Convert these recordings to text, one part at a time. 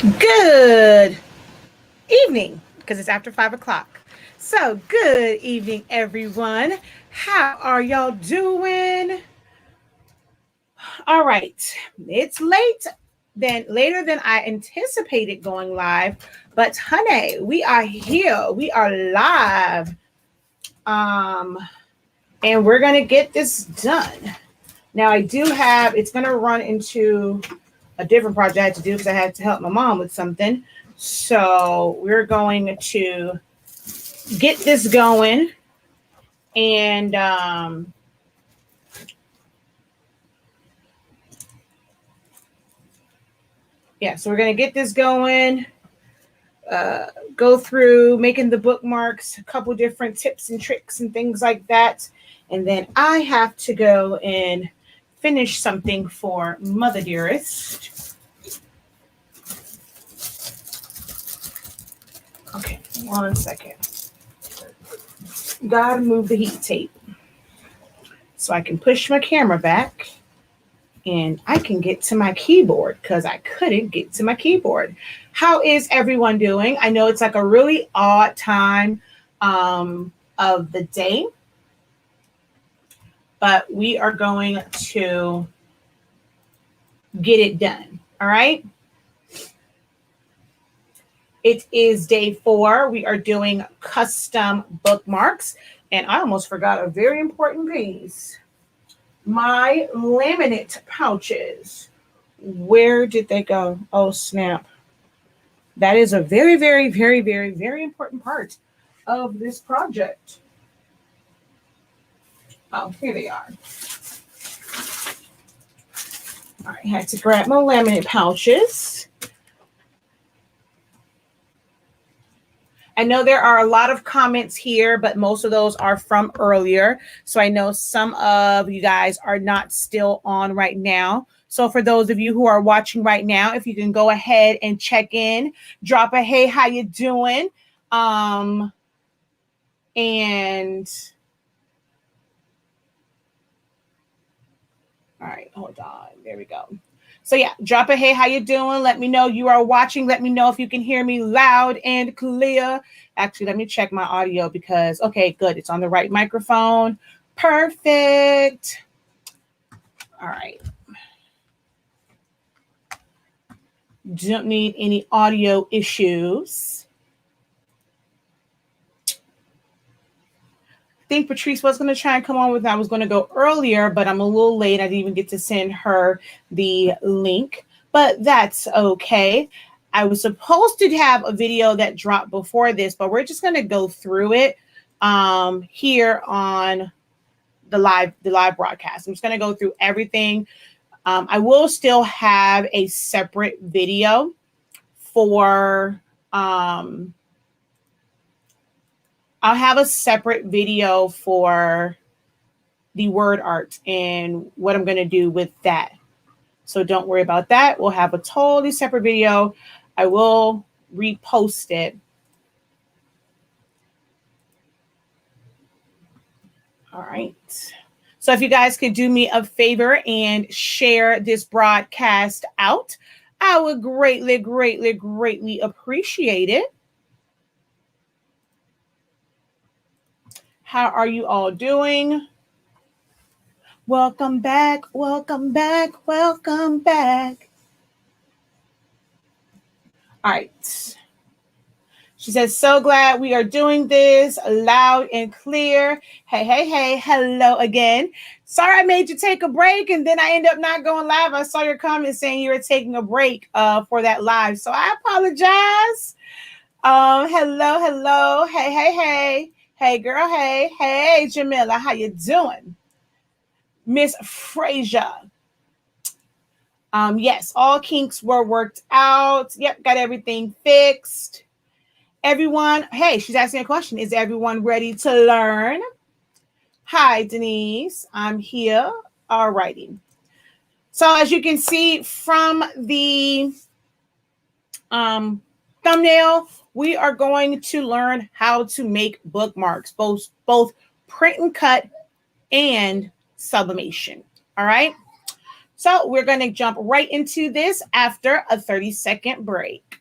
Good evening, because it's after 5 o'clock. So, good evening, everyone. How are y'all doing? All right, it's later than I anticipated going live, but honey, we are here. We are live. And we're gonna get this done. Now, I do have it's gonna run into a different project I had to do because I had to help my mom with something. So we're going to get this going, and so we're going to get this going, go through making the bookmarks, a couple different tips and tricks and things like that. And then I have to go and finish something for Mother Dearest. Okay, 1 second. Gotta move the heat tape so I can push my camera back and I can get to my keyboard because I couldn't get to my keyboard. How is everyone doing? I know it's like a really odd time of the day, but we are going to get it done. All right. It is day 4. We are doing custom bookmarks. And I almost forgot a very important piece. My laminate pouches. Where did they go? Oh, snap. That is a very, very, very, very, very important part of this project. Oh, here they are. All right, I had to grab my laminate pouches. I know there are a lot of comments here, but most of those are from earlier. So I know some of you guys are not still on right now. So for those of you who are watching right now, if you can go ahead and check in, drop a hey, how you doing? And all right, hold on. There we go. So yeah, drop a hey, how you doing? Let me know you are watching. Let me know if you can hear me loud and clear. Actually, let me check my audio because, okay, good. It's on the right microphone. Perfect. All right. Don't need any audio issues. I think Patrice was going to try and come on with that. I was going to go earlier, but I'm a little late. I didn't even get to send her the link, but that's okay. I was supposed to have a video that dropped before this, but we're just going to go through it here on the live broadcast. I'm just going to go through everything. I will still have a separate video for I'll have a separate video for the word art and what I'm going to do with that. So don't worry about that. We'll have a totally separate video. I will repost it. All right. So if you guys could do me a favor and share this broadcast out, I would greatly, greatly, greatly appreciate it. How are you all doing? Welcome back, welcome back, welcome back. All right. She says, so glad we are doing this loud and clear. Hey, hey, hey, hello again. Sorry I made you take a break and then I end up not going live. I saw your comment saying you were taking a break for that live. So I apologize. Hello, hello. Hey, hey, hey. Hey, girl, hey. Hey, Jamila, how you doing? Miss Frazier. Yes, all kinks were worked out. Yep, got everything fixed. Everyone, hey, she's asking a question. Is everyone ready to learn? Hi, Denise. I'm here. All righty. So as you can see from the thumbnail, we are going to learn how to make bookmarks, both print and cut and sublimation. All right. So we're going to jump right into this after a 30-second break.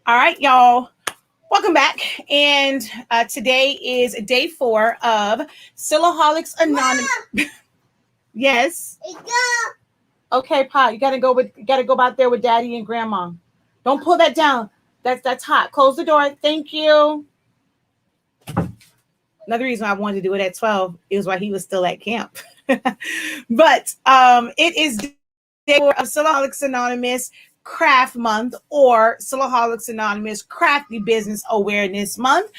All right, y'all. Welcome back. And today is day 4 of Silaholics Anonymous. Yes. Okay, Pa, you gotta go back there with Daddy and Grandma. Don't pull that down. That's hot. Close the door. Thank you. Another reason I wanted to do it at 12 is why he was still at camp. But it is day 4 of Silaholics Anonymous Craft Month, or Silaholics Anonymous Crafty Business Awareness Month.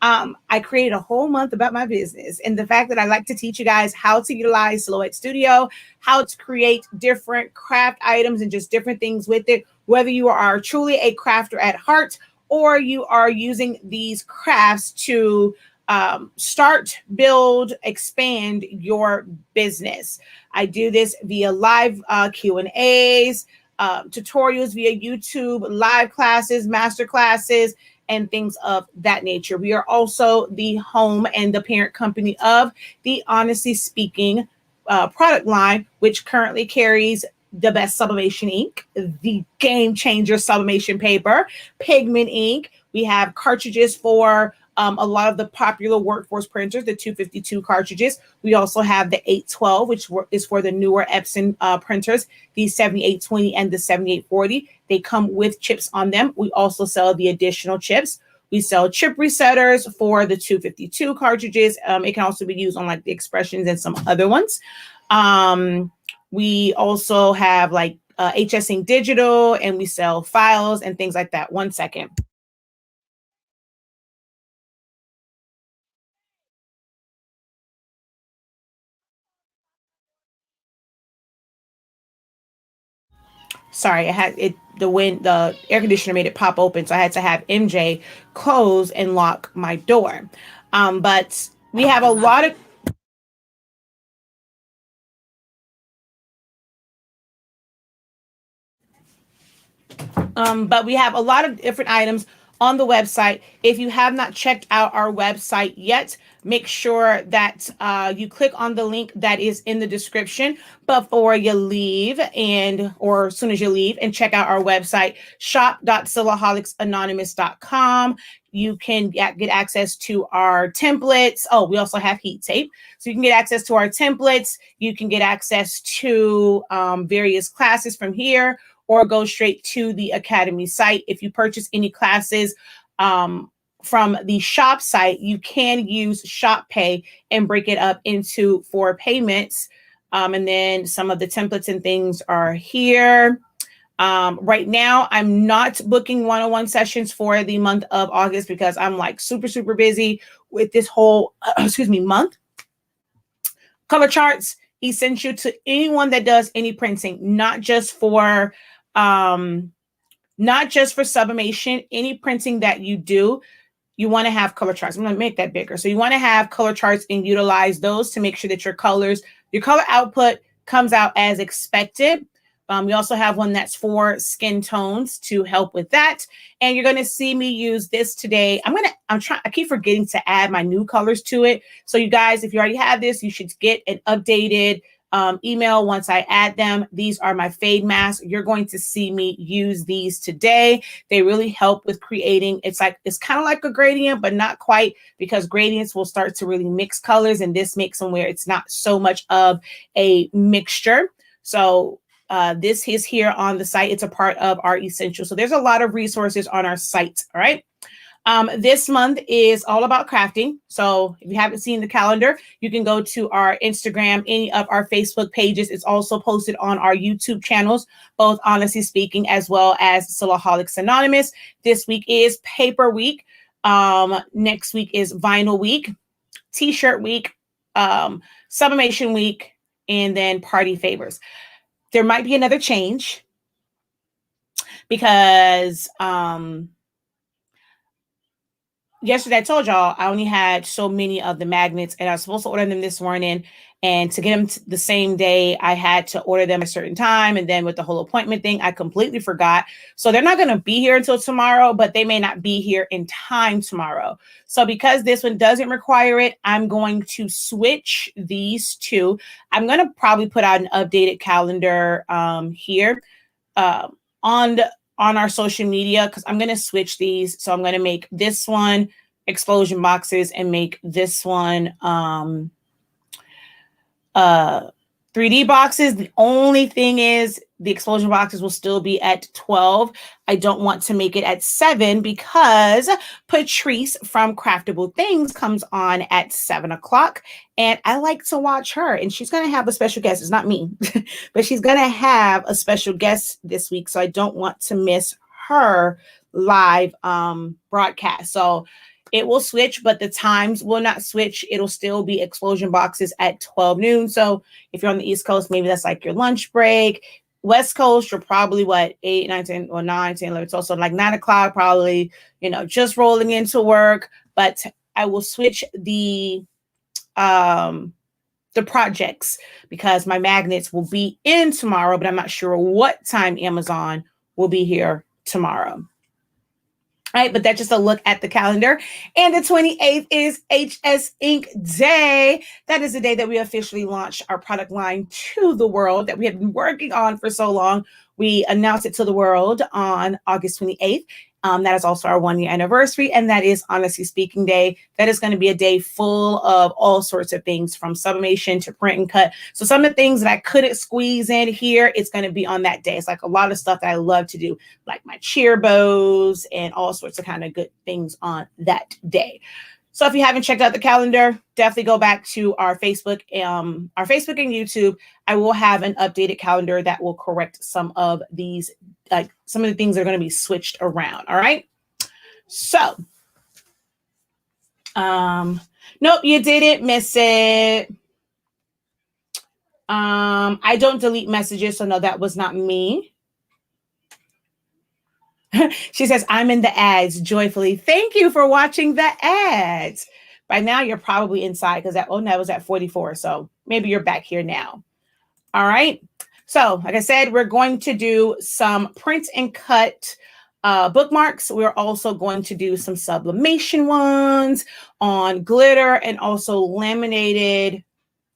I created a whole month about my business and the fact that I like to teach you guys how to utilize Silhouette Studio, how to create different craft items and just different things with it, whether you are truly a crafter at heart or you are using these crafts to start, build, expand your business. I do this via live Q&As, tutorials via YouTube, live classes, master classes, and things of that nature. We are also the home and the parent company of the Honestly Speaking product line, which currently carries the best sublimation ink, the game changer sublimation paper, pigment ink. We have cartridges for a lot of the popular workforce printers, the 252 cartridges. We also have the 812, which is for the newer Epson printers, the 7820 and the 7840. They come with chips on them. We also sell the additional chips. We sell chip resetters for the 252 cartridges. It can also be used on like the Expressions and some other ones. We also have like HS Ink Digital, and we sell files and things like that. 1 second. Sorry, I had it. The air conditioner made it pop open, so I had to have MJ close and lock my door. But we have a lot of. But we have a lot of different items on the website. If you have not checked out our website yet, make sure that you click on the link that is in the description before you leave or as soon as you leave, and check out our website, shop.silaholicsanonymous.com. You can get access to our templates. Oh, we also have heat tape. So you can get access to our templates. You can get access to various classes from here, or go straight to the Academy site. If you purchase any classes from the shop site, you can use Shop Pay and break it up into 4 payments. And then some of the templates and things are here. Right now, I'm not booking one-on-one sessions for the month of August because I'm like super, super busy with this whole, month. Color charts, essential to anyone that does any printing, not just for sublimation. Any printing that you do, you want to have color charts. I'm going to make that bigger. So you want to have color charts and utilize those to make sure that your color output comes out as expected. We also have one that's for skin tones to help with that. And you're going to see me use this today. I keep forgetting to add my new colors to it. So you guys, if you already have this, you should get an updated email once I add them. These are my fade masks. You're going to see me use these today. They really help with creating. It's kind of like a gradient, but not quite, because gradients will start to really mix colors, and this makes them where it's not so much of a mixture. So this is here on the site. It's a part of our essential. So there's a lot of resources on our site. All right. This month is all about crafting. So if you haven't seen the calendar, you can go to our Instagram, any of our Facebook pages. It's also posted on our YouTube channels, both Honestly Speaking as well as Silaholics Anonymous. This week is Paper Week. Next week is Vinyl Week, T-shirt Week, Sublimation Week, and then Party Favors. there might be another change because yesterday I told y'all I only had so many of the magnets and I was supposed to order them this morning. And to get them the same day, I had to order them at a certain time. And then with the whole appointment thing, I completely forgot. So they're not going to be here until tomorrow, but they may not be here in time tomorrow. So because this one doesn't require it, I'm going to switch these two. I'm going to probably put out an updated calendar here on our social media because I'm going to switch these. So I'm going to make this one explosion boxes and make this one 3D boxes. The only thing is the explosion boxes will still be at 12. I don't want to make it at 7 because Patrice from Craftable Things comes on at 7 o'clock. And I like to watch her. And she's going to have a special guest. It's not me, but she's going to have a special guest this week. So I don't want to miss her live broadcast. So it will switch, but the times will not switch. It'll still be explosion boxes at 12 noon. So if you're on the East Coast, maybe that's like your lunch break. West Coast, you're probably what, 8, 9, 10, or 9, 10, 11. So like 9 o'clock, probably, you know, just rolling into work. But I will switch the projects because my magnets will be in tomorrow, but I'm not sure what time Amazon will be here tomorrow. All right, but that's just a look at the calendar. And the 28th is HS Ink Day. That is the day that we officially launched our product line to the world that we have been working on for so long. We announced it to the world on August 28th. That is also our 1-year anniversary. And that is Honestly Speaking Day. That is going to be a day full of all sorts of things from sublimation to print and cut. So some of the things that I couldn't squeeze in here, it's going to be on that day. It's like a lot of stuff that I love to do, like my cheer bows and all sorts of kind of good things on that day. So if you haven't checked out the calendar, definitely go back to our Facebook and YouTube. I will have an updated calendar that will correct some of these, like some of the things that are going to be switched around. All right. So, nope, you didn't miss it. I don't delete messages, so no, that was not me. She says, I'm in the ads joyfully. Thank you for watching the ads. By now, you're probably inside because that was at 44. So maybe you're back here now. All right. So like I said, we're going to do some print and cut bookmarks. We're also going to do some sublimation ones on glitter and also laminated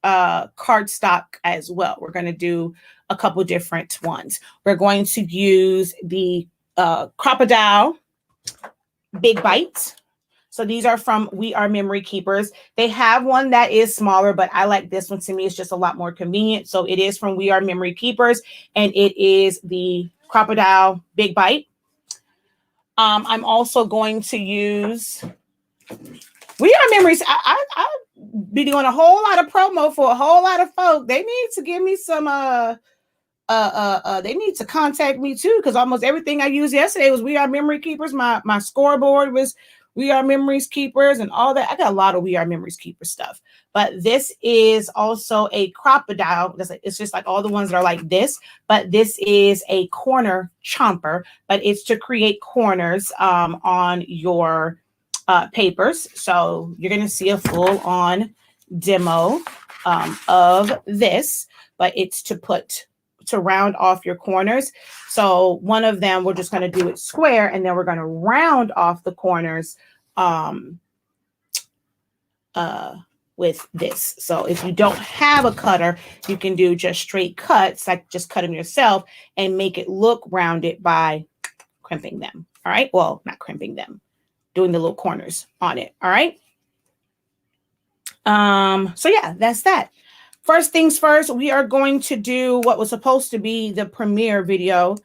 cardstock as well. We're going to do a couple different ones. We're going to use the Crocodile Big Bites. So these are from We Are Memory Keepers. They have one that is smaller, but I like this one. To me, it's just a lot more convenient. So it is from We Are Memory Keepers, and it is the Crocodile Big Bite. I'm also going to use We Are Memories. I be doing a whole lot of promo for a whole lot of folk. They need to give me some they need to contact me too, because almost everything I used yesterday was We Are Memory Keepers. My scoreboard was We Are Memories Keepers and all that. I got a lot of We Are Memories Keepers stuff. But this is also a crocodile. It's just like all the ones that are like this. But this is a corner chomper. But it's to create corners on your papers. So you're going to see a full-on demo of this. But it's to round off your corners. So one of them, we're just going to do it square, and then we're going to round off the corners with this. So if you don't have a cutter, you can do just straight cuts, like just cut them yourself and make it look rounded by crimping them. All right. Well, not crimping them, doing the little corners on it. All right. So yeah, that's that. First things first, we are going to do what was supposed to be the premiere video.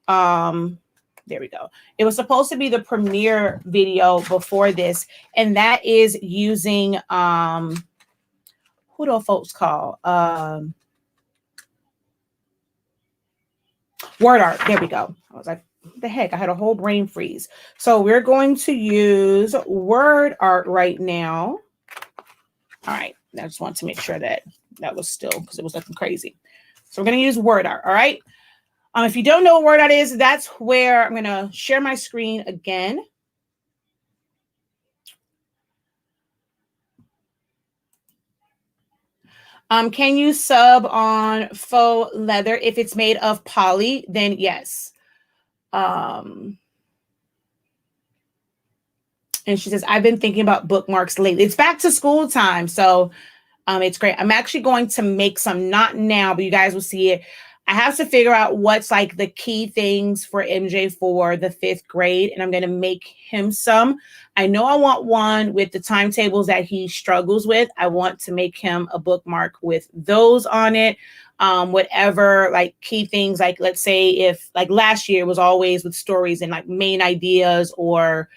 There we go. It was supposed to be the premiere video before this, and that is using who do folks call? Word art. There we go. I was like, what the heck? I had a whole brain freeze. So we're going to use word art right now. All right. I just want to make sure that was still, because it was looking crazy. So we're going to use word art. All right. If you don't know what word art is, that's where I'm going to share my screen again. Can you sub on faux leather? If it's made of poly, then yes. And she says, I've been thinking about bookmarks lately. It's back to school time, so it's great. I'm actually going to make some, not now, but you guys will see it. I have to figure out what's like the key things for MJ for the 5th grade, and I'm going to make him some. I know I want one with the timetables that he struggles with. I want to make him a bookmark with those on it. Whatever like key things, like let's say if like last year was always with stories and like main ideas or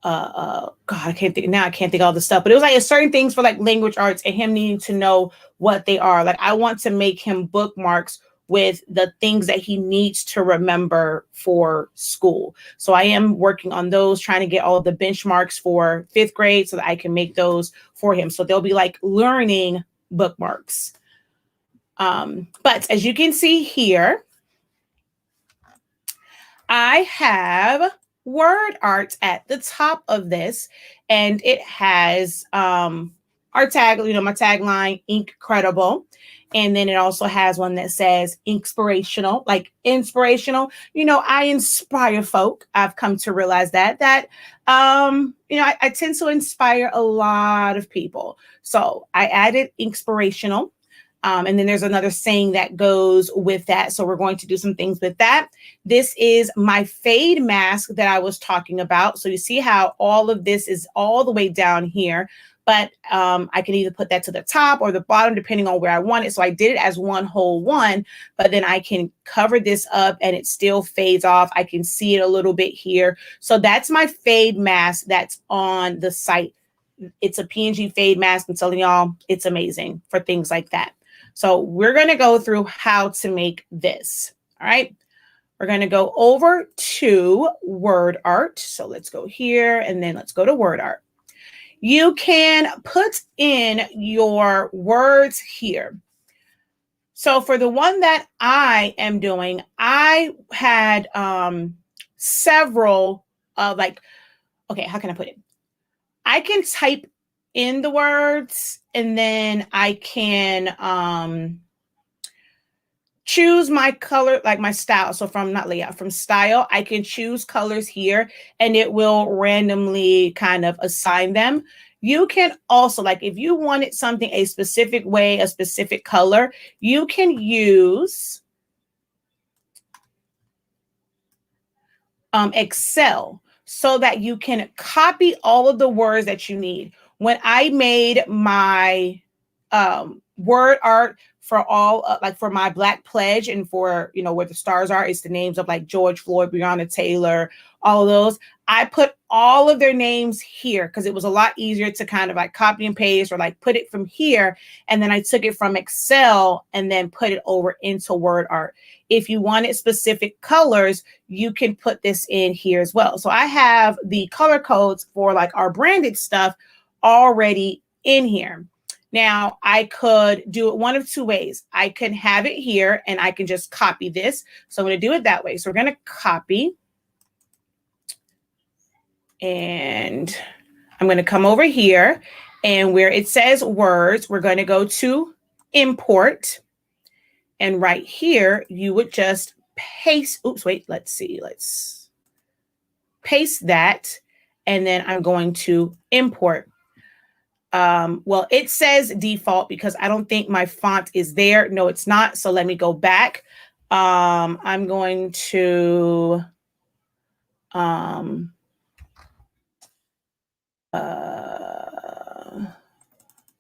God, I can't think now. I can't think of all the stuff, but it was like a certain things for like language arts and him needing to know what they are. Like I want to make him bookmarks with the things that he needs to remember for school. So I am working on those, trying to get all of the benchmarks for 5th grade so that I can make those for him. So they'll be like learning bookmarks. But as you can see here, I have word art at the top of this, and it has our tag, you know, my tagline, Incredible. And then it also has one that says inspirational, like inspirational. You know, I inspire folk. I've come to realize that you know, I tend to inspire a lot of people. So I added inspirational. And then there's another saying that goes with that. So we're going to do some things with that. This is my fade mask that I was talking about. So you see how all of this is all the way down here, but I can either put that to the top or the bottom, depending on where I want it. So I did it as one whole one, but then I can cover this up and it still fades off. I can see it a little bit here. So that's my fade mask that's on the site. It's a PNG fade mask. I'm telling y'all, it's amazing for things like that. So we're going to go through how to make this. All right. We're going to go over to word art. So let's go here and then let's go to word art. You can put in your words here. So for the one that I am doing, I had several like, okay, how can I put it? I can type in the words and then I can choose my color, like my style. So from not layout, from style, I can choose colors here and it will randomly kind of assign them. You can also, like if you wanted something a specific way, a specific color, you can use Excel so that you can copy all of the words that you need. When I made my word art for all, like for my Black Pledge and for, you know, where the stars are, it's the names of like George Floyd, Breonna Taylor, all of those. I put all of their names here because it was a lot easier to kind of like copy and paste or like put it from here. And then I took it from Excel and then put it over into word art. If you wanted specific colors, you can put this in here as well. So I have the color codes for like our branded stuff already in here. Now I could do it one of two ways. I can have it here and I can just copy this. So I'm going to do it that way. So we're going to copy and I'm going to come over here and where it says words, we're going to go to import. And right here, you would just paste. Oops, wait, let's see. Let's paste that. And then I'm going to import. Well, it says default because I don't think my font is there. No, it's not. So let me go back. I'm going to I'm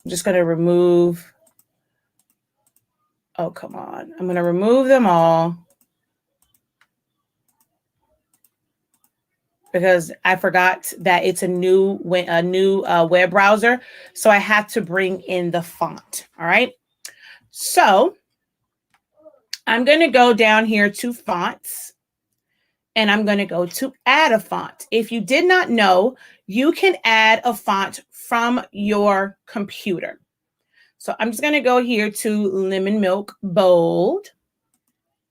just going to remove. Oh, come on. I'm going to remove them all because I forgot that it's a new web browser. So I have to bring in the font. All right. So I'm going to go down here to fonts and I'm going to go to add a font. If you did not know, you can add a font from your computer. So I'm just going to go here to Lemon Milk Bold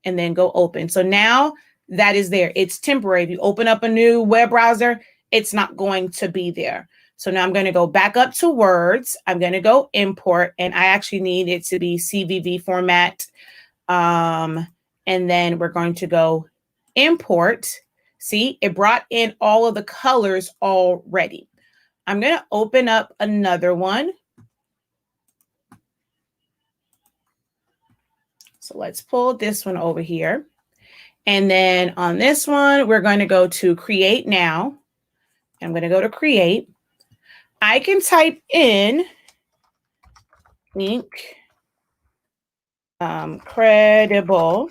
and then go open. So now that is there. It's temporary. If you open up a new web browser, it's not going to be there. So now I'm going to go back up to Words. I'm going to go import, and I actually need it to be CVV format. And then we're going to go import. See, it brought in all of the colors already. I'm going to open up another one. So let's pull this one over here. And then on this one, we're going to go to Create Now. I'm going to go to Create. I can type in ink credible.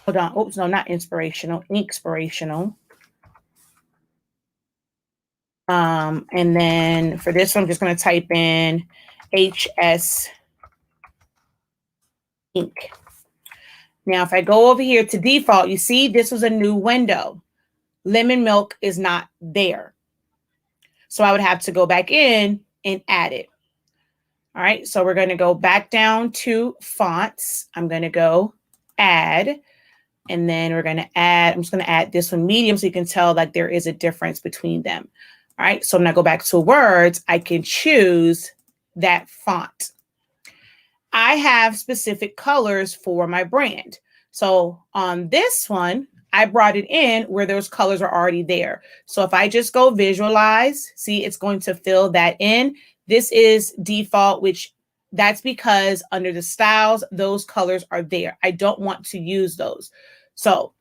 Hold on. Oops, no, not inspirational. Inkspirational. And then for this one, I'm just going to type in HS ink. Now, if I go over here to default, you see this was a new window. Lemon Milk is not there. So I would have to go back in and add it. All right, so we're going to go back down to fonts. I'm going to go add, and then we're going to add, I'm just going to add this one medium so you can tell like there is a difference between them. All right, so when I go back to words, I can choose that font. I have specific colors for my brand. So on this one, I brought it in where those colors are already there. So if I just go visualize, see, it's going to fill that in. This is default, which that's because under the styles, those colors are there. I don't want to use those. So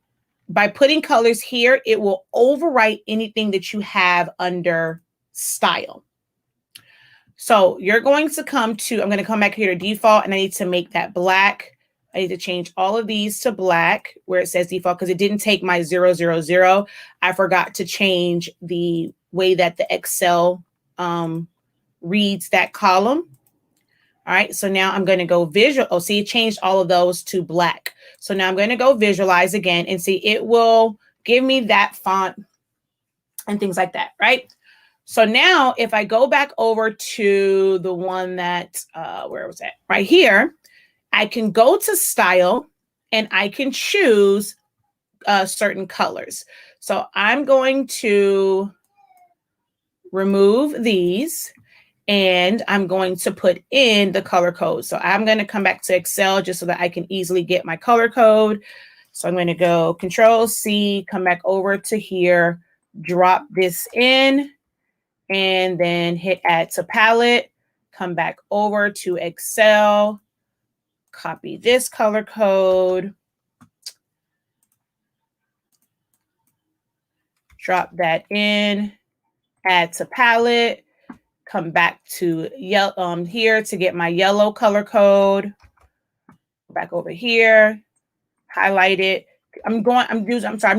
by putting colors here, it will overwrite anything that you have under style. So you're going to come to, I'm going to come back here to default, and I need to make that black. I need to change all of these to black where it says default because it didn't take my 000. I forgot to change the way that the Excel reads that column. All right, so now I'm going to go visual. Oh, see, it changed all of those to black. So now I'm going to go visualize again and see it will give me that font and things like that, right? So now if I go back over to the one that, where was that? Right here, I can go to style and I can choose certain colors. So I'm going to remove these and I'm going to put in the color code. So I'm going to come back to Excel just so that I can easily get my color code. So I'm going to go Control C, come back over to here, drop this in, and then hit Add to Palette, come back over to Excel, copy this color code, drop that in, add to palette, come back to here to get my yellow color code, back over here, highlight it. I'm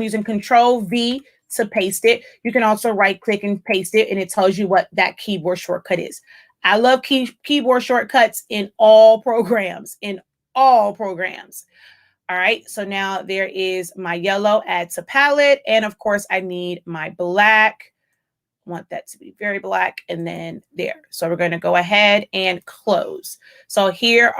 using Control V to paste it. You can also right click and paste it, and it tells you what that keyboard shortcut is. I love keyboard shortcuts in all programs, All right, so now there is my yellow, add to palette, and of course I need my black. I want that to be very black, and then there. So we're going to go ahead and close. So here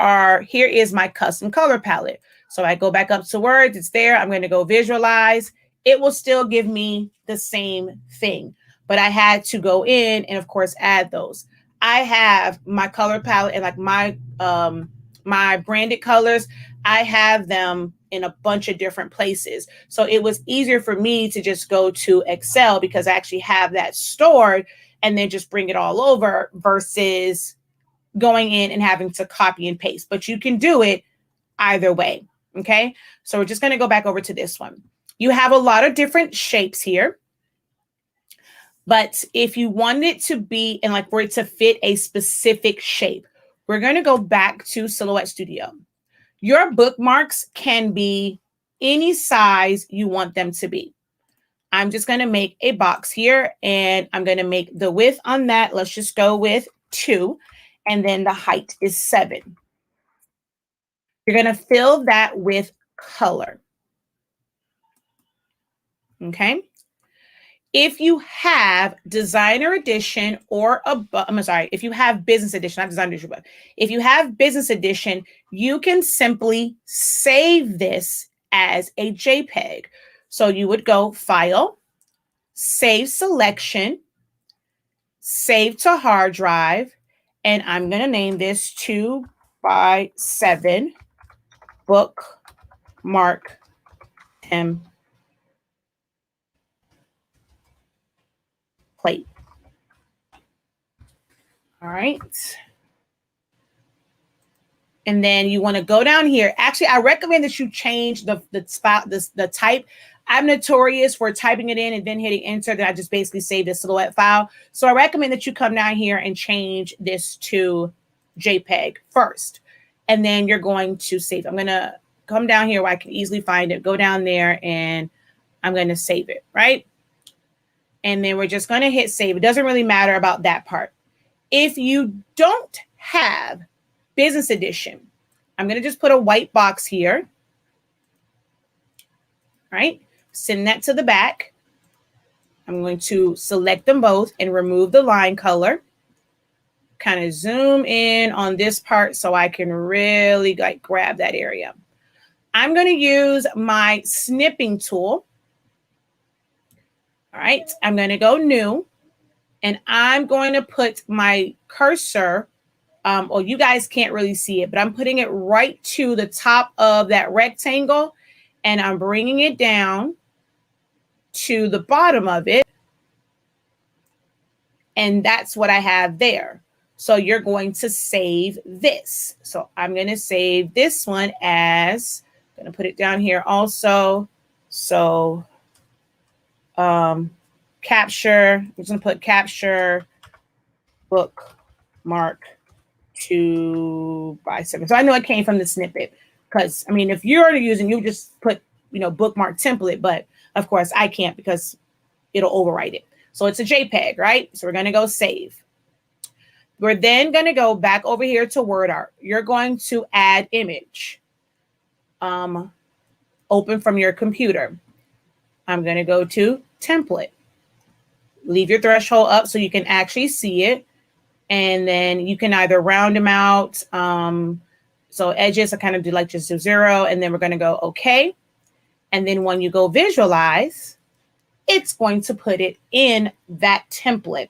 is my custom color palette. So I go back up to words, it's there. I'm going to go visualize. It will still give me the same thing, but I had to go in and of course add those. I have my color palette and like my branded colors, I have them in a bunch of different places. So it was easier for me to just go to Excel because I actually have that stored and then just bring it all over versus going in and having to copy and paste. But you can do it either way. Okay. So we're just going to go back over to this one. You have a lot of different shapes here. But if you want it to be and like for it to fit a specific shape, we're going to go back to Silhouette Studio. Your bookmarks can be any size you want them to be. I'm just going to make a box here and I'm going to make the width on that. Let's just go with 2. And then the height is 7. You're going to fill that with color. Okay. If you have designer edition or if you have business edition, not designer edition, but if you have business edition, you can simply save this as a JPEG. So you would go File, Save Selection, Save to Hard Drive, and I'm going to name this 2x7 bookmark template. All right. And then you want to go down here. Actually, I recommend that you change the type. I'm notorious for typing it in and then hitting enter. Then I just basically save the silhouette file. So I recommend that you come down here and change this to JPEG first. And then you're going to save. I'm going to come down here where I can easily find it. Go down there and I'm going to save it, right? And then we're just going to hit save. It doesn't really matter about that part. If you don't have business edition, I'm going to just put a white box here. All right. Send that to the back. I'm going to select them both and remove the line color. Kind of zoom in on this part so I can really like grab that area. I'm going to use my snipping tool. All right. I'm going to go new and I'm going to put my cursor. Well, you guys can't really see it, but I'm putting it right to the top of that rectangle and I'm bringing it down to the bottom of it. And that's what I have there. So you're going to save this. So I'm going to save this one as, I'm going to put it down here also. So capture, I'm just going to put capture bookmark 2x7. So I know it came from the snippet because, I mean, if you're already using, you just put, bookmark template, but of course I can't because it'll overwrite it. So it's a JPEG, right? So we're going to go save. We're then going to go back over here to word art. You're going to add image. Open from your computer. I'm going to go to template. Leave your threshold up so you can actually see it. And then you can either round them out. So edges, I kind of do like just do 0. And then we're going to go OK. And then when you go visualize, it's going to put it in that template.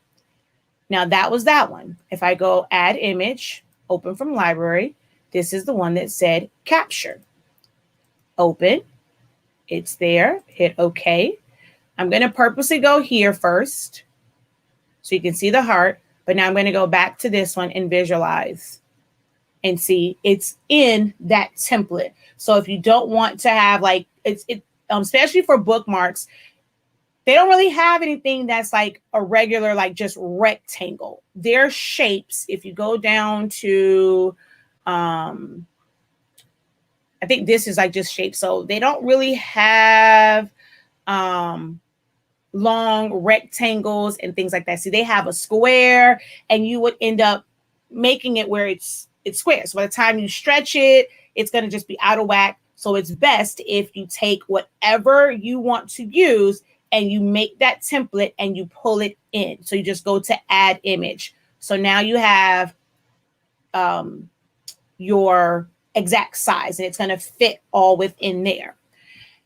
Now that was that one. If I go add image, open from library, this is the one that said capture. Open. It's there. Hit OK. I'm going to purposely go here first so you can see the heart. But now I'm going to go back to this one and visualize and see it's in that template. So if you don't want to have like especially for bookmarks, they don't really have anything that's like a regular, like just rectangle. Their shapes, if you go down to, I think this is like just shape. So they don't really have long rectangles and things like that. See, they have a square and you would end up making it where it's square. So by the time you stretch it, it's going to just be out of whack. So it's best if you take whatever you want to use and you make that template and you pull it in. So you just go to add image. So now you have your exact size and it's going to fit all within there.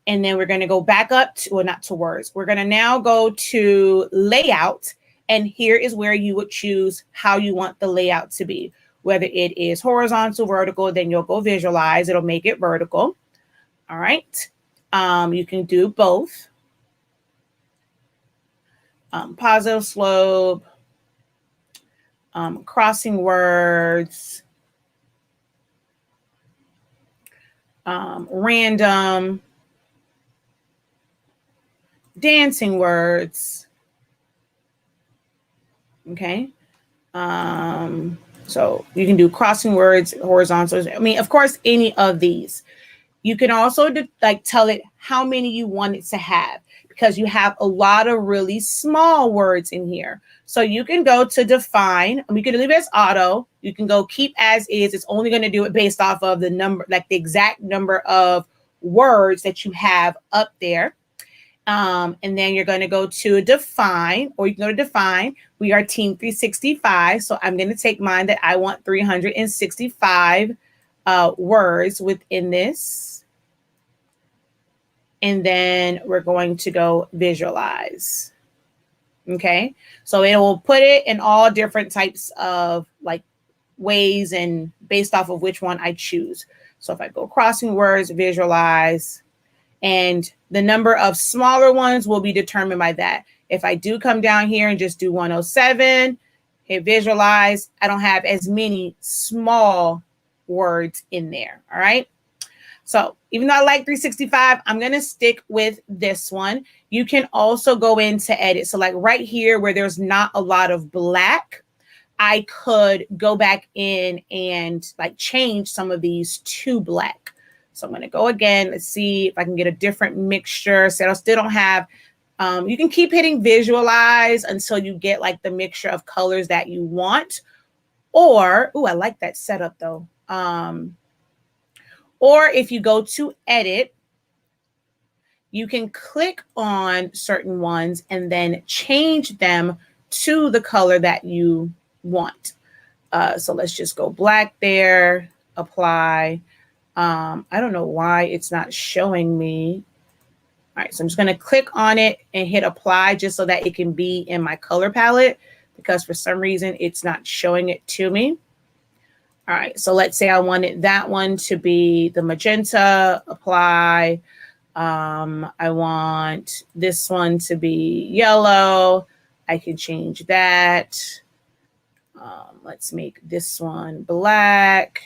And then we're going to go back up to, well, not to words. We're going to now go to layout. And here is where you would choose how you want the layout to be. Whether it is horizontal, vertical, then you'll go visualize. It'll make it vertical. All right. You can do both. Positive slope, crossing words, random, dancing words. Okay. So you can do crossing words, horizontals. I mean, of course, any of these. You can also tell it how many you want it to have because you have a lot of really small words in here. So you can go to define, and we can leave it as auto. You can go keep as is. It's only going to do it based off of the number, like the exact number of words that you have up there. And then you're going to go to define, or you can go to define. We are team 365. So I'm going to take mine that I want 365 words within this. And then we're going to go visualize. Okay. So it will put it in all different types of like ways and based off of which one I choose. So if I go crossing words, visualize, and the number of smaller ones will be determined by that. If I do come down here and just do 107, hit visualize, I don't have as many small words in there. All right. So even though I like 365, I'm going to stick with this one. You can also go into edit. So like right here where there's not a lot of black, I could go back in and like change some of these to black. So I'm going to go again. Let's see if I can get a different mixture. So I still don't have, you can keep hitting visualize until you get like the mixture of colors that you want. Or, oh, I like that setup though. Or if you go to edit, you can click on certain ones and then change them to the color that you want. So let's just go black there, apply. I don't know why it's not showing me. All right, so I'm just going to click on it and hit apply just so that it can be in my color palette, because for some reason it's not showing it to me. All right, so let's say I wanted that one to be the magenta, apply. I want this one to be yellow. I can change that. Let's make this one black.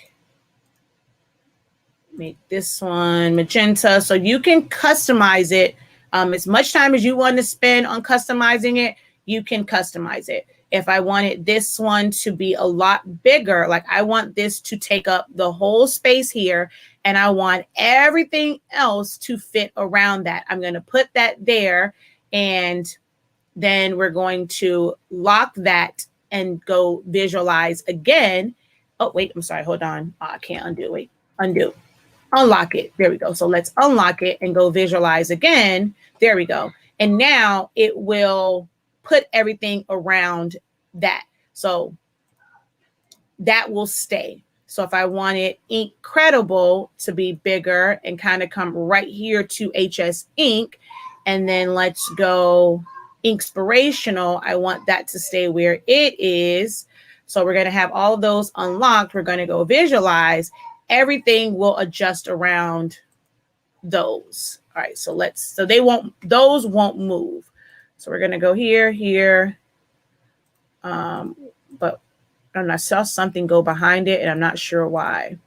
Make this one magenta. So you can customize it. As much time as you want to spend on customizing it, you can customize it. If I wanted this one to be a lot bigger, like I want this to take up the whole space here, and I want everything else to fit around that, I'm going to put that there, and then we're going to lock that and go visualize again. Oh, wait, I'm sorry. Hold on. Oh, I can't undo. Wait, undo. Unlock it. There we go. So let's unlock it and go visualize again. There we go. And now it will put everything around that. So that will stay. So if I wanted Incredible to be bigger and kind of come right here to HS Ink, and then let's go Inspirational, I want that to stay where it is. So we're going to have all of those unlocked. We're going to go visualize. Everything will adjust around those. All right, so those won't move. So we're going to go here. But I don't know, I saw something go behind it and I'm not sure why.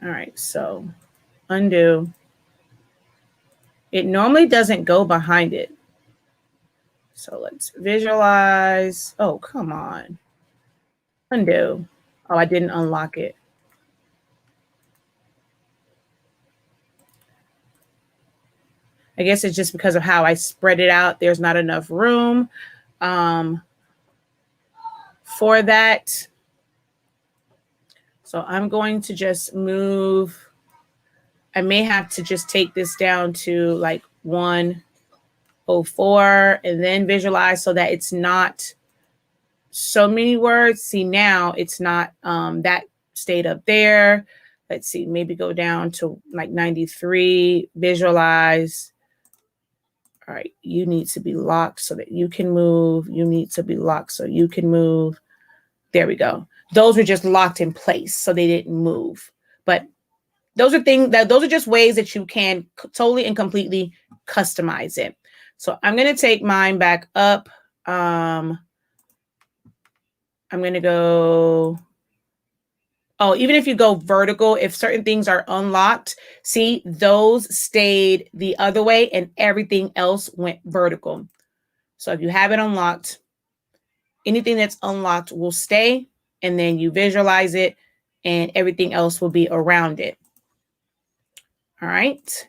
All right, so undo. It normally doesn't go behind it. So let's visualize. Oh, come on. Undo. Oh, I didn't unlock it. I guess it's just because of how I spread it out. There's not enough room for that. So I'm going to just move. I may have to just take this down to like 104 and then visualize so that it's not so many words. See, now it's not that stayed up there. Let's see, maybe go down to like 93, visualize. All right, you need to be locked so that you can move. You need to be locked so you can move. There we go. Those were just locked in place, so they didn't move. But those are just ways that you can totally and completely customize it. So I'm going to take mine back up. I'm going to go. Oh, even if you go vertical, if certain things are unlocked, see, those stayed the other way and everything else went vertical. So if you have it unlocked, anything that's unlocked will stay, and then you visualize it and everything else will be around it. All right.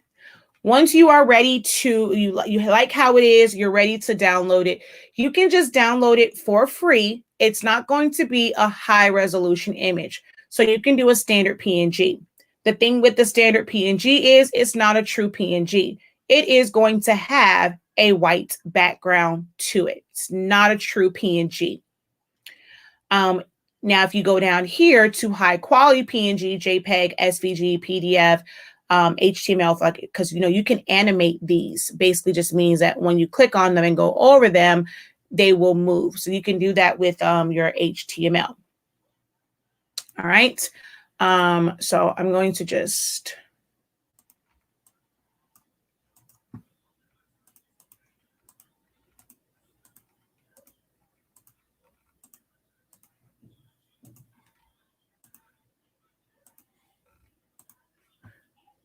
Once you are ready to, you like how it is, you're ready to download it, you can just download it for free. It's not going to be a high resolution image. So you can do a standard PNG. The thing with the standard PNG is it's not a true PNG. It is going to have a white background to it. It's not a true PNG. Now, if you go down here to high quality PNG, JPEG, SVG, PDF, HTML, because you can animate these. Basically, just means that when you click on them and go over them, they will move. So you can do that with your HTML. All right. So I'm going to just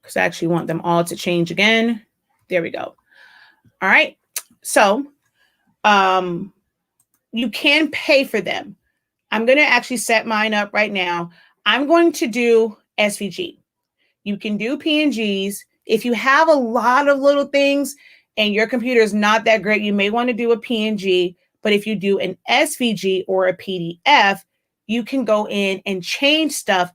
because I actually want them all to change again. There we go. All right. So you can pay for them. I'm going to actually set mine up right now. I'm going to do SVG. You can do PNGs. If you have a lot of little things and your computer is not that great, you may want to do a PNG. But if you do an SVG or a PDF, you can go in and change stuff.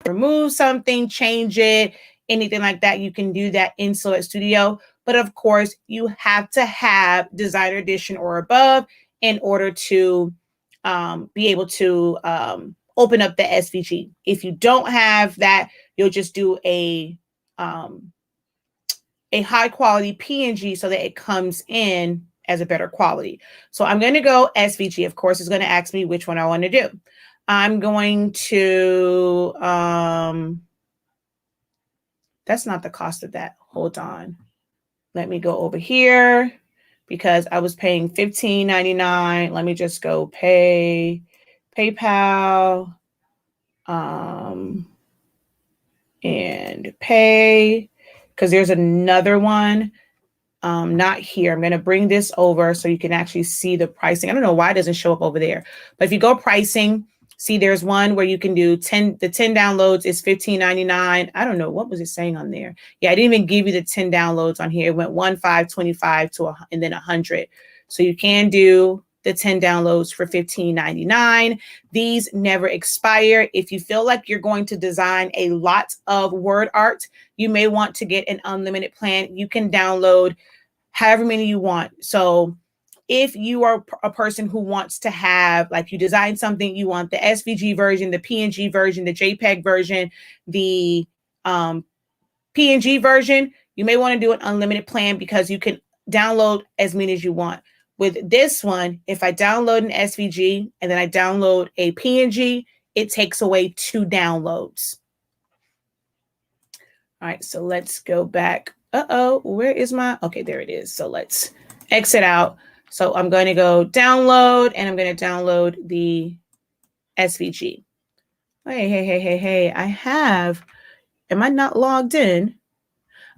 Remove something, change it, anything like that. You can do that in Silhouette Studio. But of course, you have to have Designer Edition or above in order to be able to open up the SVG. If you don't have that, you'll just do a high quality PNG so that it comes in as a better quality. So I'm going to go SVG. Of course, it's going to ask me which one I want to do. I'm going to, that's not the cost of that. Hold on. Let me go over here because I was paying $15.99. Let me just go pay PayPal and pay, because there's another one. Not here. I'm going to bring this over so you can actually see the pricing. I don't know why it doesn't show up over there, but if you go pricing, see there's one where you can do the 10 downloads is $15.99. I don't know. What was it saying on there? Yeah, I didn't even give you the 10 downloads on here. It went 1, 5, 25 to and then 100. So you can do the 10 downloads for $15.99. These never expire. If you feel like you're going to design a lot of word art, you may want to get an unlimited plan. You can download however many you want. So if you are a person who wants to have, like, you design something, you want the SVG version, the PNG version, the JPEG version, the PNG version, you may want to do an unlimited plan because you can download as many as you want. With this one, if I download an SVG and then I download a PNG, it takes away 2 downloads. All right, so let's go back. Where is my, okay, there it is. So let's exit out. So I'm going to go download and I'm going to download the SVG. Hey, I have, am I not logged in?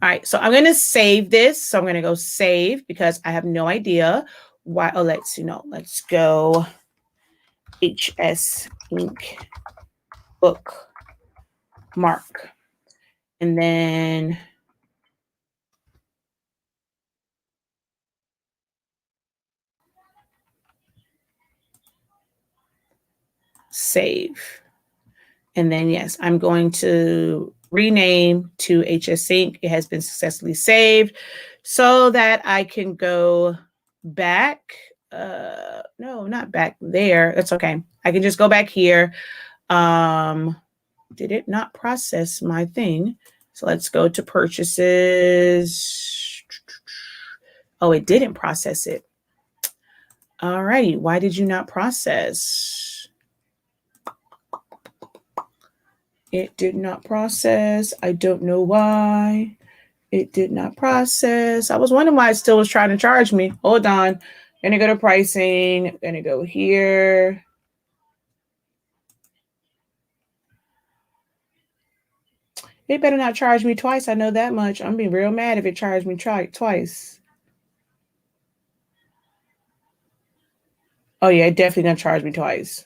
All right, so I'm going to save this. So I'm going to go save because I have no idea why. Oh, let's go HS Ink bookmark. And then save. And then, yes, I'm going to rename to HS Ink. It has been successfully saved so that I can go back. No, not back there. That's okay. I can just go back here. Did it not process my thing? So let's go to purchases. Oh, it didn't process it. All righty. Why did you not process? It did not process. I don't know why. It did not process. I was wondering why it still was trying to charge me. Hold on. I'm going to go to pricing. I'm going to go here. It better not charge me twice. I know that much. I'm being real mad if it charged me twice. Oh, yeah, it definitely going to charge me twice.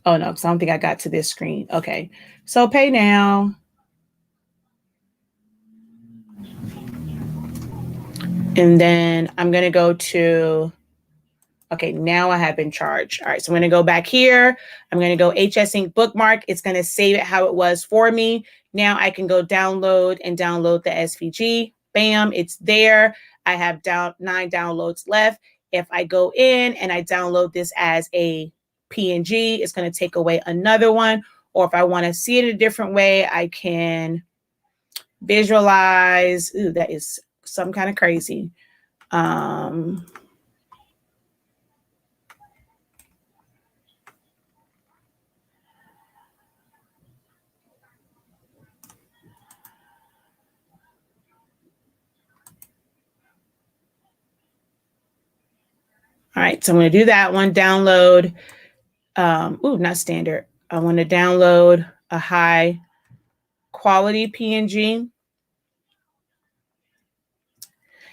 Oh, no, because I don't think I got to this screen. Okay, so pay now. And then I'm going to go to, Okay, now I have been charged. All right, so I'm going to go back here. I'm going to go HS Ink bookmark. It's going to save it how it was for me. Now I can go download and download the SVG. Bam, it's there. I have 9 downloads left. If I go in and I download this as a PNG, it's going to take away another one. Or if I want to see it a different way, I can visualize. Ooh, that is some kind of crazy. All right, so I'm going to do that one, download. Not standard. I want to download a high quality PNG.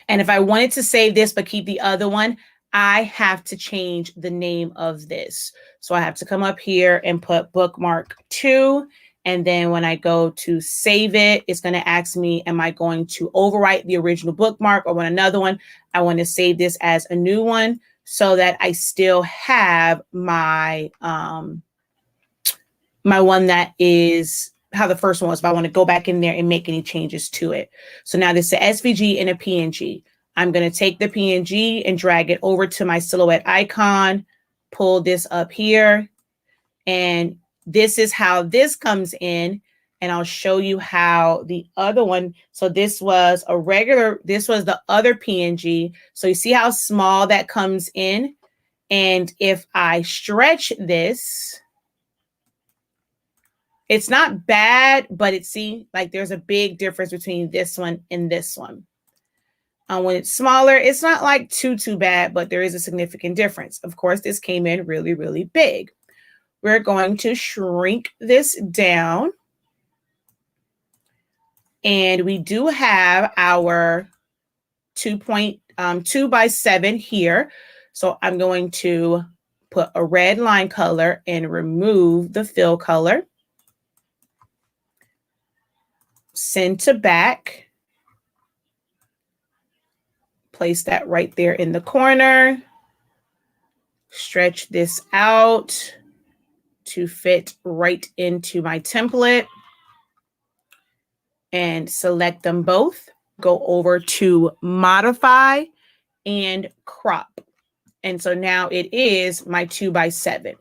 And if I wanted to save this but keep the other one, I have to change the name of this. So I have to come up here and put bookmark 2. And then when I go to save it, it's going to ask me, am I going to overwrite the original bookmark or want another one? I want to save this as a new one so that I still have my, my one that is how the first one was, but I want to go back in there and make any changes to it. So now this is a SVG and a PNG. I'm going to take the PNG and drag it over to my silhouette icon, pull this up here, and this is how this comes in. And I'll show you how the other one, so this was a regular, this was the other PNG. So you see how small that comes in? And if I stretch this, it's not bad, but it see like there's a big difference between this one and this one. When it's smaller, it's not like too bad, but there is a significant difference. Of course, this came in really, really big. We're going to shrink this down. And we do have our 2.2 by 7 here. So I'm going to put a red line color and remove the fill color. Send to back. Place that right there in the corner. Stretch this out to fit right into my template. And select them both. Go over to modify and crop. And so now it is my 2 by 7.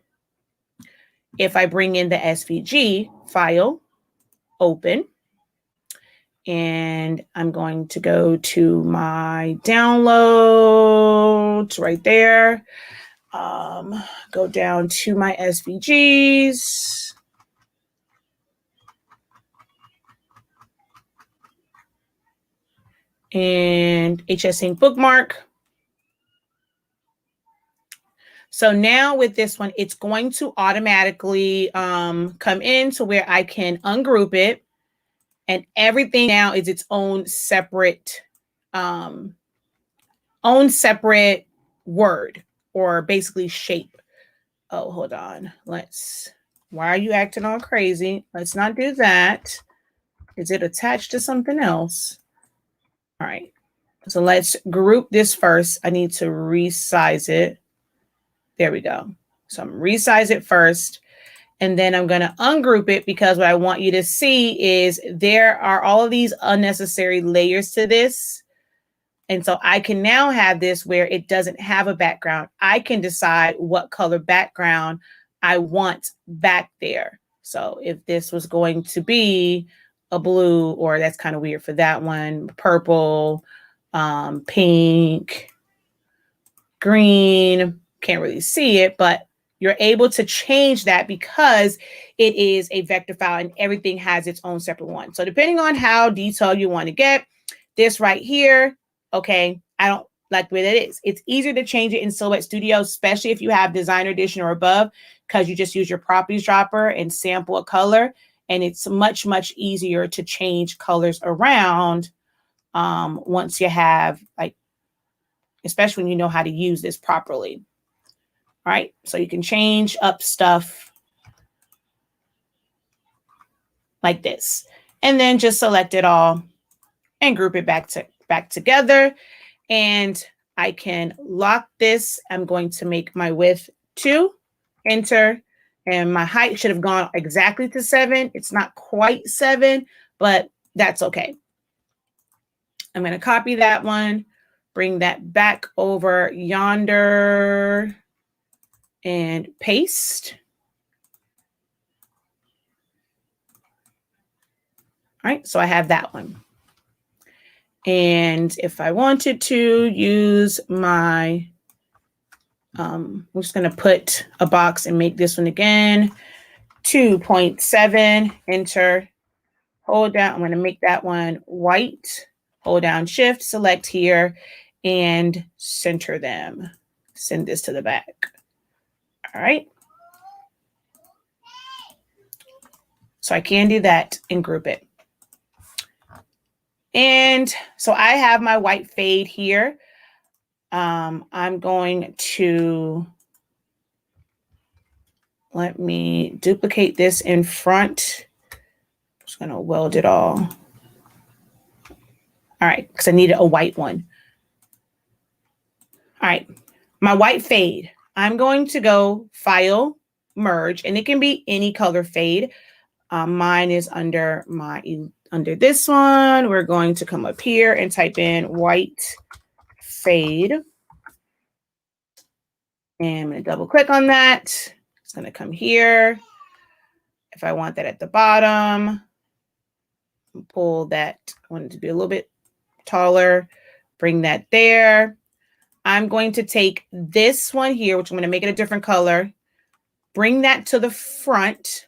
If I bring in the SVG file, open, and I'm going to go to my downloads right there. Go down to my SVGs. And HS Ink bookmark. So now with this one, it's going to automatically come in to where I can ungroup it. And everything now is its own separate word or basically shape. Oh, hold on. Why are you acting all crazy? Let's not do that. Is it attached to something else? All right. So let's group this first. I need to resize it. There we go. So I'm resize it first. And then I'm going to ungroup it because what I want you to see is there are all of these unnecessary layers to this. And so I can now have this where it doesn't have a background. I can decide what color background I want back there. So if this was going to be a blue, or that's kind of weird for that one, purple, pink, green, can't really see it, but you're able to change that because it is a vector file and everything has its own separate one. So depending on how detailed you want to get, this right here, okay, I don't like the way that is. It's easier to change it in Silhouette Studio, especially if you have Designer Edition or above, because you just use your properties dropper and sample a color. And it's much, much easier to change colors around once you have, like, especially when you know how to use this properly. All right, so you can change up stuff like this, and then just select it all and group it back together. And I can lock this. I'm going to make my width 2, enter, and my height should have gone exactly to 7. It's not quite 7, but that's okay. I'm going to copy that one, bring that back over yonder, and paste. All right, so I have that one. And if I wanted to use my, I'm just going to put a box and make this one again, 2.7, enter, hold down. I'm going to make that one white, hold down shift, select here, and center them. Send this to the back. All right. So I can do that and group it. And so I have my white fade here. I'm going to, let me duplicate this in front. I'm just going to weld it all. All right, because I needed a white one. All right, my white fade. I'm going to go File, Merge, and it can be any color fade. Mine is under this one. We're going to come up here and type in white fade. And I'm going to double click on that. It's going to come here. If I want that at the bottom, pull that. I want it to be a little bit taller. Bring that there. I'm going to take this one here, which I'm going to make it a different color. Bring that to the front.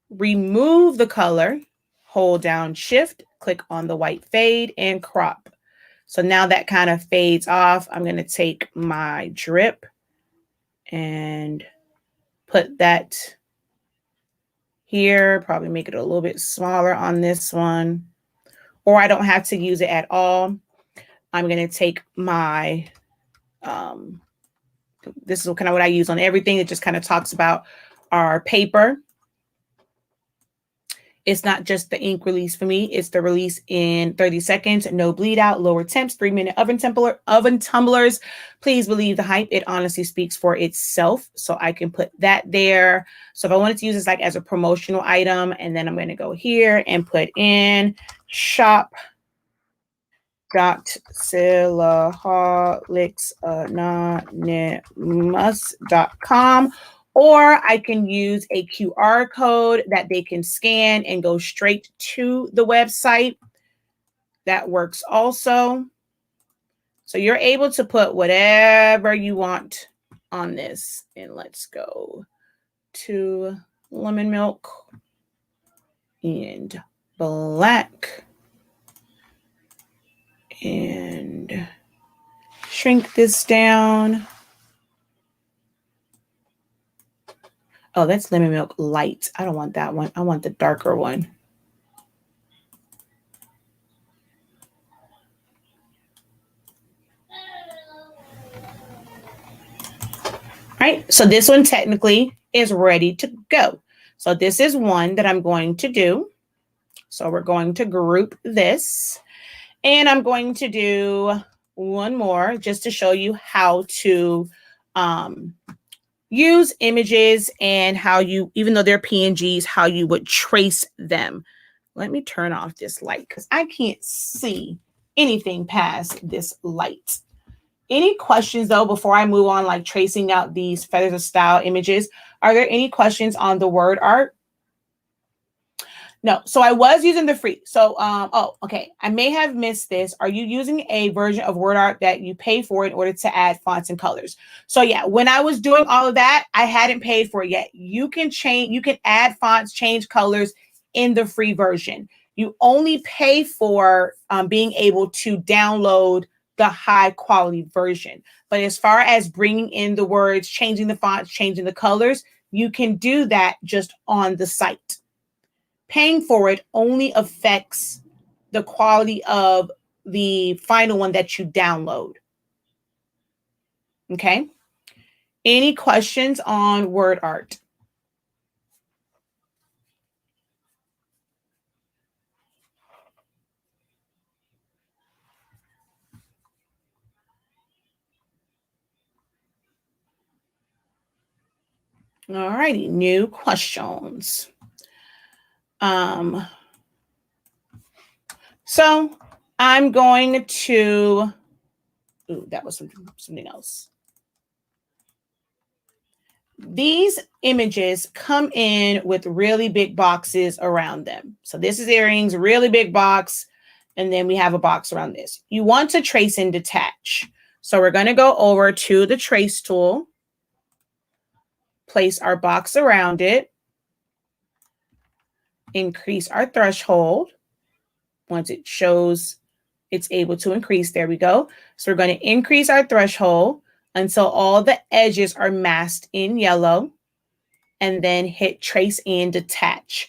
Remove the color. Hold down Shift. Click on the white fade and crop. So now that kind of fades off. I'm going to take my drip and put that here. Probably make it a little bit smaller on this one. Or I don't have to use it at all. I'm going to take my, this is kind of what I use on everything. It just kind of talks about our paper. It's not just the ink release for me. It's the release in 30 seconds, no bleed out, lower temps, 3-minute oven tumblers. Please believe the hype. It honestly speaks for itself. So I can put that there. So if I wanted to use this like as a promotional item, and then I'm going to go here and put in shop.silaholics.com. Or I can use a QR code that they can scan and go straight to the website. That works also. So you're able to put whatever you want on this. And let's go to lemon milk and black. And shrink this down. Oh, that's lemon milk light. I don't want that one. I want the darker one. All right, so this one technically is ready to go. So this is one that I'm going to do. So we're going to group this. And I'm going to do one more just to show you how to use images and how you, even though they're PNGs, how you would trace them. Let me turn off this light because I can't see anything past this light. Any questions though, before I move on, like tracing out these feathers of style images? Are there any questions on the word art? No, so I was using the free. So, oh, okay. I may have missed this. Are you using a version of word art that you pay for in order to add fonts and colors? So yeah, when I was doing all of that, I hadn't paid for it yet. You can change, you can add fonts, change colors in the free version. You only pay for being able to download the high quality version. But as far as bringing in the words, changing the fonts, changing the colors, you can do that just on the site. Paying for it only affects the quality of the final one that you download. Okay. Any questions on word art? All righty, new questions. So I'm going to, ooh, that was something else. These images come in with really big boxes around them. So this is earrings, really big box, and then we have a box around this. You want to trace and detach. So we're going to go over to the trace tool, place our box around it, increase our threshold. Once it shows it's able to increase, there we go. So we're going to increase our threshold until all the edges are masked in yellow, and then hit trace and detach.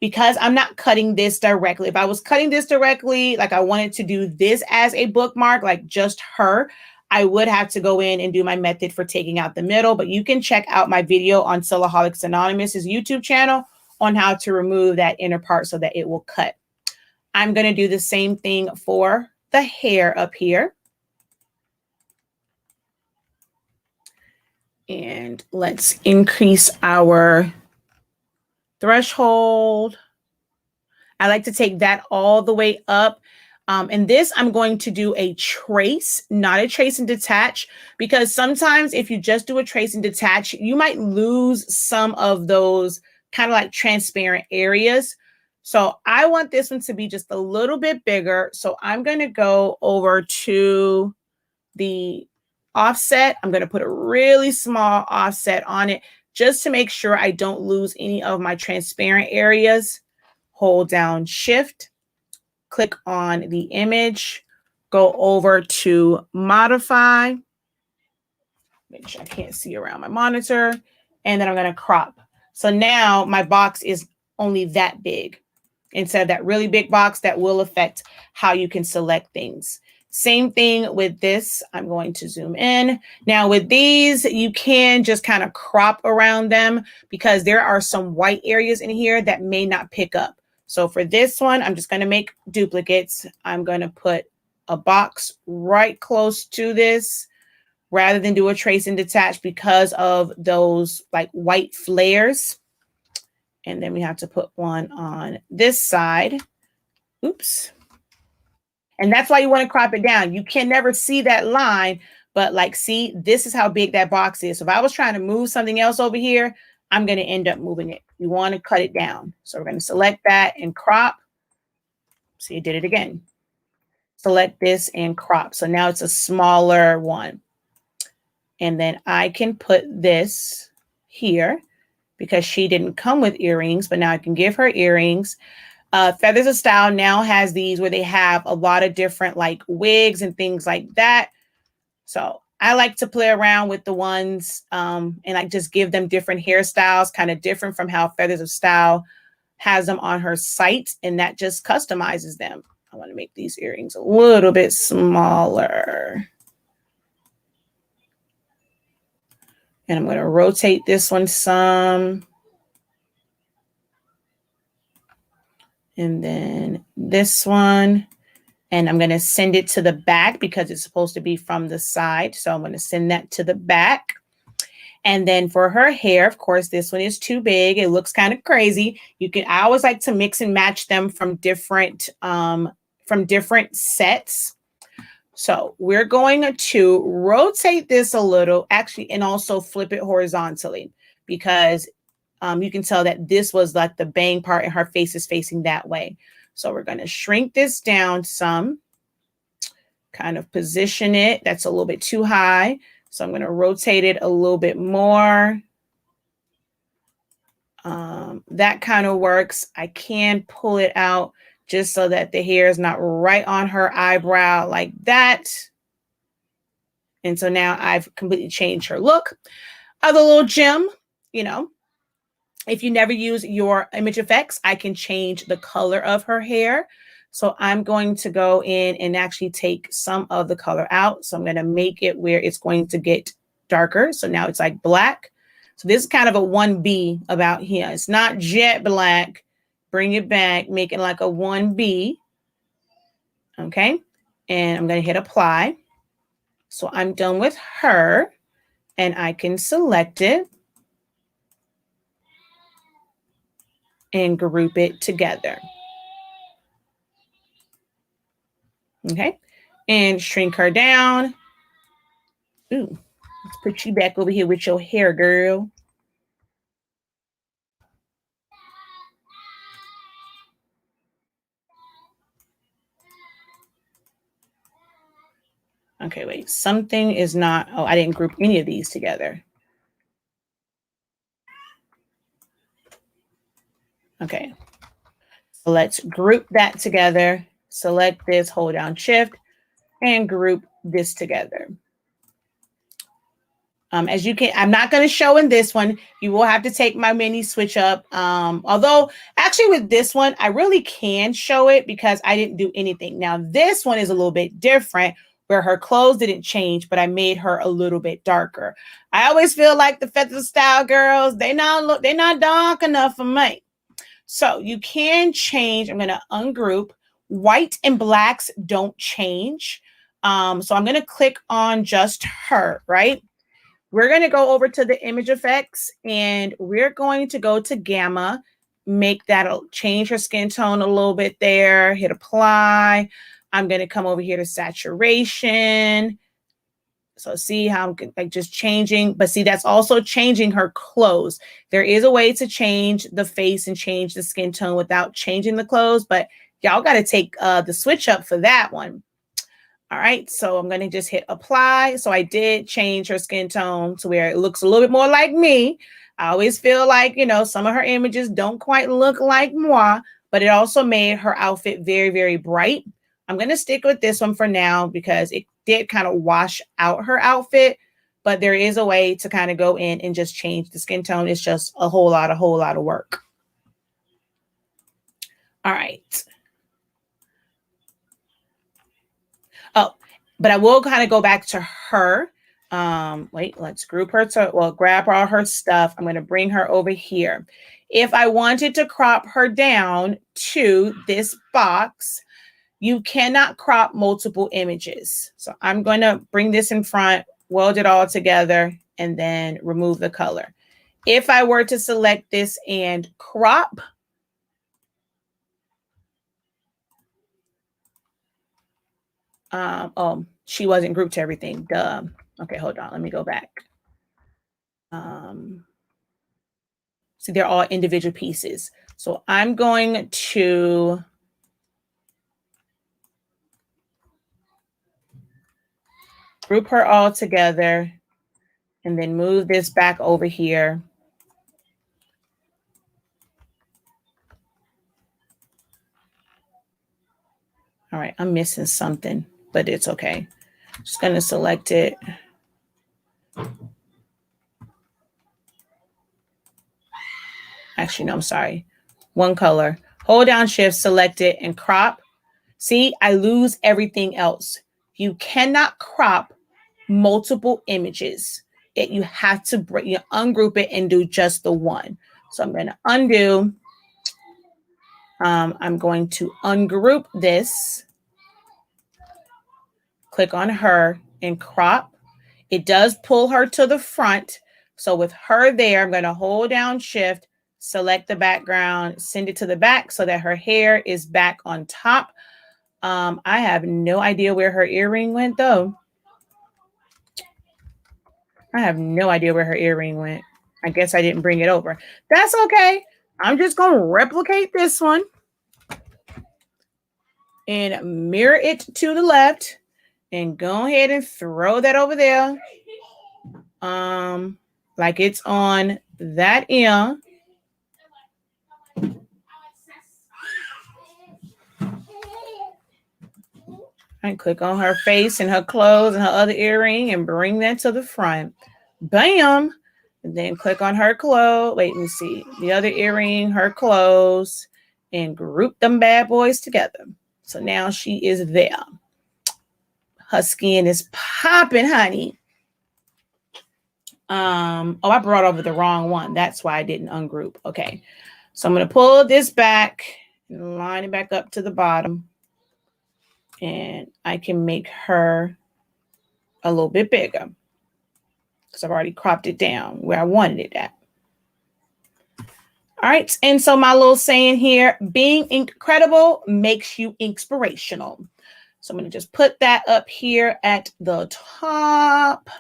Because I'm not cutting this directly. If I was cutting this directly, like I wanted to do this as a bookmark, like just her, I would have to go in and do my method for taking out the middle, but you can check out my video on Silaholics Anonymous's YouTube channel on how to remove that inner part so that it will cut. I'm going to do the same thing for the hair up here. And let's increase our threshold. I like to take that all the way up. And this, I'm going to do a trace, not a trace and detach, because sometimes if you just do a trace and detach, you might lose some of those kind of like transparent areas. So I want this one to be just a little bit bigger. So I'm going to go over to the offset. I'm going to put a really small offset on it just to make sure I don't lose any of my transparent areas. Hold down Shift, click on the image, go over to modify. Make sure I can't see around my monitor. And then I'm going to crop. So now my box is only that big instead of that really big box that will affect how you can select things. Same thing with this. I'm going to zoom in. Now with these, you can just kind of crop around them because there are some white areas in here that may not pick up. So for this one, I'm just going to make duplicates. I'm going to put a box right close to this rather than do a trace and detach because of those like white flares. And then we have to put one on this side. Oops. And that's why you want to crop it down. You can never see that line, but like, see, this is how big that box is. So if I was trying to move something else over here, I'm going to end up moving it. You want to cut it down. So we're going to select that and crop. So you did it again. Select this and crop. So now it's a smaller one. And then I can put this here because she didn't come with earrings, but now I can give her earrings. Feathers of Style now has these where they have a lot of different like wigs and things like that. So I like to play around with the ones and like just give them different hairstyles, kind of different from how Feathers of Style has them on her site, and that just customizes them. I want to make these earrings a little bit smaller. And I'm going to rotate this one some. And then this one. And I'm going to send it to the back because it's supposed to be from the side. So I'm going to send that to the back. And then for her hair, of course, this one is too big. It looks kind of crazy. I always like to mix and match them from different sets. So we're going to rotate this a little, actually, and also flip it horizontally because you can tell that this was like the bang part and her face is facing that way. So we're going to shrink this down some, kind of position it. That's a little bit too high. So I'm going to rotate it a little bit more. That kind of works. I can pull it out just so that the hair is not right on her eyebrow like that. And so now I've completely changed her look. Other little gem, you know, if you never use your image effects, I can change the color of her hair. So I'm going to go in and actually take some of the color out. So I'm going to make it where it's going to get darker. So now it's like black. So this is kind of a 1B about here. It's not jet black. Bring it back, make it like a 1B. Okay. And I'm going to hit apply. So I'm done with her and I can select it. and group it together. Okay, and shrink her down. Ooh, let's put you back over here with your hair, girl. Okay, wait, something is not, oh, I didn't group any of these together. Okay, so let's group that together. Select this, hold down shift, and group this together. As you can, I'm not going to show in this one. You will have to take my mini switch up. Although actually with this one, I really can show it because I didn't do anything. Now this one is a little bit different where her clothes didn't change, but I made her a little bit darker. I always feel like the feather style girls, they're not dark enough for me. So you can change. I'm going to ungroup. White and blacks don't change. So I'm going to click on just her, right? We're going to go over to the image effects and we're going to go to gamma, make that change her skin tone a little bit there, hit apply. I'm going to come over here to saturation. So see how I'm like just changing, but see, that's also changing her clothes. There is a way to change the face and change the skin tone without changing the clothes, but y'all got to take the switch up for that one. All right, so I'm going to just hit apply. So I did change her skin tone to where it looks a little bit more like me. I always feel like, you know, some of her images don't quite look like moi, but it also made her outfit very, very bright. I'm going to stick with this one for now because it did kind of wash out her outfit, but there is a way to kind of go in and just change the skin tone. It's just a whole lot of work. All right. Oh, but I will kind of go back to her. Wait, let's group her to, well, grab all her stuff. I'm going to bring her over here. If I wanted to crop her down to this box, you cannot crop multiple images. So I'm going to bring this in front, weld it all together, and then remove the color. If I were to select this and crop, oh, she wasn't grouped to everything. Duh. Okay, hold on. Let me go back. See, they're all individual pieces. So I'm going to group her all together and then move this back over here. All right, I'm missing something, but it's okay. Just going to select it. Actually, no, I'm sorry. One color. Hold down shift, select it, and crop. See, I lose everything else. You cannot crop multiple images. You have to ungroup it and do just the one. So I'm going to undo. I'm going to ungroup this. Click on her and crop. It does pull her to the front. So with her there, I'm going to hold down shift, select the background, send it to the back so that her hair is back on top. I have no idea where her earring went though. I have no idea where her earring went. I guess I didn't bring it over. That's okay. I'm just going to replicate this one and mirror it to the left and go ahead and throw that over there. Like it's on that ear. And click on her face and her clothes and her other earring and bring that to the front. Bam. And then click on her clothes. Wait, let me see. The other earring, her clothes, and group them bad boys together. So now she is there. Her skin is popping, honey. Oh, I brought over the wrong one. That's why I didn't ungroup. Okay. So I'm going to pull this back and line it back up to the bottom. And I can make her a little bit bigger because I've already cropped it down where I wanted it at. All right. And so my little saying here, being incredible makes you inspirational. So I'm going to just put that up here at the top.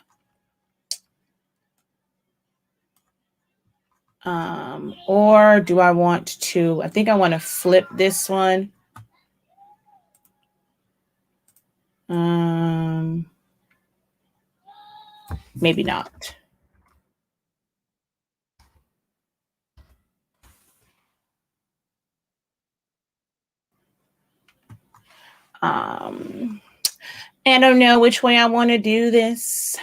Or do I want to, I think I want to flip this one. Maybe not. I don't know which way I want to do this.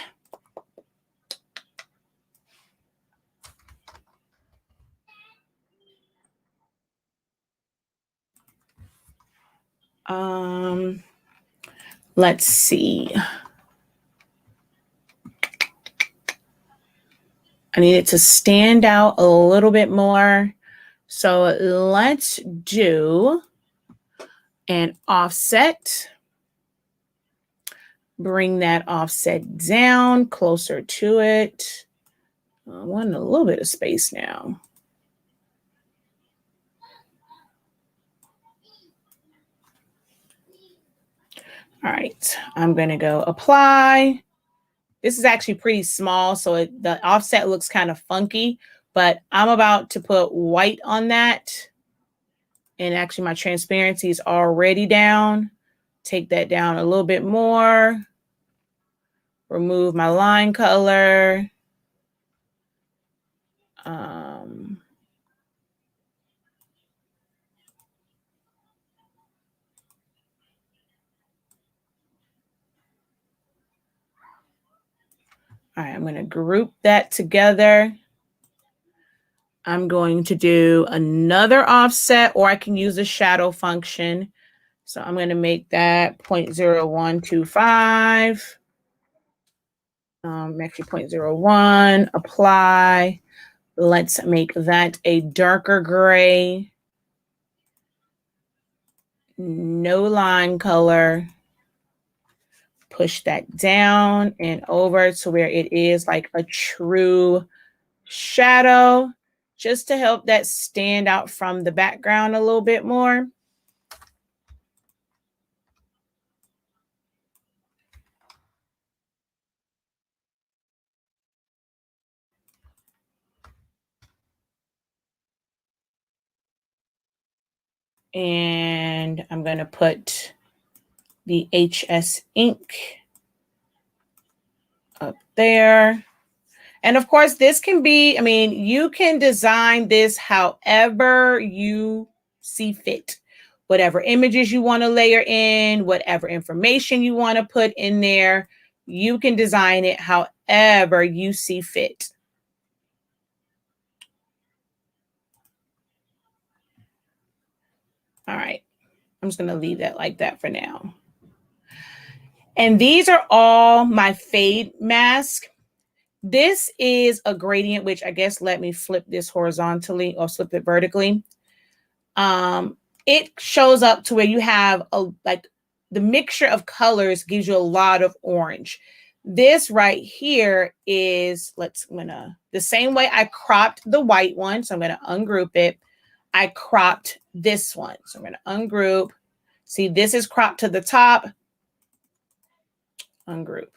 Let's see. I need it to stand out a little bit more. So let's do an offset. Bring that offset down closer to it. I want a little bit of space now. All right, I'm going to go apply. This is actually pretty small, so the offset looks kind of funky, but I'm about to put white on that. And actually my transparency is already down. Take that down a little bit more. Remove my line color. All right, I'm going to group that together. I'm going to do another offset, or I can use the shadow function. So I'm going to make that 0.0125. Actually 0.01, apply. Let's make that a darker gray. No line color. Push that down and over to where it is like a true shadow, just to help that stand out from the background a little bit more. And I'm going to put the HS ink up there. And of course, this can be, I mean, you can design this however you see fit. Whatever images you want to layer in, whatever information you want to put in there, you can design it however you see fit. All right, I'm just going to leave that like that for now. And these are all my fade mask. This is a gradient, which I guess let me flip this horizontally or flip it vertically. It shows up to where you have like the mixture of colors gives you a lot of orange. This right here is, the same way I cropped the white one. So I'm going to ungroup it. I cropped this one. So I'm going to ungroup. See, this is cropped to the top. Ungroup.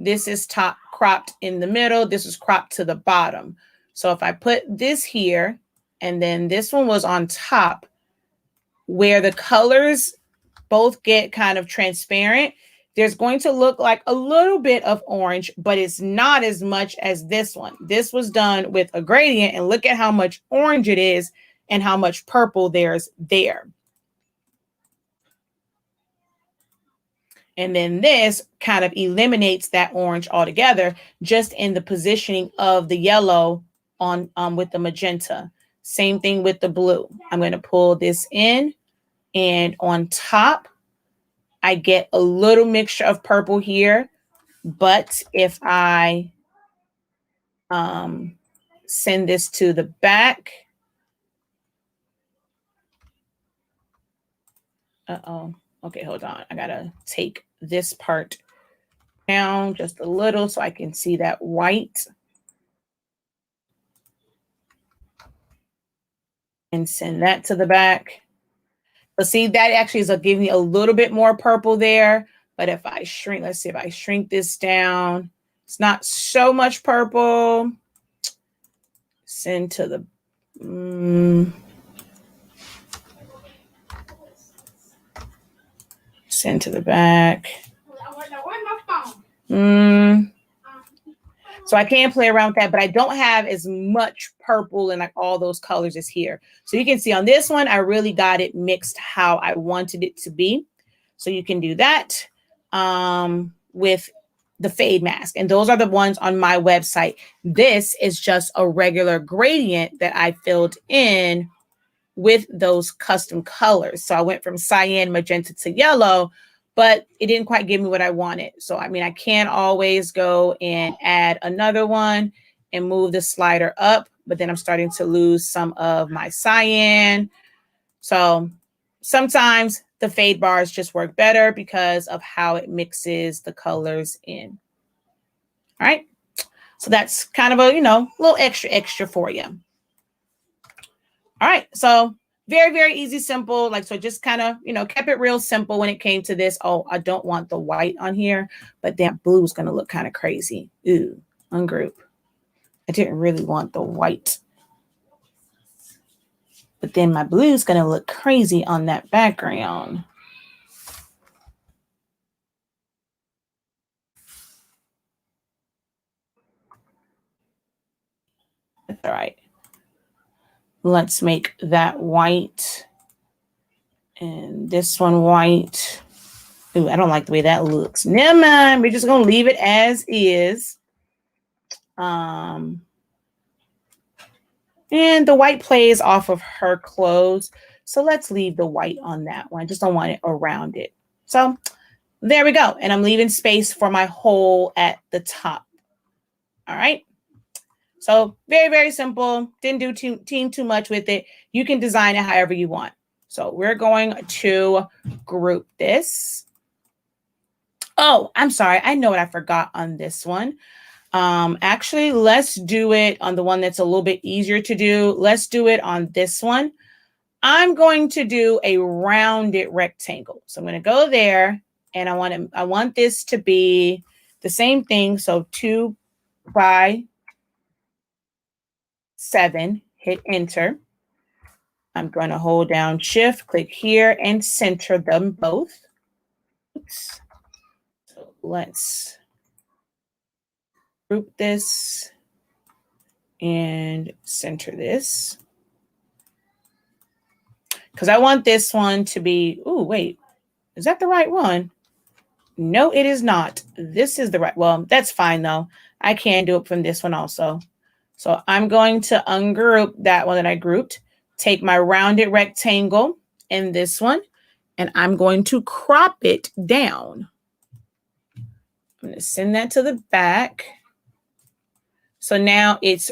This is top cropped in the middle. This is cropped to the bottom. So if I put this here and then this one was on top, where the colors both get kind of transparent, there's going to look like a little bit of orange, but it's not as much as this one. This was done with a gradient, and look at how much orange it is and how much purple there's there. And then this kind of eliminates that orange altogether, just in the positioning of the yellow on with the magenta. Same thing with the blue. I'm going to pull this in, and on top, I get a little mixture of purple here. But if I send this to the back, okay, hold on. I gotta take this part down just a little so I can see that white. and send that to the back. So see, that actually is giving me a little bit more purple there. But if I shrink, let's see if I shrink this down, it's not so much purple. Send to the, send to the back. So I can play around with that, but I don't have as much purple and like all those colors as here. So you can see on this one, I really got it mixed how I wanted it to be. So you can do that with the fade mask. And those are the ones on my website. This is just a regular gradient that I filled in with those custom colors. So I went from cyan, magenta to yellow, but it didn't quite give me what I wanted. So, I mean, I can always go and add another one and move the slider up, but then I'm starting to lose some of my cyan. So sometimes the fade bars just work better because of how it mixes the colors in. All right. So that's kind of a, you know, little extra for you. All right. So very, very easy, simple. Like, so just kind of, you know, kept it real simple when it came to this. Oh, I don't want the white on here, but that blue is going to look kind of crazy. Ooh, ungroup. I didn't really want the white. But then my blue is going to look crazy on that background. That's all right. Let's make that white. And this one white. Ooh, I don't like the way that looks. Never mind. We're just going to leave it as is. And the white plays off of her clothes. So let's leave the white on that one. I just don't want it around it. So there we go. And I'm leaving space for my hole at the top. All right. So very, very simple. Didn't do too much with it. You can design it however you want. So we're going to group this. Oh, I'm sorry. I know what I forgot on this one. Actually, let's do it on the one that's a little bit easier to do. Let's do it on this one. I'm going to do a rounded rectangle. So I'm going to go there and I want this to be the same thing. So 2 by 7, hit enter. I'm going to hold down shift, click here and center them both. Oops. So let's group this and center this. Because I want this one to be, oh, wait, is that the right one? No, it is not. This is the right, well, that's fine though. I can do it from this one also. So I'm going to ungroup that one that I grouped, take my rounded rectangle in this one, and I'm going to crop it down. I'm going to send that to the back. So now it's,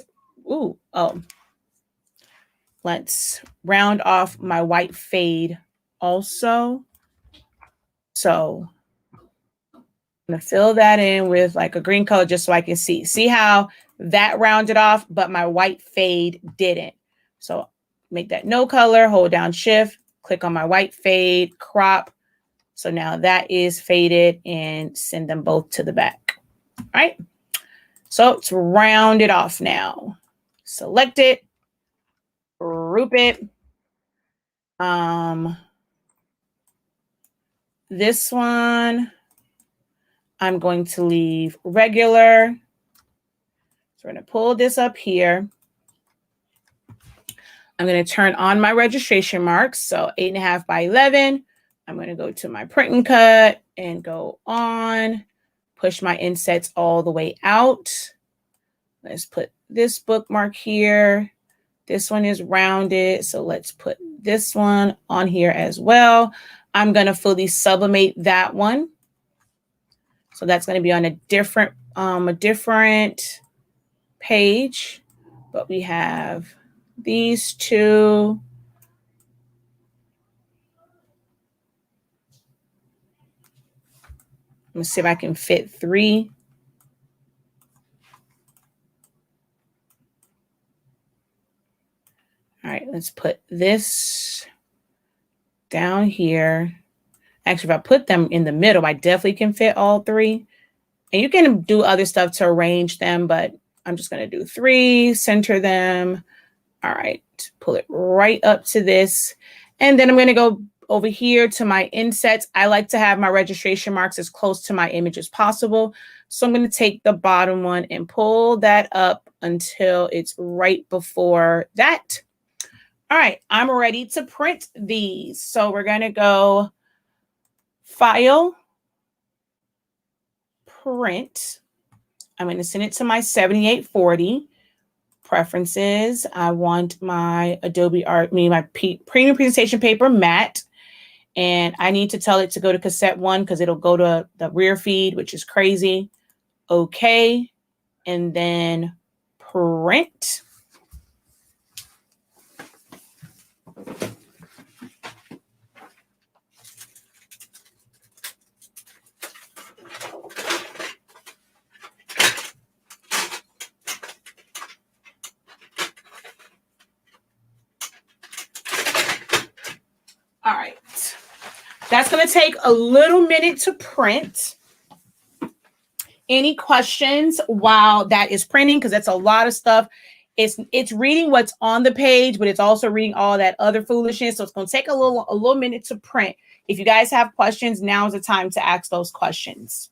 let's round off my white fade also. So I'm going to fill that in with like a green color just so I can see. See how that rounded off, but my white fade didn't. So make that no color, hold down shift, click on my white fade, crop. So now that is faded and send them both to the back. All right. So it's rounded off now. Select it, group it. This one, I'm going to leave regular. So we're going to pull this up here. I'm going to turn on my registration marks. So 8.5 by 11. I'm going to go to my print and cut and go on, push my insets all the way out. Let's put this bookmark here. This one is rounded. So let's put this one on here as well. I'm going to fully sublimate that one. So that's going to be on a different page, but we have these two. Let me see if I can fit 3. All right, let's put this down here. Actually, if I put them in the middle, I definitely can fit all three. And you can do other stuff to arrange them, but I'm just going to do 3, center them. All right, pull it right up to this. And then I'm going to go over here to my insets. I like to have my registration marks as close to my image as possible. So I'm going to take the bottom one and pull that up until it's right before that. All right, I'm ready to print these. So we're going to go File, Print. I'm going to send it to my 7840. Preferences. I want my Adobe Art, my premium presentation paper matte. And I need to tell it to go to cassette 1 because it'll go to the rear feed, which is crazy. Okay. And then print. All right. That's going to take a little minute to print. Any questions while that is printing? Because that's a lot of stuff. It's reading what's on the page, but it's also reading all that other foolishness. So it's going to take a little minute to print. If you guys have questions, now is the time to ask those questions.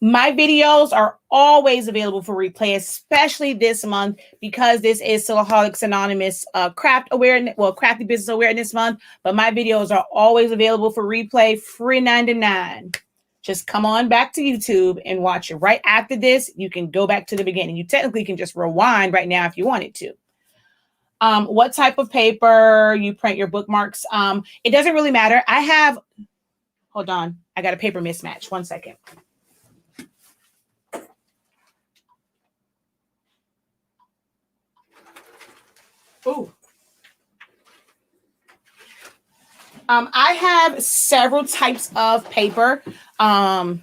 My videos are always available for replay, especially this month because this is Silaholics Anonymous Crafty Business Awareness Month. But my videos are always available for replay, free 99. Just come on back to YouTube and watch it. Right after this, you can go back to the beginning. You technically can just rewind right now if you wanted to. What type of paper you print your bookmarks? It doesn't really matter. Hold on. I got a paper mismatch. 1 second. Ooh. I have several types of paper. I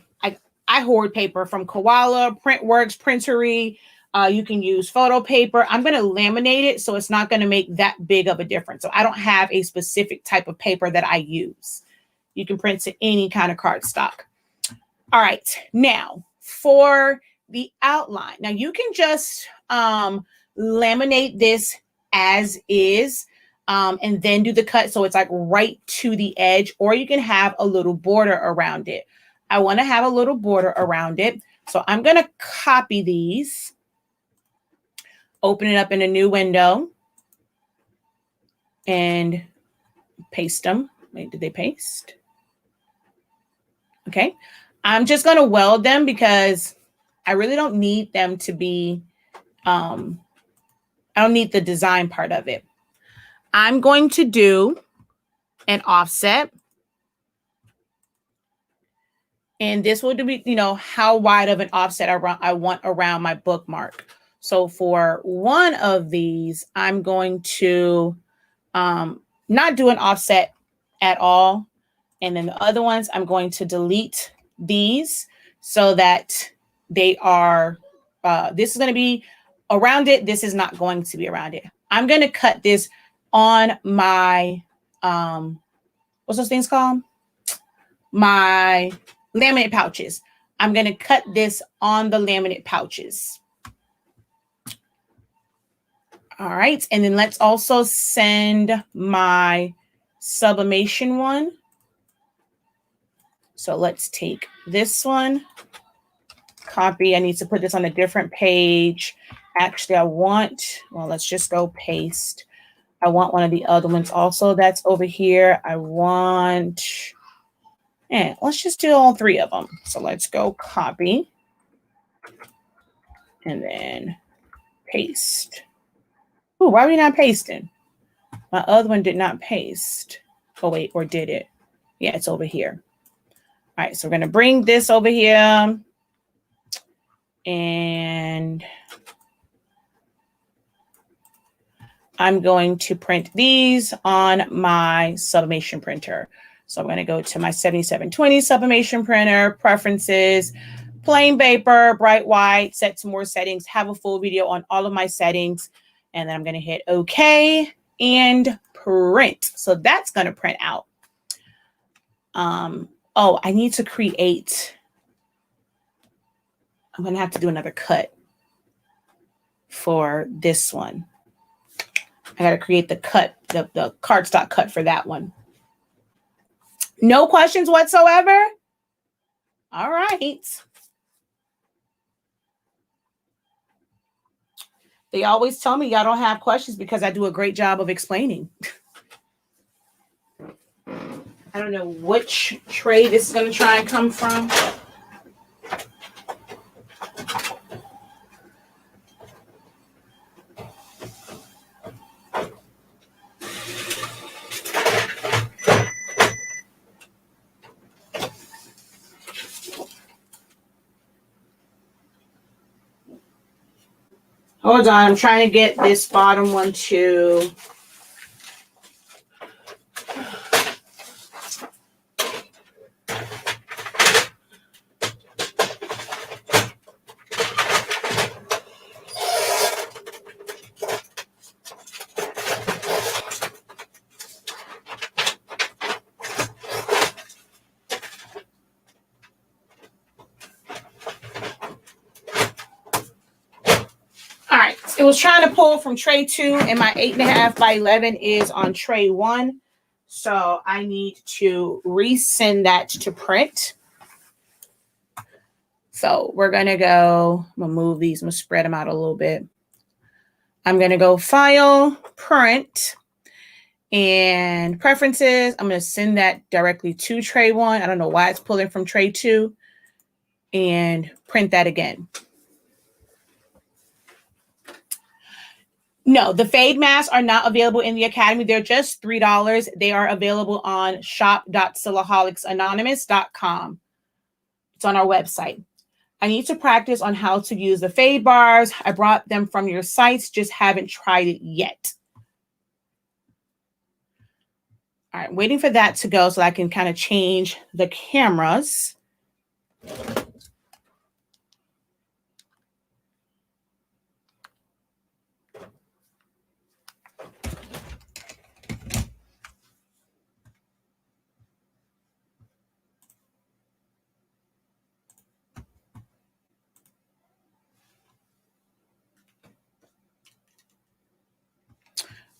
hoard paper from Koala, Printworks, Printery. You can use photo paper. I'm going to laminate it, so it's not going to make that big of a difference. So I don't have a specific type of paper that I use. You can print to any kind of cardstock. All right. Now, for the outline. Now, you can just laminate this as is. And then do the cut so it's like right to the edge, or you can have a little border around it. I want to have a little border around it. So I'm going to copy these, open it up in a new window, and paste them. Wait, did they paste? Okay. I'm just going to weld them because I really don't need them to be, I don't need the design part of it. I'm going to do an offset. And this will be, how wide of an offset I want around my bookmark. So for one of these, I'm going to not do an offset at all. And then the other ones, I'm going to delete these so that they are, this is going to be around it. This is not going to be around it. I'm going to cut this on my, what's those things called? My laminate pouches. I'm going to cut this on the laminate pouches. All right. And then let's also send my sublimation one. So let's take this one, copy. I need to put this on a different page. Actually, let's just go paste. I want one of the other ones also that's over here. Let's just do all 3 of them. So let's go copy and then paste. Ooh, why are we not pasting? My other one did not paste. Oh, wait, or did it? Yeah, it's over here. All right, so we're going to bring this over here and I'm going to print these on my sublimation printer. So I'm going to go to my 7720 sublimation printer, preferences, plain paper, bright white, set some more settings, have a full video on all of my settings. And then I'm going to hit OK and print. So that's going to print out. Oh, I need to create. I'm going to have to do another cut for this one. I got to create the cut, the cardstock cut for that one. No questions whatsoever? All right. They always tell me y'all don't have questions because I do a great job of explaining. I don't know which tray this is going to try and come from. Hold on, I'm trying to get this bottom one to. It was trying to pull from tray 2 and my 8.5 by 11 is on tray 1. So I need to resend that to print. So we're going to go, I'm going to move these, I'm going to spread them out a little bit. I'm going to go File, Print, and Preferences. I'm going to send that directly to tray 1. I don't know why it's pulling from tray 2, and print that again. No, the fade masks are not available in the Academy. They're just $3. They are available on shop.silaholics.com. It's on our website. I need to practice on how to use the fade bars. I brought them from your sites, just haven't tried it yet. All right, waiting for that to go so I can kind of change the cameras.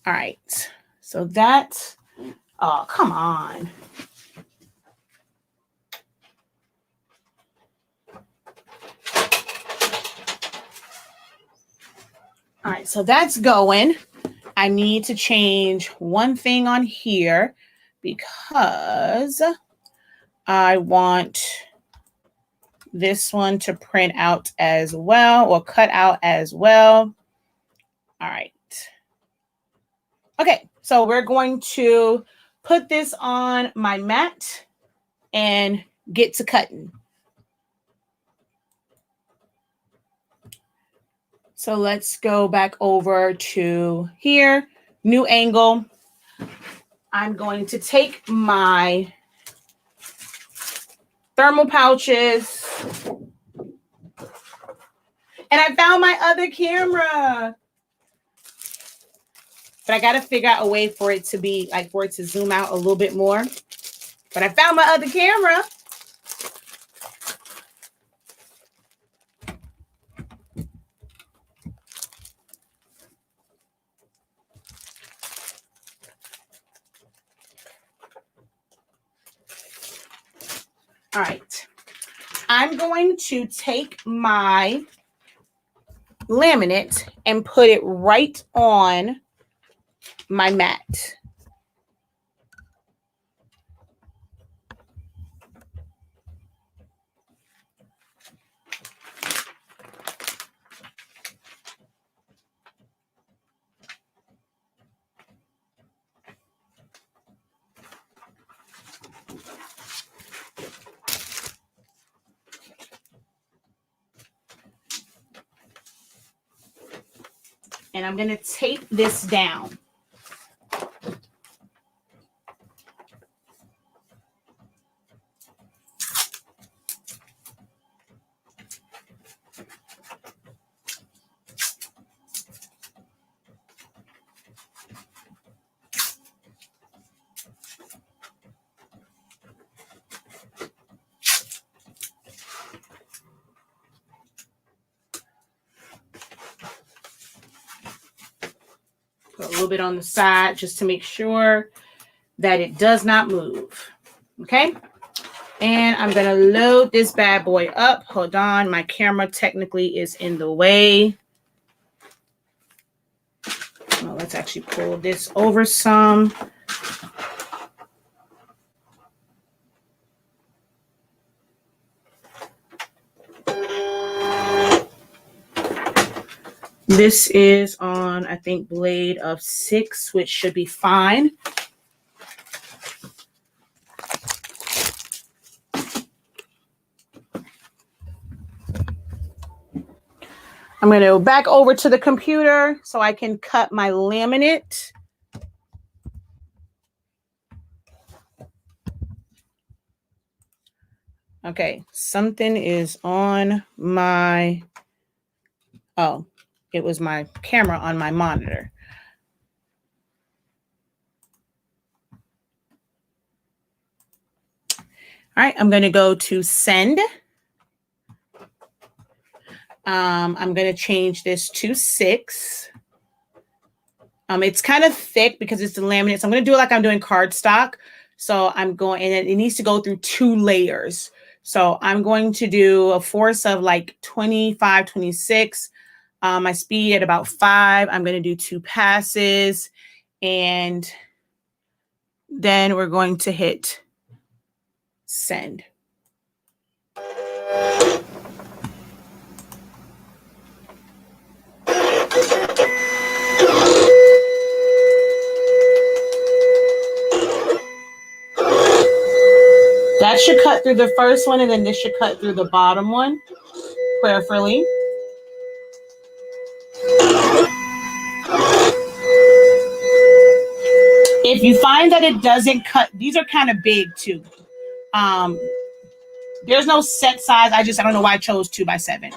All right, so that, oh, come on. All right, so that's going. I need to change one thing on here because I want this one to print out as well or cut out as well. All right. Okay, so we're going to put this on my mat and get to cutting. So let's go back over to here, new angle. I'm going to take my thermal pouches and I found my other camera. But I got to figure out a way for it to be like for it to zoom out a little bit more. But I found my other camera. All right. I'm going to take my laminate and put it right on my mat. And I'm going to tape this down. Put a little bit on the side just to make sure that it does not move. Okay. And I'm going to load this bad boy up. Hold on. My camera technically is in the way. Well, let's actually pull this over some. This is on, I think, blade of 6, which should be fine. I'm going to go back over to the computer so I can cut my laminate. Okay, something is on my, oh, it was my camera on my monitor. All right, I'm going to go to send. I'm going to change this to 6. It's kind of thick because it's the laminate. So I'm going to do it like I'm doing cardstock. So I'm going, and it needs to go through 2 layers. So I'm going to do a force of like 25, 26. My speed at about 5. I'm going to do 2 passes. And then we're going to hit send. That should cut through the first one, and then this should cut through the bottom one, prayerfully. If you find that it doesn't cut, these are kind of big too. There's no set size. I don't know why I chose 2x7.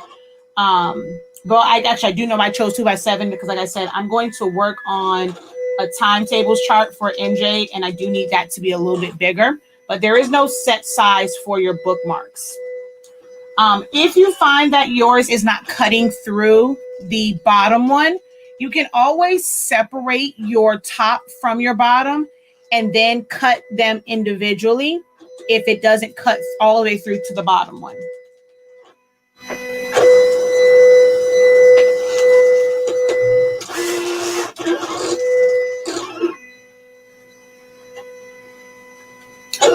But I do know I chose 2x7 because, like I said, I'm going to work on a timetables chart for MJ, and I do need that to be a little bit bigger. But there is no set size for your bookmarks. If you find that yours is not cutting through the bottom one, you can always separate your top from your bottom and then cut them individually if it doesn't cut all the way through to the bottom one.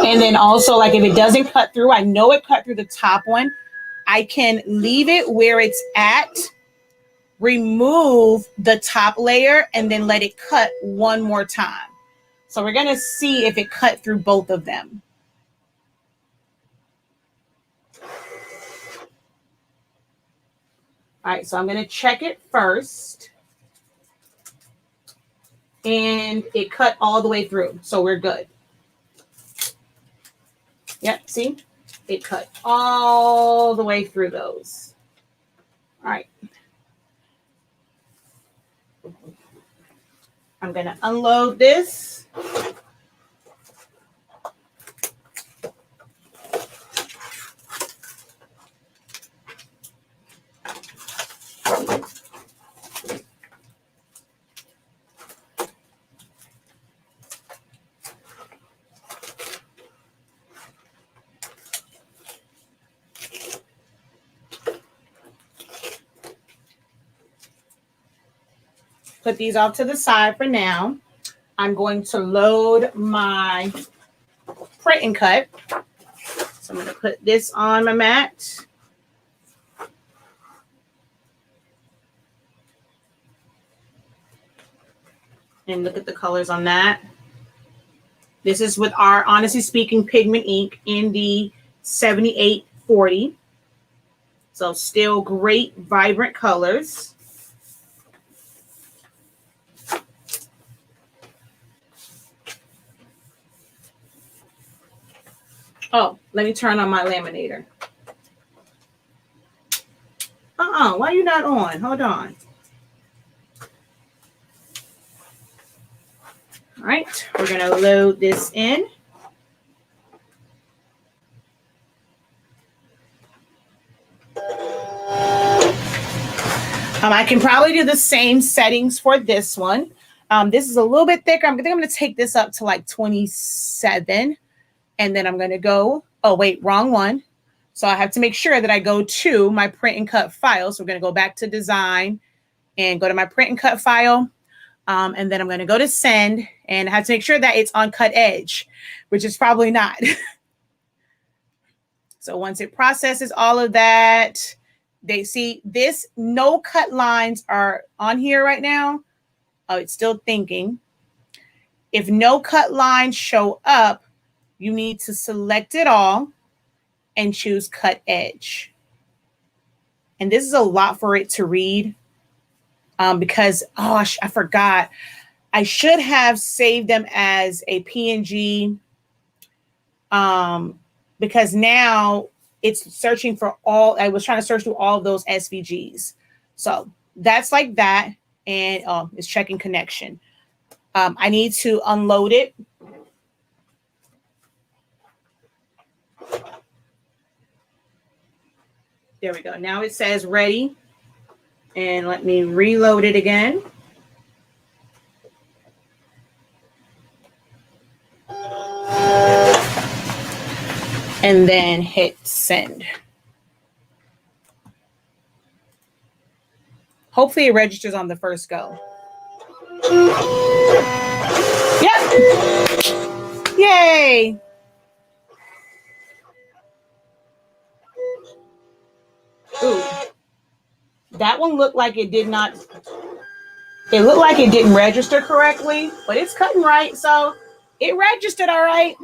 And then also, like, if it doesn't cut through, I know it cut through the top one, I can leave it where it's at, remove the top layer, and then let it cut one more time. So we're going to see if it cut through both of them. All right, so I'm going to check it first. And it cut all the way through, so we're good. Yep, see? It cut all the way through those. All right. I'm going to unload this. Put these off to the side for now. I'm going to load my print and cut. So I'm going to put this on my mat. And look at the colors on that. This is with our Honestly Speaking pigment ink in the 7840. So still great, vibrant colors. Oh, let me turn on my laminator. Why are you not on? Hold on. All right, we're going to load this in. I can probably do the same settings for this one. This is a little bit thicker. I think I'm going to take this up to like 27. And then I'm going to go, oh, wait, wrong one. So I have to make sure that I go to my print and cut file. So we're going to go back to design and go to my print and cut file. And then I'm going to go to send, and I have to make sure that it's on cut edge, which is probably not. So once it processes all of that, they see this no cut lines are on here right now. Oh, it's still thinking. If no cut lines show up, you need to select it all and choose cut edge. And this is a lot for it to read. Because, oh, I forgot. I should have saved them as a PNG because now it's searching for all. I was trying to search through all of those SVGs. So that's like that. And it's checking connection. I need to unload it. There we go. Now it says ready. And let me reload it again. And then hit send. Hopefully it registers on the first go. Yep. Yay. Ooh. That one looked like it did not, it looked like it didn't register correctly, but it's cutting right. So it registered all right.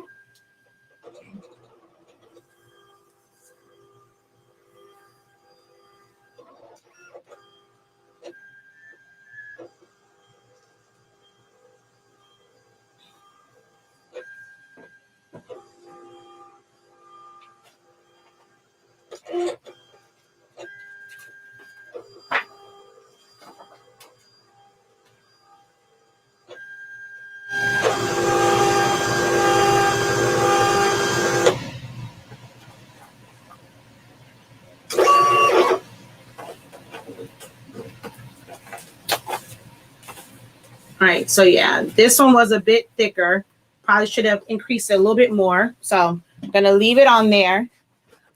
All right, so yeah, this one was a bit thicker. Probably should have increased it a little bit more. So I'm gonna leave it on there.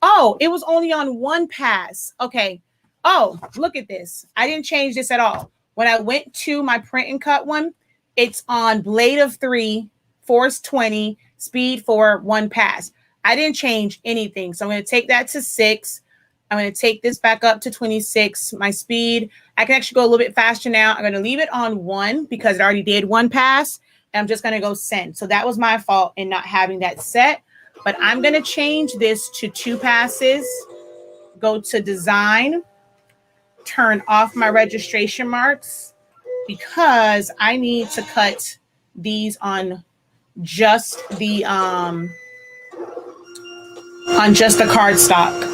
Oh, it was only on one pass. Okay. Oh, look at this. I didn't change this at all. When I went to my print and cut one, it's on blade of 3, force 20, speed 4, 1 pass. I didn't change anything. So I'm going to take that to 6. I'm going to take this back up to 26. My speed, I can actually go a little bit faster now. I'm going to leave it on 1 because it already did 1 pass. And I'm just going to go send. So that was my fault in not having that set. But I'm going to change this to 2 passes. Go to design. Turn off my registration marks because I need to cut these on just the cardstock.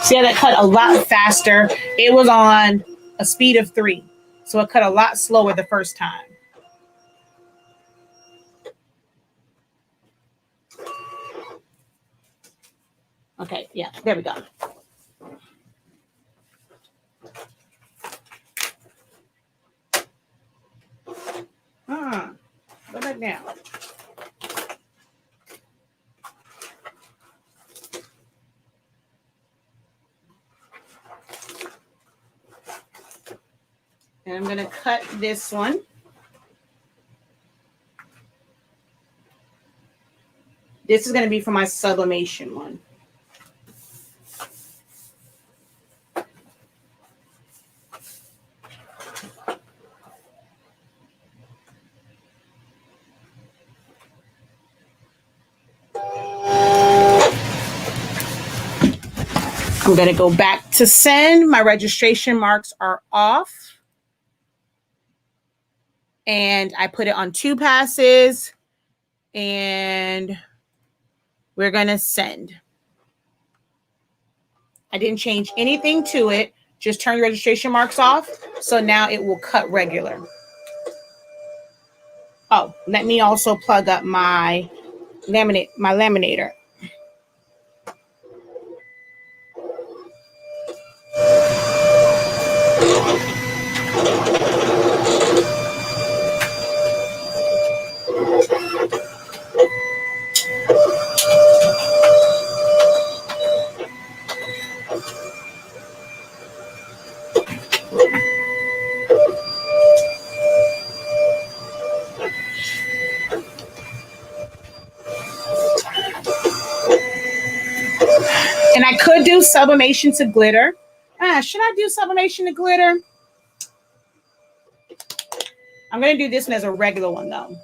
See how that cut a lot faster? It was on a speed of 3. So it cut a lot slower the first time. Okay, yeah, there we go. Go back down. And I'm going to cut this one. This is going to be for my sublimation one. I'm going to go back to send. My registration marks are off. And I put it on 2 passes. And we're going to send. I didn't change anything to it. Just turn your registration marks off. So now it will cut regular. Oh, let me also plug up my laminator. And I could do sublimation to glitter. Should I do sublimation to glitter? I'm going to do this one as a regular one, though.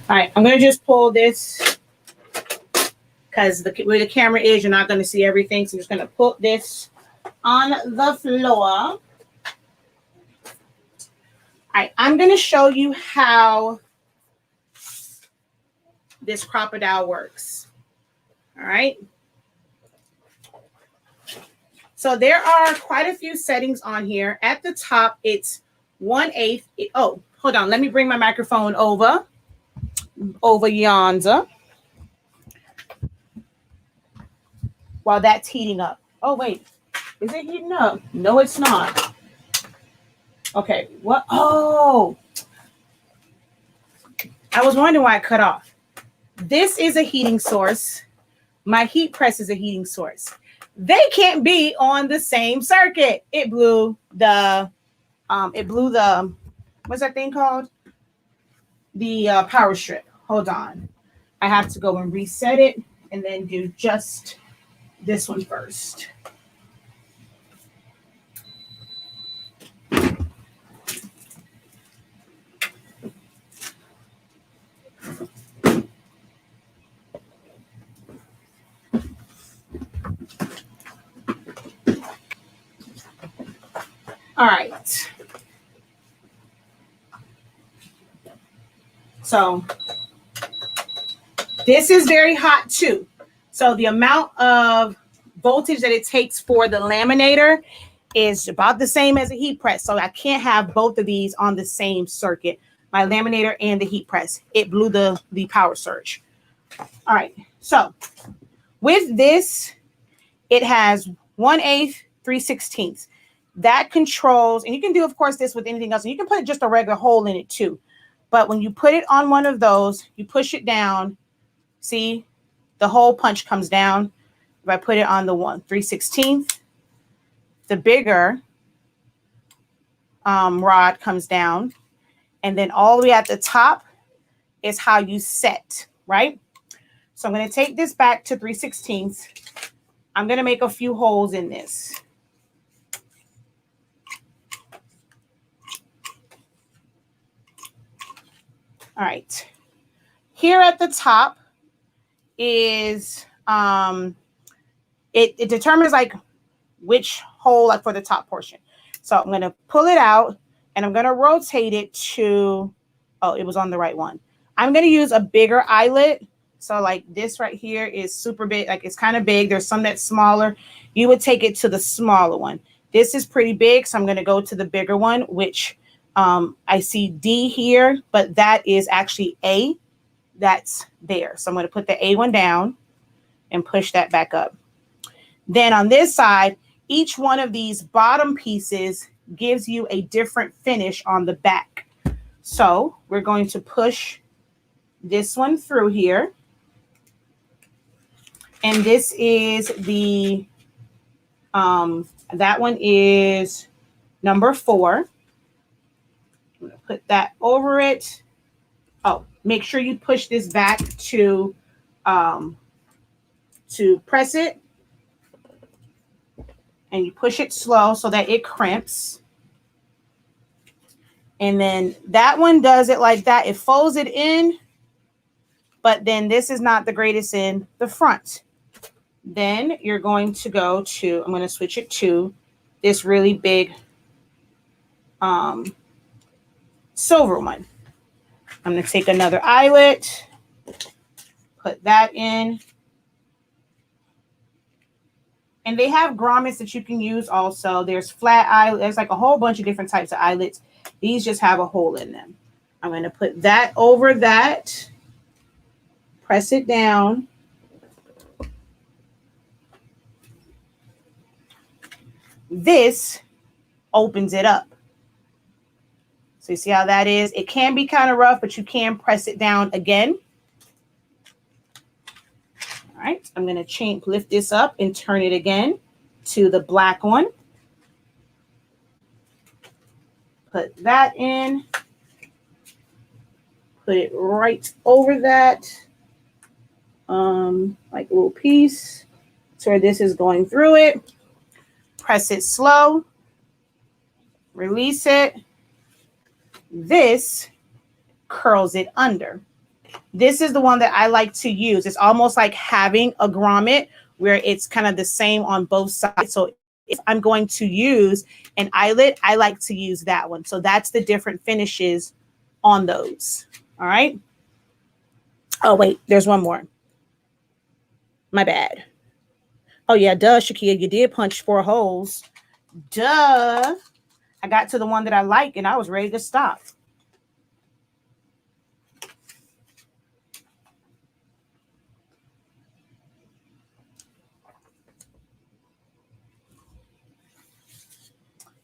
All right, I'm going to just pull this because where the camera is, you're not going to see everything. So I'm just going to put this on the floor. All right, I'm going to show you how this crocodile works. All right. So there are quite a few settings on here. At the top, it's 1/8. Oh, hold on. Let me bring my microphone over yonder while that's heating up. Oh, wait. Is it heating up? No, it's not. Okay. What? Oh, I was wondering why I cut off. This is a heating source. My heat press is a heating source. They can't be on the same circuit. It blew the, what's that thing called? The power strip. Hold on. I have to go and reset it and then do just this one first. All right. So this is very hot too. So the amount of voltage that it takes for the laminator is about the same as a heat press. So I can't have both of these on the same circuit, my laminator and the heat press. It blew the power surge. All right. So with this, it has 1/8, 3/16. That controls, and you can do, of course, this with anything else. And you can put just a regular hole in it too. But when you put it on one of those, you push it down. See, the hole punch comes down. If I put it on the 3/16, the bigger rod comes down. And then all the way at the top is how you set, right? So I'm going to take this back to 3/16. I'm going to make a few holes in this. All right. Here at the top is, it determines like which hole like for the top portion. So I'm going to pull it out and I'm going to rotate it to, oh, it was on the right one. I'm going to use a bigger eyelet. So like this right here is super big. Like it's kind of big. There's some that's smaller. You would take it to the smaller one. This is pretty big. So I'm going to go to the bigger one, which I see D here, but that is actually A that's there. So I'm going to put the A one down and push that back up. Then on this side, each one of these bottom pieces gives you a different finish on the back. So we're going to push this one through here. And this is the, that one is number 4. I'm going to put that over it. Oh, make sure you push this back to press it. And you push it slow so that it crimps. And then that one does it like that. It folds it in, but then this is not the greatest in the front. Then you're going to go to, I'm going to switch it to this really big silver one. I'm going to take another eyelet, put that in. And they have grommets that you can use also. There's flat eyelet. There's like a whole bunch of different types of eyelets. These just have a hole in them. I'm going to put that over that. Press it down. This opens it up. So you see how that is? It can be kind of rough, but you can press it down again. All right, I'm going to lift this up and turn it again to the black one. Put that in. Put it right over that, like a little piece. So where this is going through it. Press it slow. Release it. This curls it under. This is the one that I like to use. It's almost like having a grommet where it's kind of the same on both sides. So if I'm going to use an eyelet, I like to use that one. So that's the different finishes on those. All right. Oh, wait, there's one more. My bad. Oh, yeah, duh, Shakia, you did punch 4 holes. Duh. I got to the one that I like and I was ready to stop.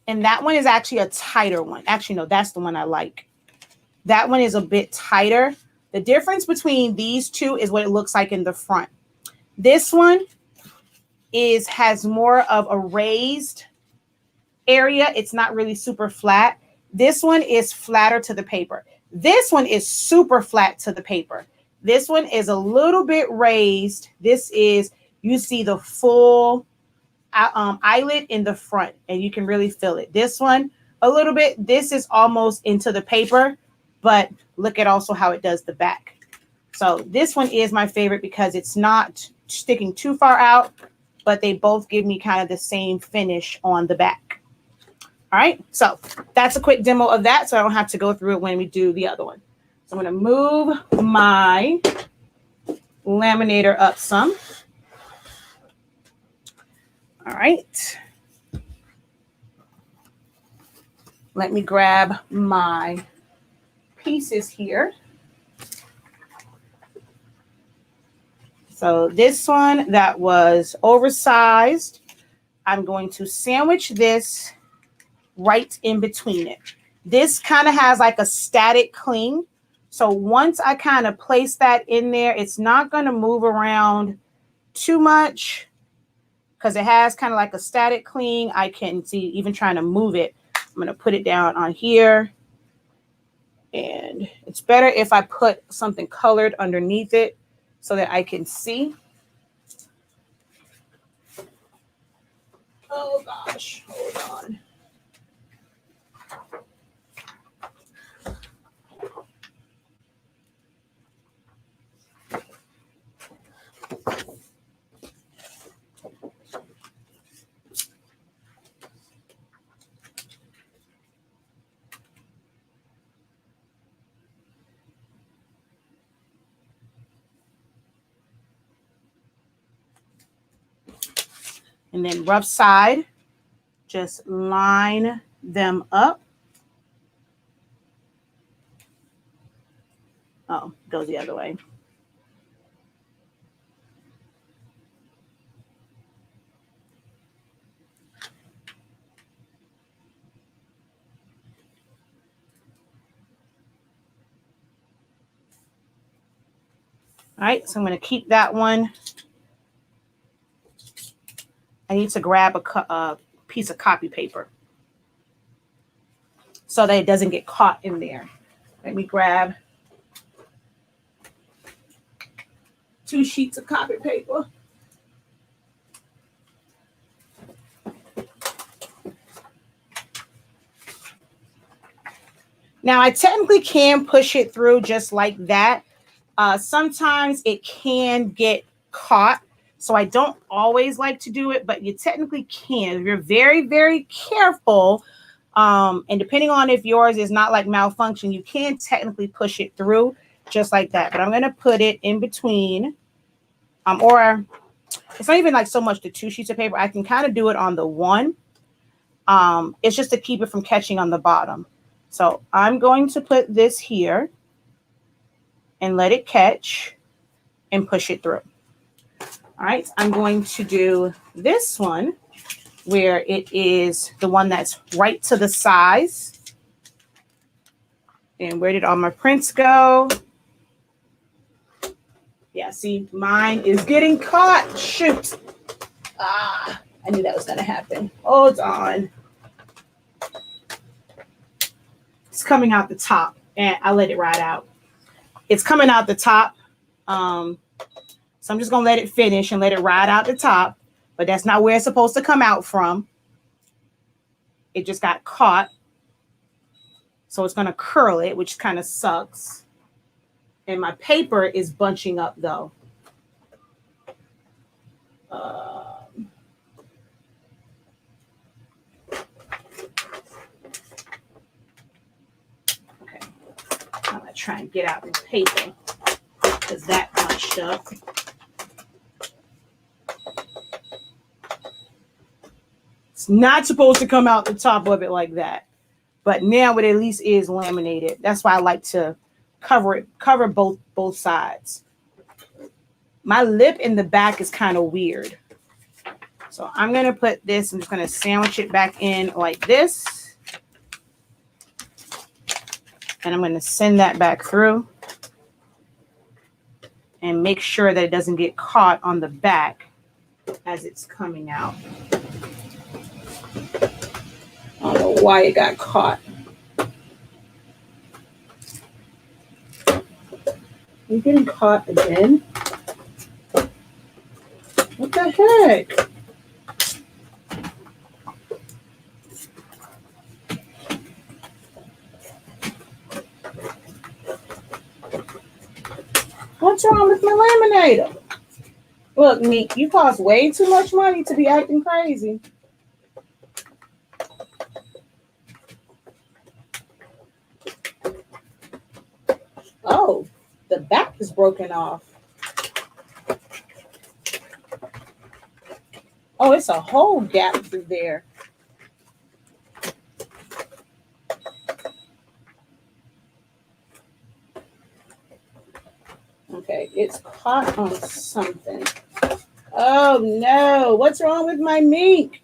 And that one is actually a tighter one. Actually, no, that's the one I like. That one is a bit tighter. The difference between these two is what it looks like in the front. This one has more of a raised area. It's not really super flat. This one is flatter to the paper. This one is super flat to the paper. This one is a little bit raised. This is, you see the full eyelet in the front and you can really feel it. This one, a little bit, this is almost into the paper, but look at also how it does the back. So this one is my favorite because it's not sticking too far out, but they both give me kind of the same finish on the back. All right, so that's a quick demo of that, so I don't have to go through it when we do the other one. So I'm going to move my laminator up some. All right. Let me grab my pieces here. So this one that was oversized, I'm going to sandwich this right in between it. This kind of has like a static cling. So once I kind of place that in there, it's not going to move around too much because it has kind of like a static cling. I can see even trying to move it. I'm going to put it down on here. And it's better if I put something colored underneath it so that I can see. Oh gosh, hold on. And then rough side, just line them up. Oh, goes the other way. All right, so I'm going to keep that one. I need to grab a piece of copy paper so that it doesn't get caught in there. Let me grab 2 sheets of copy paper. Now, I technically can push it through just like that. Sometimes it can get caught. So I don't always like to do it, but you technically can. If you're very, very careful, and depending on if yours is not like malfunction, you can technically push it through just like that. But I'm going to put it in between, or it's not even like so much the 2 sheets of paper. I can kind of do it on the one. It's just to keep it from catching on the bottom. So I'm going to put this here and let it catch and push it through. All right, I'm going to do this one where it is the one that's right to the size. And where did all my prints go? Yeah, see, mine is getting caught. Shoot. I knew that was going to happen. Hold on. It's coming out the top, and I let it ride out. It's coming out the top. So I'm just going to let it finish and let it ride out the top. But that's not where it's supposed to come out from. It just got caught. So it's going to curl it, which kind of sucks. And my paper is bunching up, though. Okay. I'm going to try and get out the paper because that bunched up. It's not supposed to come out the top of it like that. But now it at least is laminated. That's why I like to cover both sides. My lip in the back is kind of weird. So I'm going to put this, I'm just going to sandwich it back in like this. And I'm going to send that back through. And make sure that it doesn't get caught on the back as it's coming out. I don't know why it got caught. You're getting caught again? What the heck? What's wrong with my laminator? Look, Meek, you cost way too much money to be acting crazy. Oh, the back is broken off. Oh, it's a whole gap through there. Okay, it's caught on something. Oh no, what's wrong with my Mink?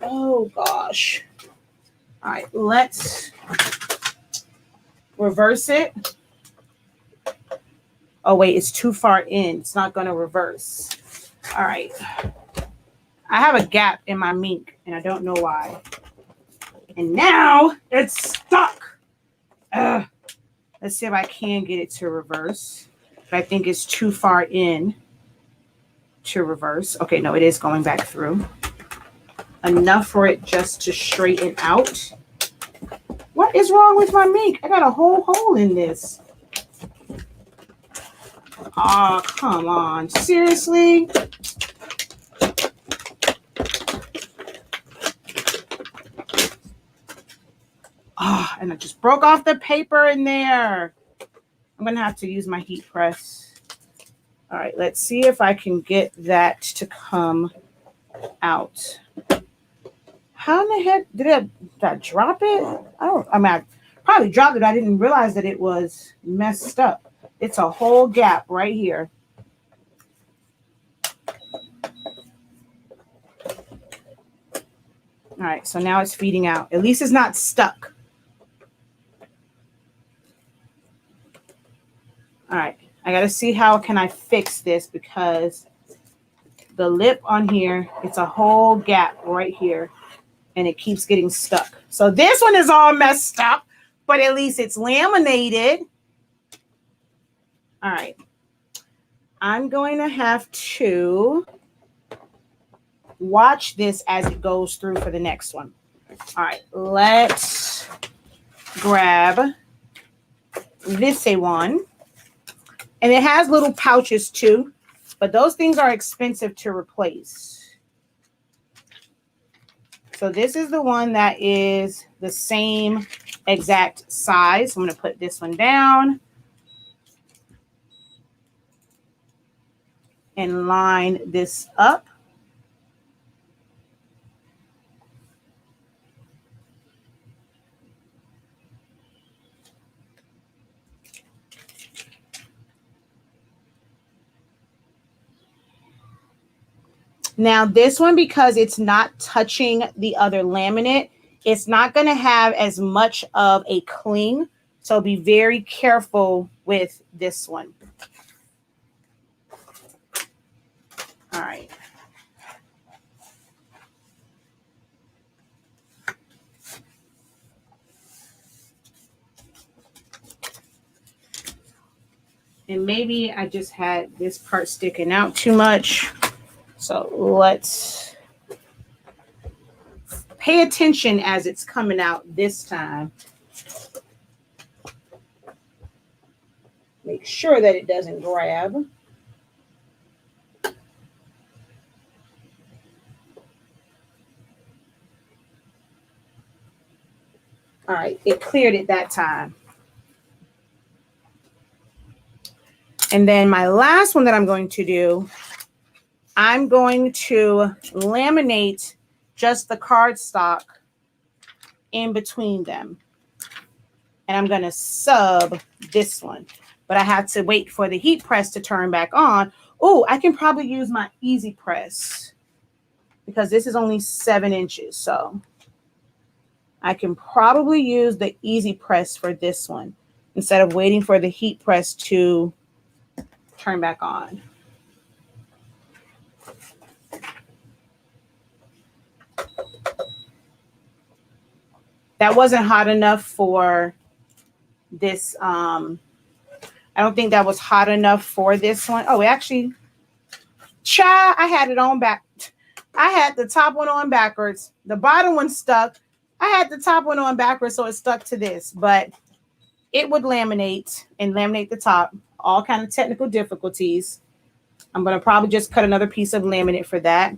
Oh gosh. All right, let's reverse it. Oh wait, it's too far in. It's not going to reverse. All right. I have a gap in my Mink and I don't know why. And now it's stuck. Let's see if I can get it to reverse. But I think it's too far in to reverse. Okay, no, it is going back through. Enough for it just to straighten out. What is wrong with my Mink? I got a whole hole in this. Oh, come on. Seriously? Oh, and I just broke off the paper in there. I'm going to have to use my heat press. All right, let's see if I can get that to come out. How in the heck did I drop it? I probably dropped it. I didn't realize that it was messed up. It's a whole gap right here. All right, so now it's feeding out. At least it's not stuck. All right, I got to see how can I fix this because the lip on here, it's a whole gap right here and it keeps getting stuck. So this one is all messed up, but at least it's laminated. All right, I'm going to have to watch this as it goes through for the next one. All right, let's grab this one. And it has little pouches too. But those things are expensive to replace. So this is the one that is the same exact size. I'm going to put this one down and line this up. Now this one, because it's not touching the other laminate, it's not going to have as much of a cling. So be very careful with this one. All right. And maybe I just had this part sticking out too much. So let's pay attention as it's coming out this time. Make sure that it doesn't grab. All right, it cleared it that time. And then my last one that I'm going to do, I'm going to laminate just the cardstock in between them. And I'm going to sub this one. But I had to wait for the heat press to turn back on. Oh, I can probably use my easy press because this is only 7 inches. So I can probably use the easy press for this one instead of waiting for the heat press to turn back on. That wasn't hot enough for this. I don't think that was hot enough for this one. Oh, actually, I had it on back. I had the top one on backwards. The bottom one stuck. I had the top one on backwards, so it stuck to this. But it would laminate and laminate the top. All kind of technical difficulties. I'm going to probably just cut another piece of laminate for that.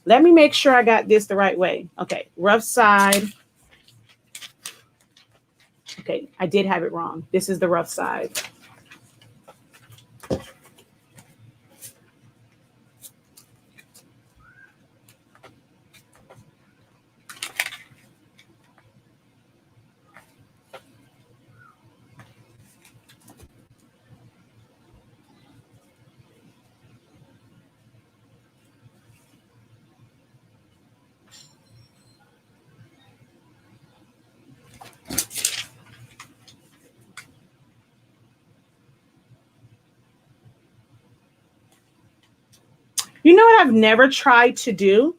Let me make sure I got this the right way. Okay, rough side. Okay, I did have it wrong. This is the rough side. You know what I've never tried to do?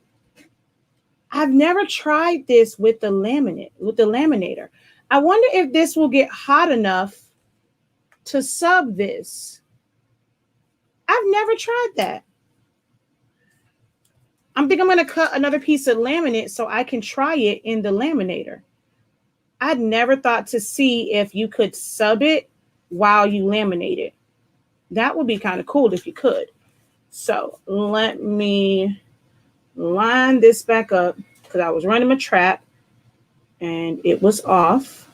I've never tried this with the laminator. I wonder if this will get hot enough to sub this. I've never tried that. I'm going to cut another piece of laminate so I can try it in the laminator. I'd never thought to see if you could sub it while you laminate it. That would be kind of cool if you could. So let me line this back up because I was running my trap and it was off.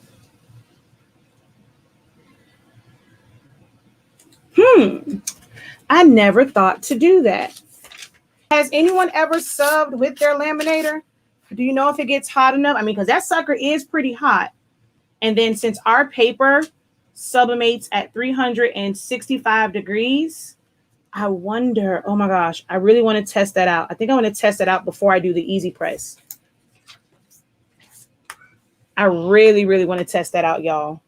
I never thought to do that. Has anyone ever subbed with their laminator? Do you know if it gets hot enough? I mean, because that sucker is pretty hot. And then since our paper sublimates at 365 degrees, I wonder, oh my gosh, I really want to test that out. I think I want to test it out before I do the easy press. I really, really want to test that out, y'all.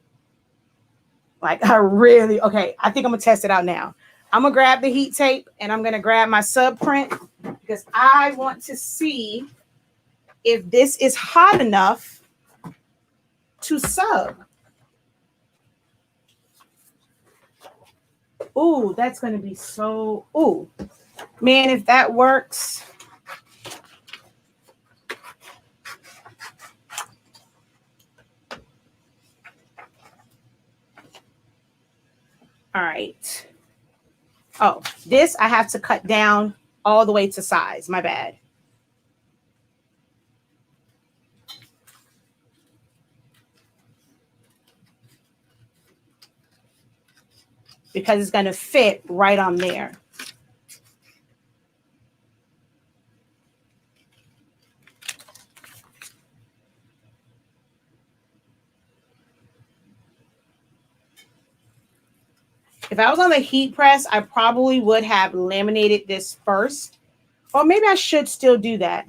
Like okay, I think I'm going to test it out now. I'm going to grab the heat tape and I'm going to grab my sub print because I want to see if this is hot enough to sub. Ooh, that's going to be so, ooh, man, if that works. All right. Oh, this I have to cut down all the way to size. My bad. Because it's going to fit right on there. If I was on the heat press, I probably would have laminated this first. Or maybe I should still do that.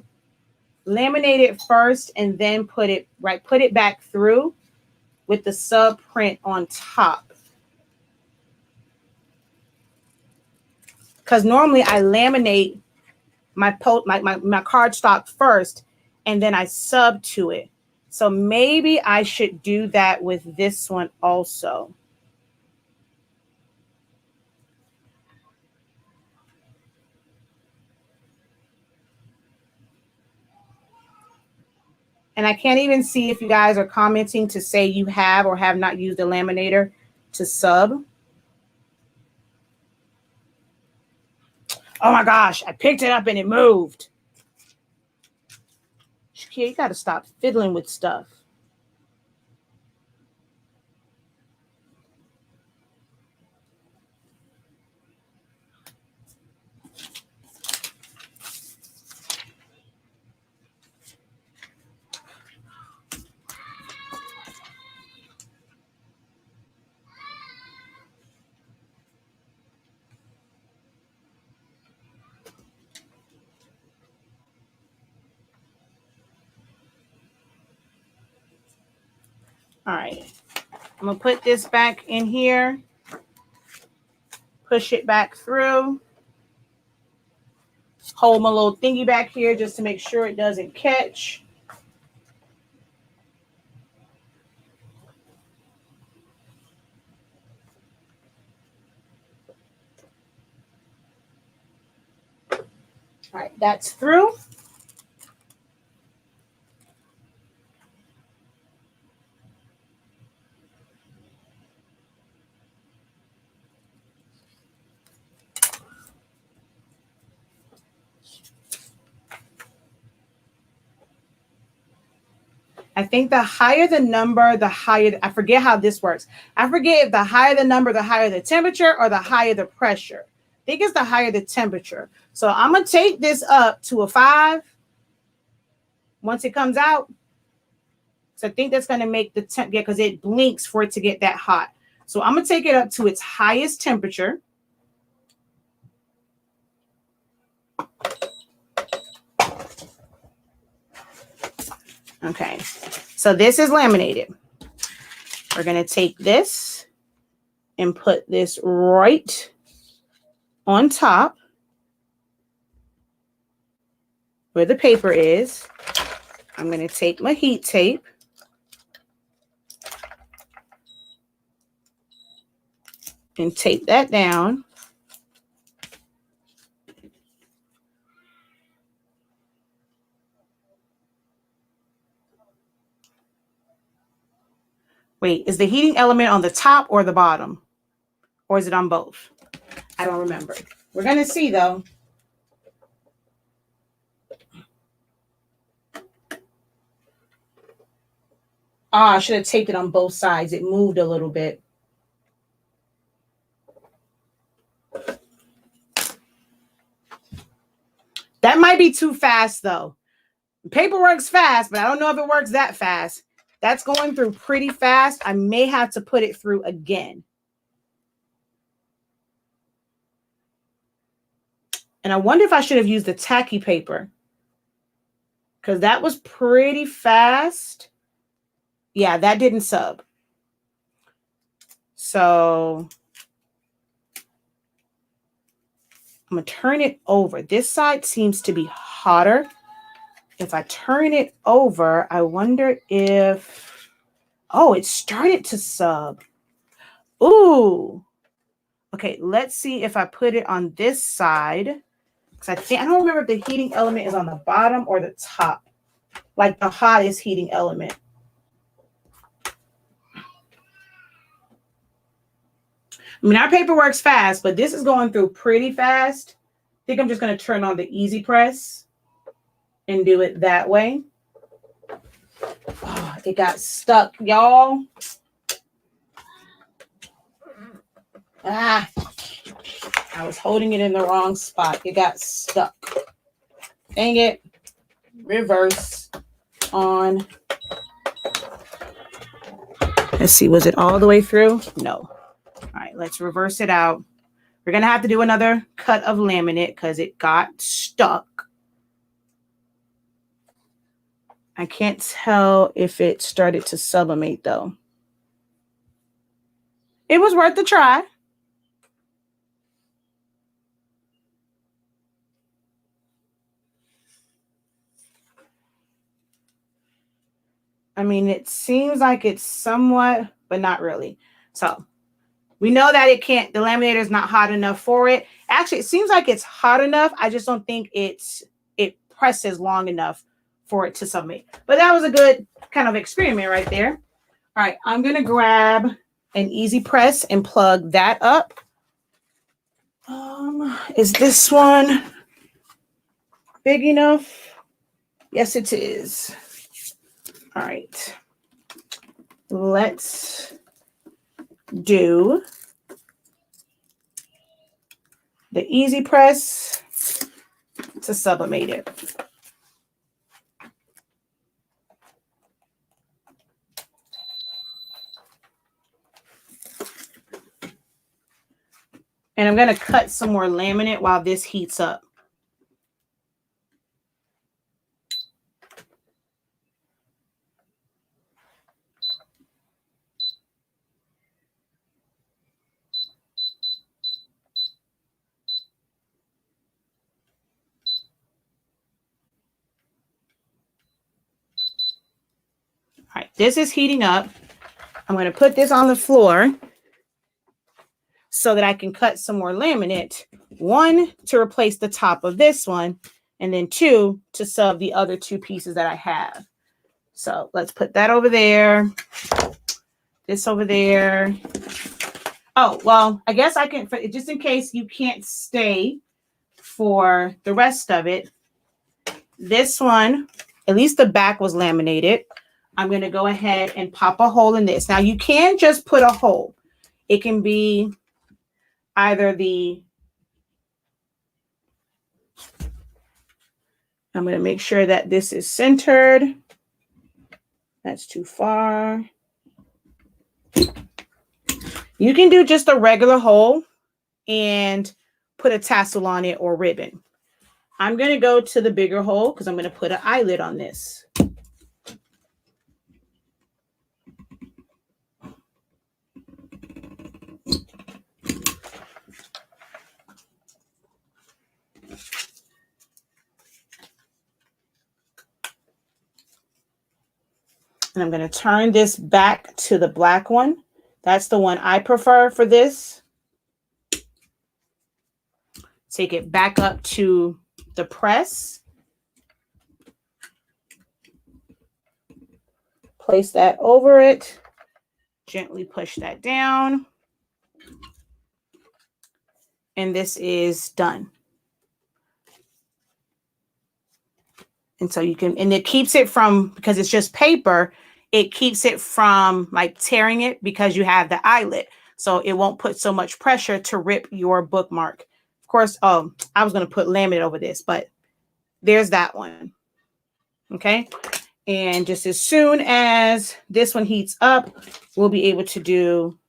Laminate it first and then put it back through with the sub print on top. Because normally I laminate my cardstock first and then I sub to it. So maybe I should do that with this one also. And I can't even see if you guys are commenting to say you have or have not used the laminator to sub. Oh my gosh, I picked it up and it moved. Shakia, you got to stop fiddling with stuff. All right, I'm gonna put this back in here, push it back through, hold my little thingy back here just to make sure it doesn't catch. All right, that's through. I think the higher the number, the higher, I forget how this works. I forget if the higher the number, the higher the temperature, or the higher the pressure. I think it's the higher the temperature. So I'm going to take this up to a 5 once it comes out. So I think that's going to make the temp, yeah, because it blinks for it to get that hot. So I'm going to take it up to its highest temperature. Okay, so this is laminated. We're going to take this and put this right on top where the paper is. I'm going to take my heat tape and tape that down. Wait, is the heating element on the top or the bottom? Or is it on both? I don't remember. We're going to see, though. Ah, I should have taped it on both sides. It moved a little bit. That might be too fast, though. Paper works fast, but I don't know if it works that fast. That's going through pretty fast. I may have to put it through again. And I wonder if I should have used the tacky paper, because that was pretty fast. Yeah, that didn't sub. So I'm going to turn it over. This side seems to be hotter. If I turn it over, I wonder if, oh, it started to sub. Ooh. Okay, let's see if I put it on this side. Because I don't remember if the heating element is on the bottom or the top. Like the hottest heating element. I mean, our paper works fast, but this is going through pretty fast. I think I'm just going to turn on the easy press and do it that way. Oh, it got stuck, y'all. Ah, I was holding it in the wrong spot. It got stuck. Dang it. Reverse on. Let's see, was it all the way through? No. All right, let's reverse it out. We're going to have to do another cut of laminate because it got stuck. I can't tell if it started to sublimate though. It was worth a try. I mean, it seems like it's somewhat, but not really. So we know that it can't, the laminator is not hot enough for it. Actually, it seems like it's hot enough. I just don't think it presses long enough for it to sublimate. But that was a good kind of experiment right there. All right, I'm going to grab an easy press and plug that up. Is this one big enough? Yes, it is. All right. Let's do the easy press to sublimate it. And I'm going to cut some more laminate while this heats up. All right, this is heating up. I'm going to put this on the floor so that I can cut some more laminate. One, to replace the top of this one, and then two, to sub the other two pieces that I have. So let's put that over there. This over there. Oh, well, I guess I can, just in case you can't stay for the rest of it, this one, at least the back was laminated. I'm going to go ahead and pop a hole in this. Now, you can just put a hole. It can be either I'm going to make sure that this is centered. That's too far. You can do just a regular hole and put a tassel on it or ribbon. I'm going to go to the bigger hole because I'm going to put an eyelid on this. And I'm going to turn this back to the black one. That's the one I prefer for this. Take it back up to the press. Place that over it. Gently push that down. And this is done. And so you can, and it keeps it from, because it's just paper, it keeps it from like tearing it because you have the eyelet. So it won't put so much pressure to rip your bookmark. Of course, I was going to put laminate over this, but there's that one. Okay. And just as soon as this one heats up, we'll be able to do,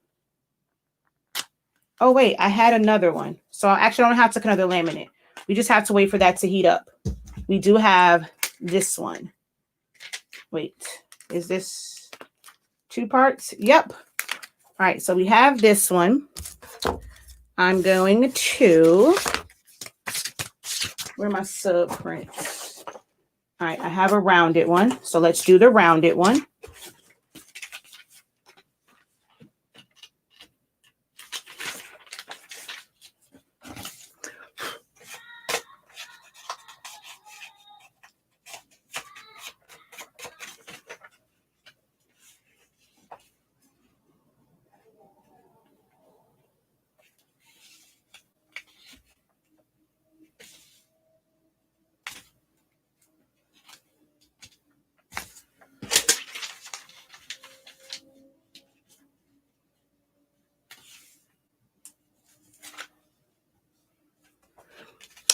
oh wait, I had another one. So I actually don't have to cut another laminate. We just have to wait for that to heat up. We do have this one. Wait, is this two parts? Yep. All right, so we have this one. I'm going to, where are my sub prints? All right, I have a rounded one. So let's do the rounded one.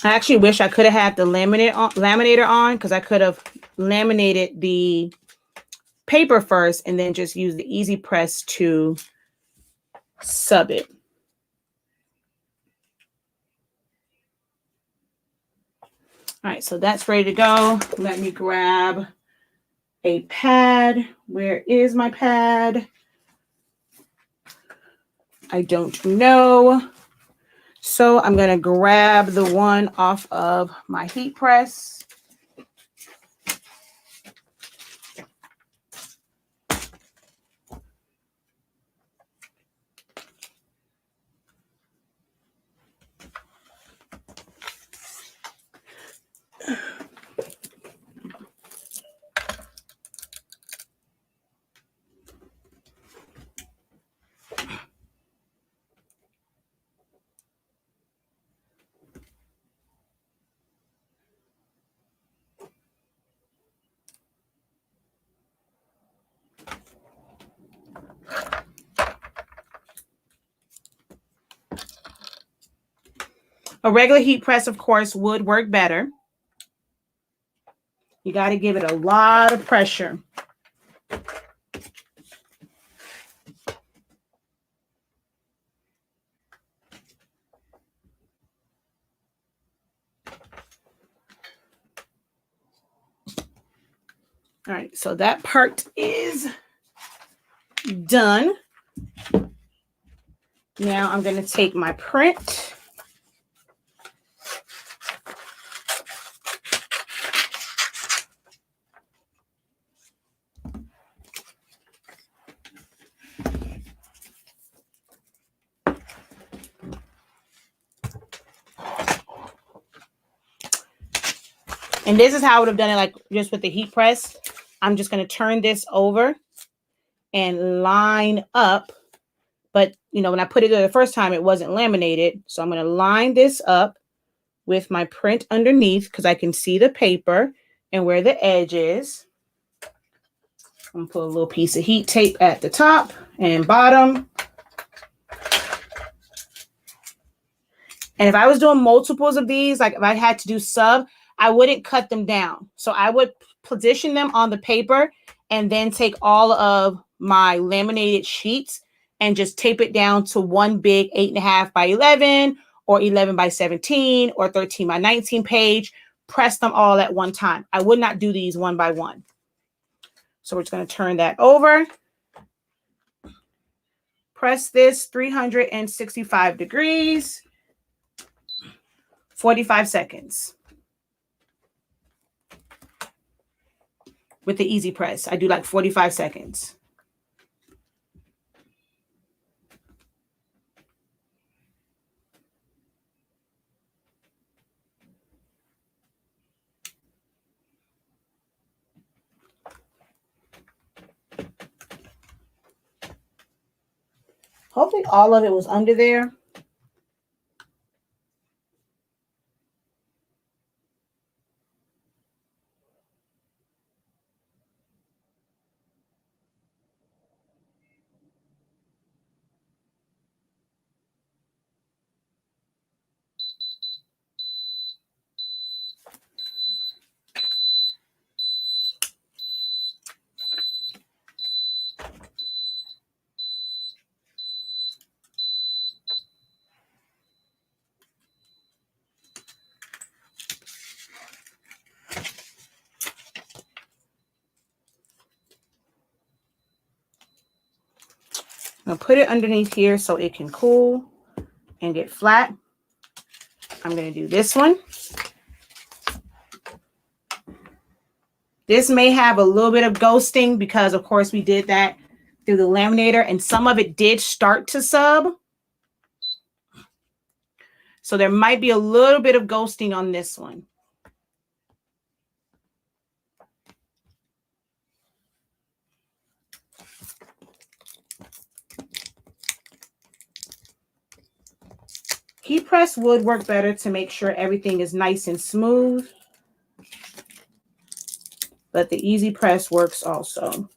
I actually wish I could have had the laminator on because I could have laminated the paper first and then just use the easy press to sub it. All right, so that's ready to go. Let me grab a pad. Where is my pad? I don't know. So I'm going to grab the one off of my heat press. A regular heat press, of course, would work better. You got to give it a lot of pressure. All right, so that part is done. Now I'm going to take my print. And this is how I would have done it, like just with the heat press. I'm just going to turn this over and line up. But, you know, when I put it there the first time, it wasn't laminated. So I'm going to line this up with my print underneath because I can see the paper and where the edge is. I'm going to put a little piece of heat tape at the top and bottom. And if I was doing multiples of these, like if I had to do sub, I wouldn't cut them down. So I would position them on the paper and then take all of my laminated sheets and just tape it down to one big 8.5 by 11 or 11 by 17 or 13 by 19 page. Press them all at one time. I would not do these one by one. So we're just going to turn that over. Press this 365 degrees, 45 seconds. With the easy press, I do like 45 seconds. Hopefully all of it was under there. I'm going to put it underneath here so it can cool and get flat. I'm going to do this one. This may have a little bit of ghosting because, of course, we did that through the laminator and some of it did start to sub. So there might be a little bit of ghosting on this one. Heat press would work better to make sure everything is nice and smooth. But the easy press works also.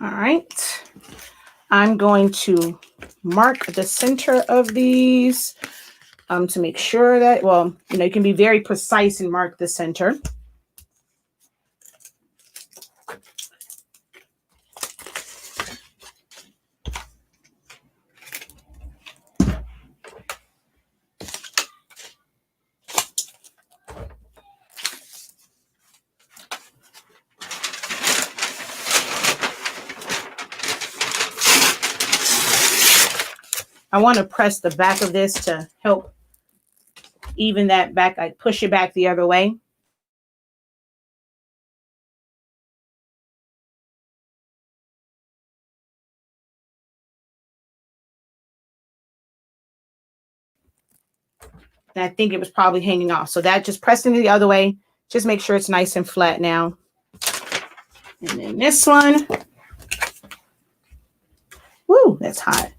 All right. I'm going to mark the center of these to make sure that, well, you know, you can be very precise and mark the center. I want to press the back of this to help even that back. I push it back the other way. And I think it was probably hanging off. So that just pressing it the other way. Just make sure it's nice and flat now. And then this one. Woo, that's hot.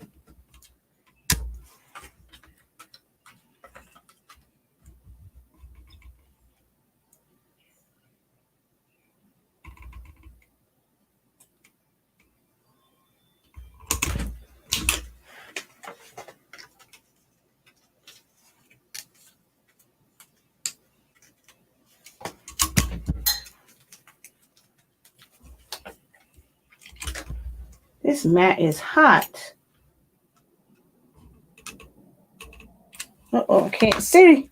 This mat is hot. Uh-oh, I can't see.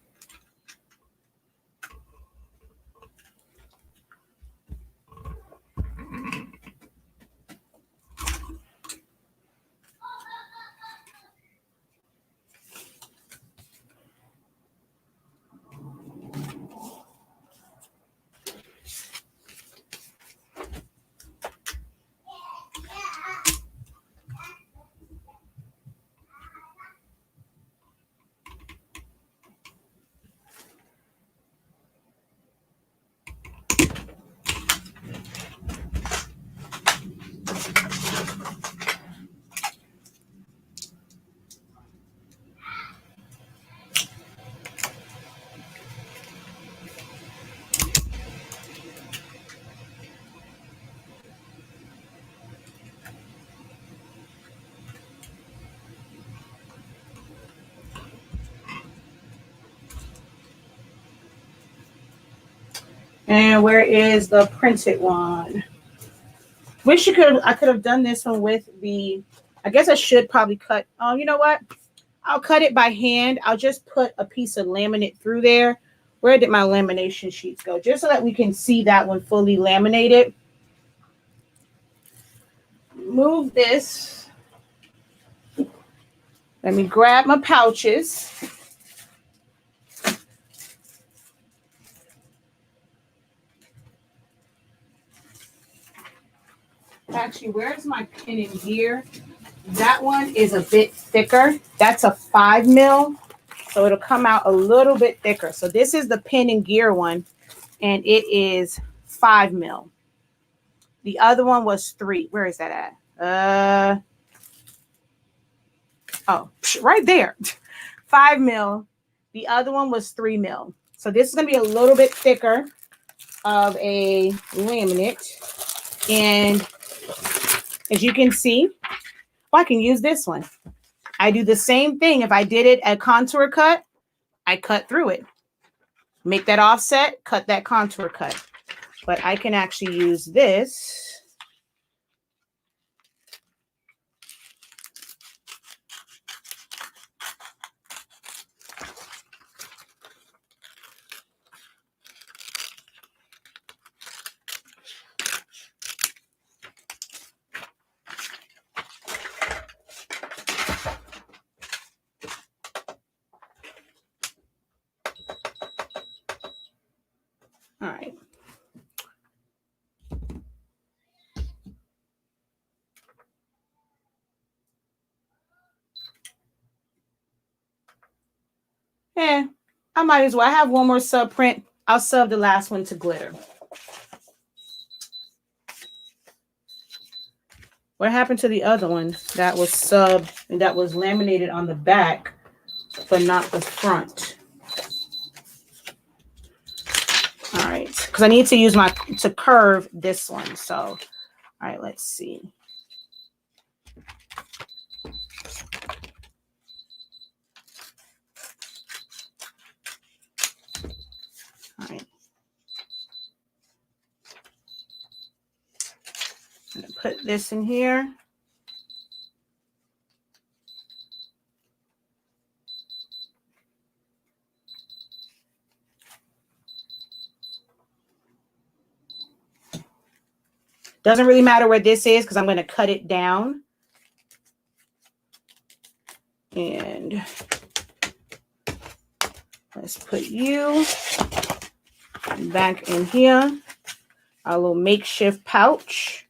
And where is the printed one? Wish I could have done this one with the, I guess I should probably cut. Oh, you know what? I'll cut it by hand. I'll just put a piece of laminate through there. Where did my lamination sheets go? Just so that we can see that one fully laminated. Move this. Let me grab my pouches. Actually, where's my pin in here? That one is a bit thicker. That's a 5 mil. So it'll come out a little bit thicker. So this is the pin and gear one, and it is 5 mil. The other one was 3. Where is that at? Oh, right there. 5 mil. The other one was 3 mil. So this is going to be a little bit thicker of a laminate. And as you can see, I can use this one. I do the same thing. If I did it a contour cut, I cut through it. Make that offset, cut that contour cut. But I can actually use this. All right. Yeah, I might as well. I have one more sub print. I'll sub the last one to glitter. What happened to the other one that was subbed and that was laminated on the back, but not the front? All right, because I need to use to curve this one. So, all right, let's see. put this in here. Doesn't really matter where this is because I'm going to cut it down. And let's put you back in here. Our little makeshift pouch.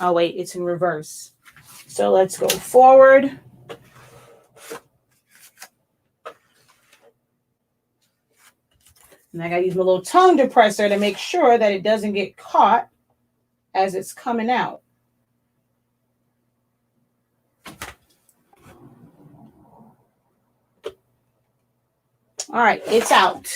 Oh, wait, it's in reverse. So let's go forward. And I got to use my little tongue depressor to make sure that it doesn't get caught as it's coming out. All right, it's out.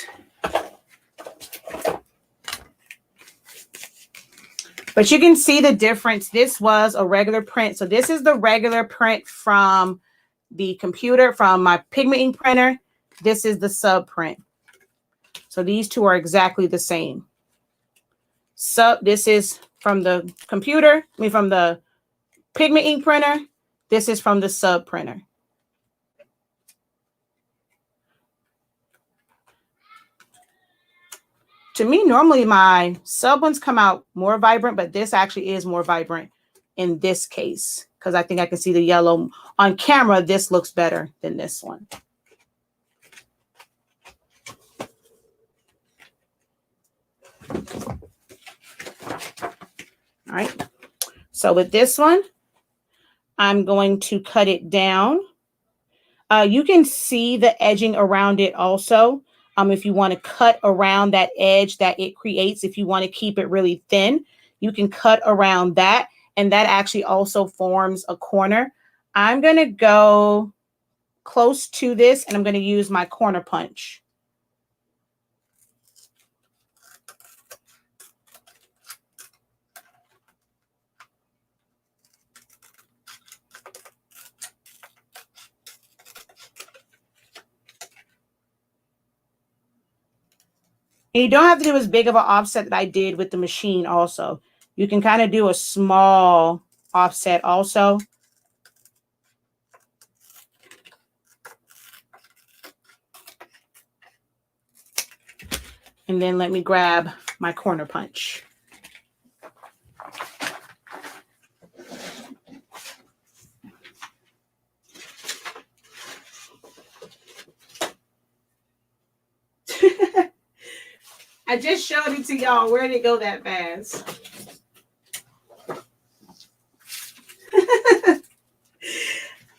But you can see the difference. This was a regular print. So this is the regular print from the computer, from my pigment ink printer. This is the sub print. So these two are exactly the same. This is from the computer, from the pigment ink printer. This is from the sub printer. To me, normally my sub ones come out more vibrant, but this actually is more vibrant in this case because I think I can see the yellow. On camera, this looks better than this one. All right. So with this one, I'm going to cut it down. You can see the edging around it also. If you want to cut around that edge that it creates, if you want to keep it really thin, you can cut around that. And that actually also forms a corner. I'm going to go close to this and I'm going to use my corner punch. And you don't have to do as big of an offset that I did with the machine also. You can kind of do a small offset also. And then let me grab my corner punch. I just showed it to y'all. Where did it go that fast?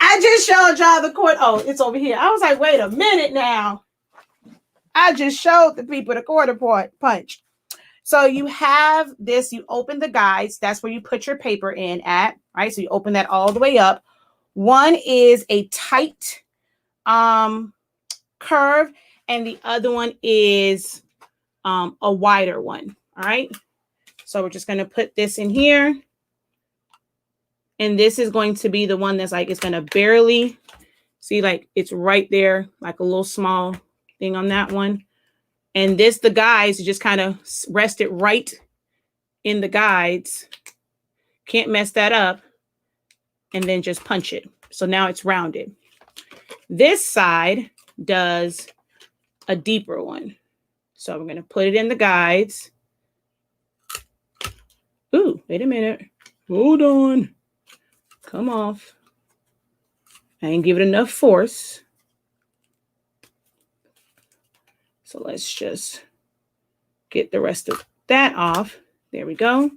I just showed y'all the corner. Oh, it's over here. I was like, wait a minute now. I just showed the people the corner punch. So you have this, you open the guides. That's where you put your paper in at, right? So you open that all the way up. One is a tight curve, and the other one is a wider one. All right. So we're just going to put this in here. And this is going to be the one that's like, it's going to barely see, like it's right there, like a little small thing on that one. And this, the guides, just kind of rest it right in the guides. Can't mess that up. And then just punch it. So now it's rounded. This side does a deeper one. So we're going to put it in the guides. Ooh, wait a minute. Hold on. Come off. I didn't give it enough force. So let's just get the rest of that off. There we go.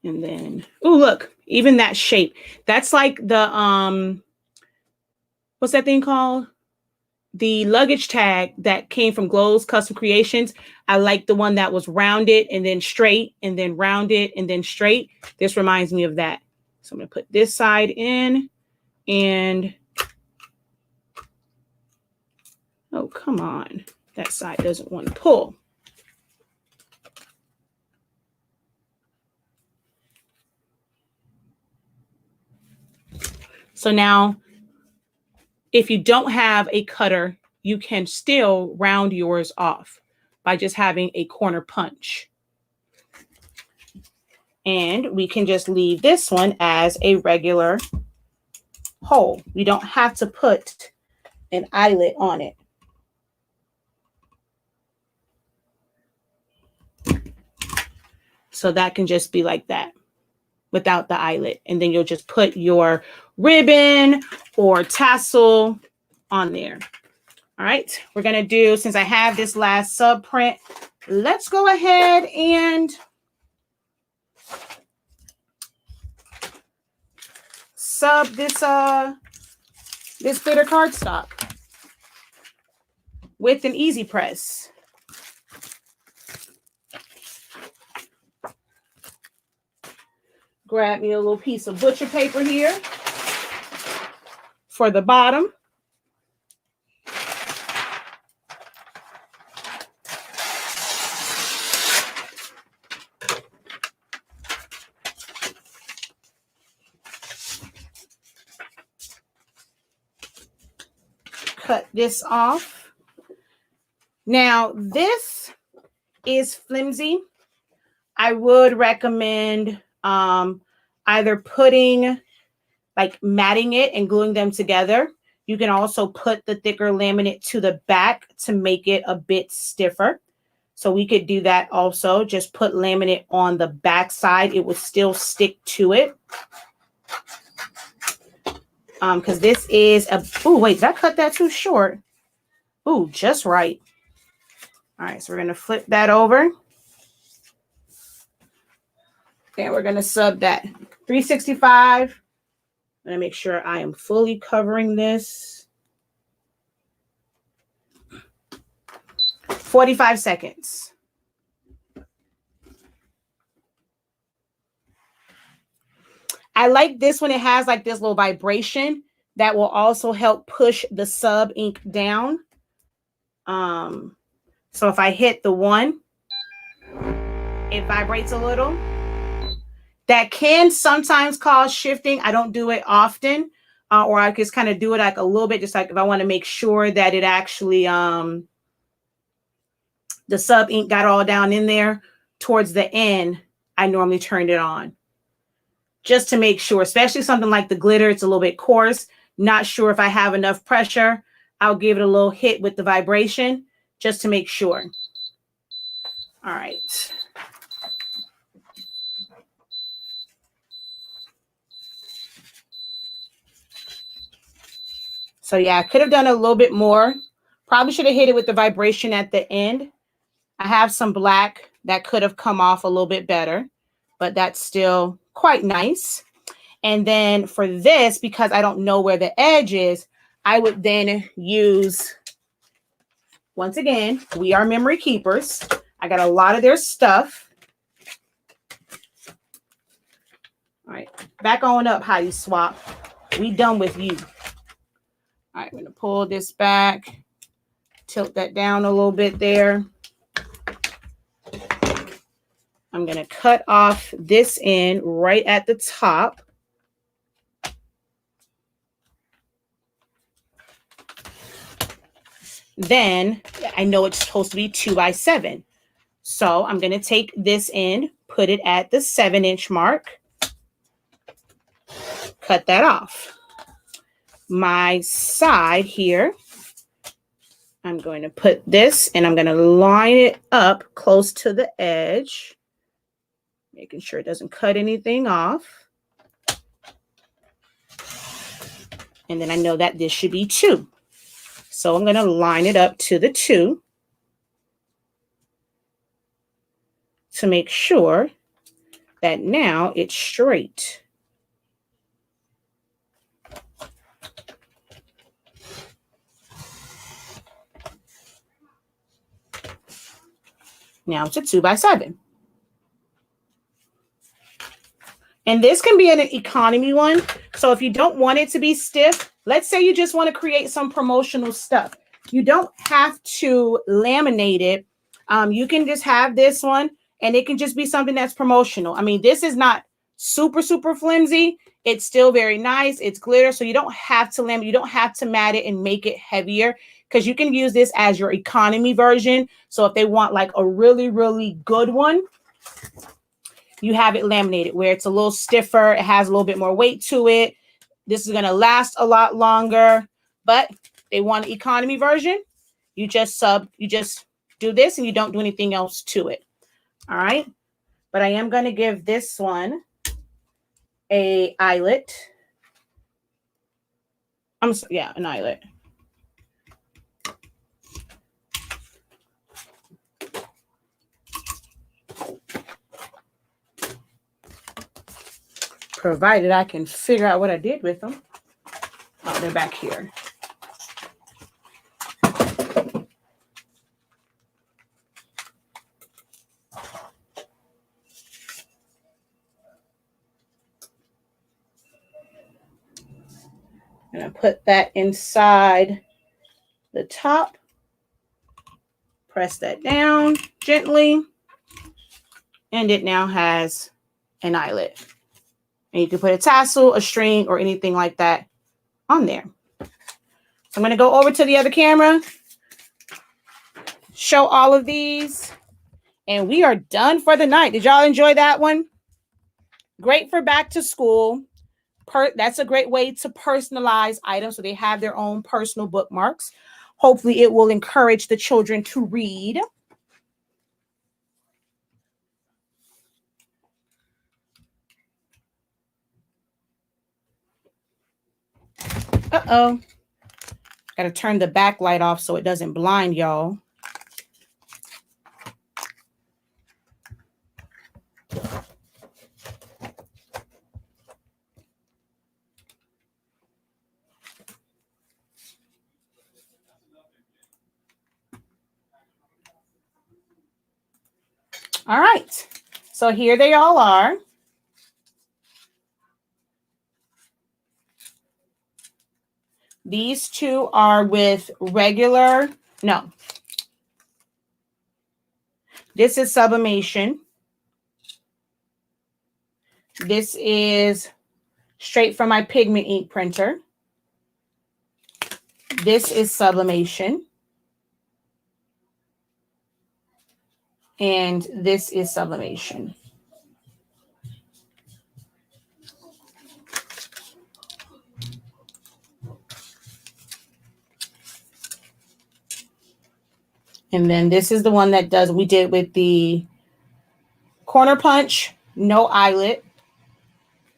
And then, oh, look, even that shape. That's like the, what's that thing called? The luggage tag that came from Glow's Custom Creations. I like the one that was rounded and then straight and then rounded and then straight. This reminds me of that. So I'm going to put this side in and, oh, come on. That side doesn't want to pull. So now, if you don't have a cutter you can still round yours off by just having a corner punch. And we can just leave this one as a regular hole. We don't have to put an eyelet on it. So that can just be like that without the eyelet. And then you'll just put your ribbon or tassel on there. All right, we're going to do, since I have this last sub print, let's go ahead and sub this glitter cardstock with an easy press. Grab me a little piece of butcher paper here for the bottom. Cut this off. Now, this is flimsy. I would recommend either putting, like matting it and gluing them together. You can also put the thicker laminate to the back to make it a bit stiffer. So we could do that also. Just put laminate on the back side. It will still stick to it. Because this is a, oh, wait, did I cut that too short? Oh, just right. All right, so we're going to flip that over. And we're going to sub that 365. I'm going to make sure I am fully covering this. 45 seconds. I like this one. It has like this little vibration that will also help push the sub ink down. So if I hit the one, it vibrates a little. That can sometimes cause shifting. I don't do it often, or I just kind of do it like a little bit, just like if I want to make sure that it actually, the sub ink got all down in there. Towards the end, I normally turn it on. Just to make sure, especially something like the glitter, it's a little bit coarse. Not sure if I have enough pressure. I'll give it a little hit with the vibration just to make sure. All right. So yeah, I could have done a little bit more. Probably should have hit it with the vibration at the end. I have some black that could have come off a little bit better, but that's still quite nice. And then for this, because I don't know where the edge is, I would then use, once again, we are memory keepers. I got a lot of their stuff. All right, back on up, Heidi Swap. We done with you. All right, I'm going to pull this back, tilt that down a little bit there. I'm going to cut off this end right at the top. Then I know it's supposed to be 2 by 7. So I'm going to take this end, put it at the 7-inch mark, cut that off. My side here, I'm going to put this and I'm going to line it up close to the edge, making sure it doesn't cut anything off. And then I know that this should be 2. So I'm going to line it up to the 2 to make sure that now it's straight. Now it's a 2 by 7. And this can be an economy one. So if you don't want it to be stiff, let's say you just want to create some promotional stuff. You don't have to laminate it. You can just have this one and it can just be something that's promotional. I mean, this is not super, super flimsy. It's still very nice. It's glitter. So you don't have to laminate. You don't have to mat it and make it heavier because you can use this as your economy version. So if they want like a really, really good one, you have it laminated where it's a little stiffer. It has a little bit more weight to it. This is going to last a lot longer, but they want an economy version. You just do this and you don't do anything else to it. All right. But I am going to give this one a eyelet. An eyelet. Provided I can figure out what I did with them. Oh, they're back here. And I put that inside the top. Press that down gently. And it now has an eyelet. And you can put a tassel, a string, or anything like that on there. So I'm going to go over to the other camera, show all of these, and we are done for the night. Did y'all enjoy that one? Great for back to school. That's a great way to personalize items so they have their own personal bookmarks. Hopefully it will encourage the children to read. Uh-oh. Got to turn the backlight off so it doesn't blind y'all. All right. So here they all are. These two are with regular, no. This is Sublimation. This is straight from my pigment ink printer. This is Sublimation. And this is Sublimation. And then this is the one that we did with the corner punch, no eyelet.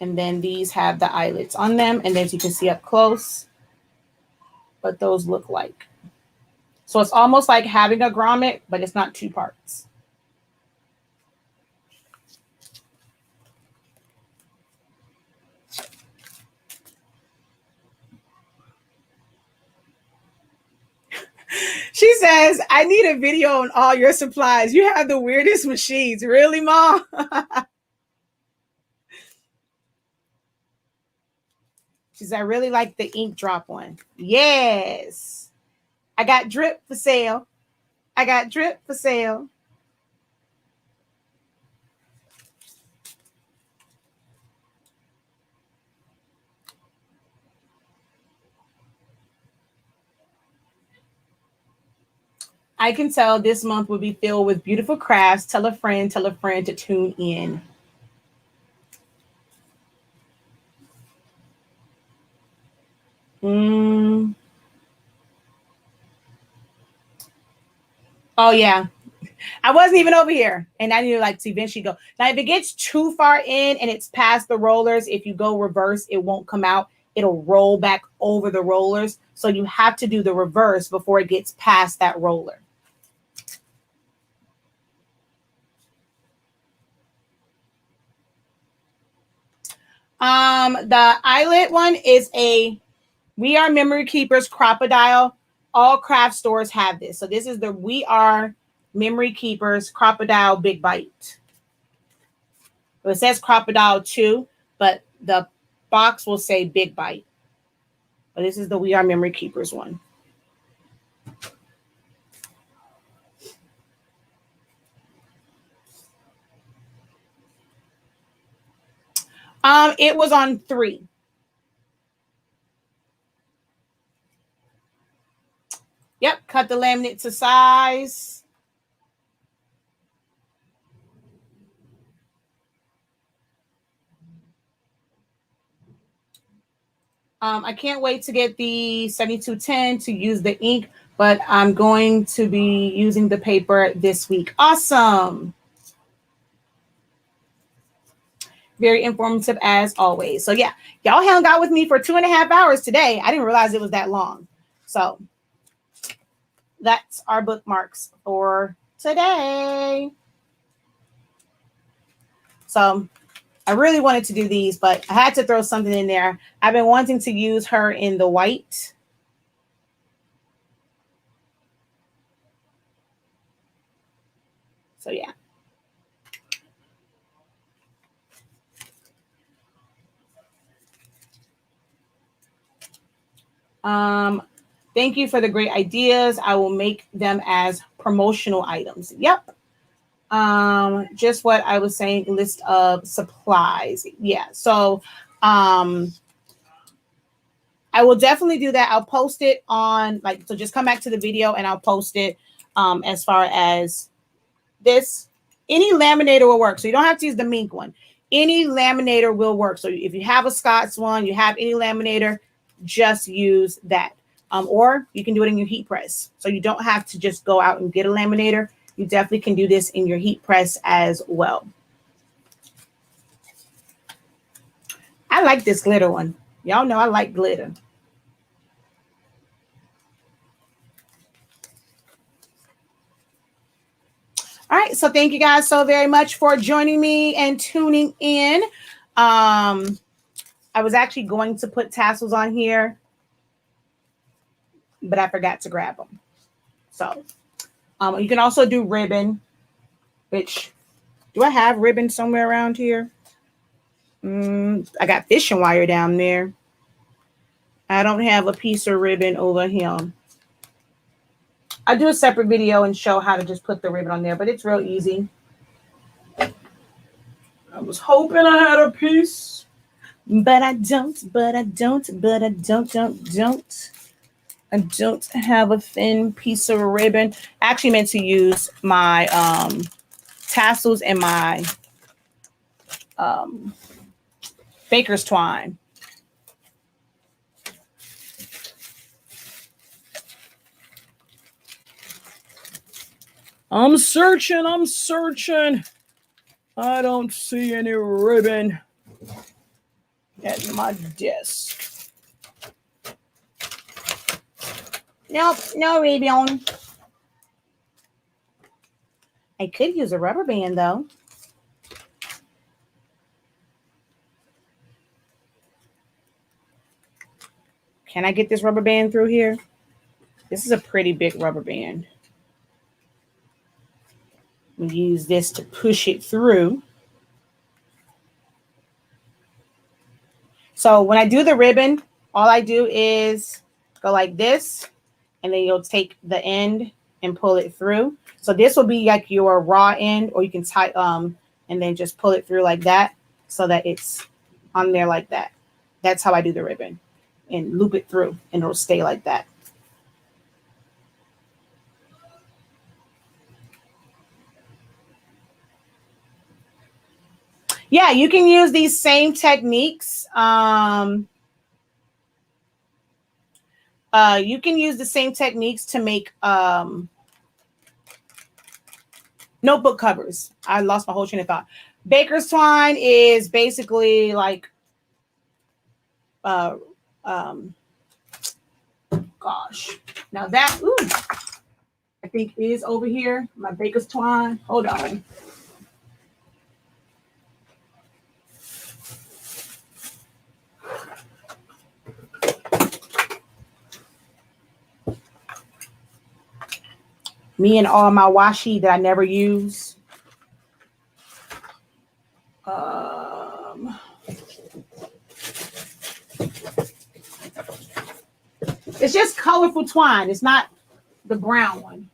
And then these have the eyelets on them. And as you can see up close, what those look like. So it's almost like having a grommet, but it's not two parts. She says, I need a video on all your supplies. You have the weirdest machines. Really, Mom? She says, I really like the ink drop one. Yes. I got drip for sale. I got drip for sale. I can tell this month will be filled with beautiful crafts. Tell a friend to tune in. Oh, yeah. I wasn't even over here. And I need to eventually go. Now, if it gets too far in and it's past the rollers, if you go reverse, it won't come out. It'll roll back over the rollers. So you have to do the reverse before it gets past that roller. The eyelet one is a We Are Memory Keepers Crocodile. All craft stores have this. So this is the We Are Memory Keepers Crocodile Big Bite. So it says Crocodile 2, but the box will say Big Bite. But this is the We Are Memory Keepers one. It was on 3. Yep. have to laminate to size. I can't wait to get the 7210 to use the ink, but I'm going to be using the paper this week. Awesome. Very informative as always. So yeah, y'all hung out with me for 2.5 hours today. I didn't realize it was that long. So that's our bookmarks for today. So I really wanted to do these, but I had to throw something in there. I've been wanting to use her in the white. So yeah. Thank you for the great ideas. I will make them as promotional items. Yep. Just what I was saying, list of supplies. Yeah. So I will definitely do that. I'll post it on so just come back to the video and I'll post it as far as this. Any laminator will work. So you don't have to use the mink one. Any laminator will work. So if you have a Scott's one, you have any laminator, just use that. Or you can do it in your heat press. So you don't have to just go out and get a laminator. You definitely can do this in your heat press as well. I like this glitter one. Y'all know I like glitter. All right, so thank you guys so very much for joining me and tuning in. I was actually going to put tassels on here, but I forgot to grab them. So you can also do ribbon, which, do I have ribbon somewhere around here? I got fishing wire down there. I don't have a piece of ribbon over here. I'll do a separate video and show how to just put the ribbon on there, but it's real easy. I was hoping I had a piece, but I don't. I don't have a thin piece of ribbon. I actually meant to use my tassels and my baker's twine. I'm searching. I don't see any ribbon at my desk. Nope, no ribbon. I could use a rubber band though. Can I get this rubber band through here? This is a pretty big rubber band. We use this to push it through. So when I do the ribbon, all I do is go like this, and then you'll take the end and pull it through. So this will be like your raw end, or you can tie and then just pull it through like that so that it's on there like that. That's how I do the ribbon, and loop it through, and it'll stay like that. Yeah, you can use these same techniques. You can use the same techniques to make notebook covers. I lost my whole train of thought. Baker's twine is basically like, gosh, now that, ooh, I think is over here, my baker's twine. Hold on. Me and all my washi that I never use. It's just colorful twine. It's not the brown one.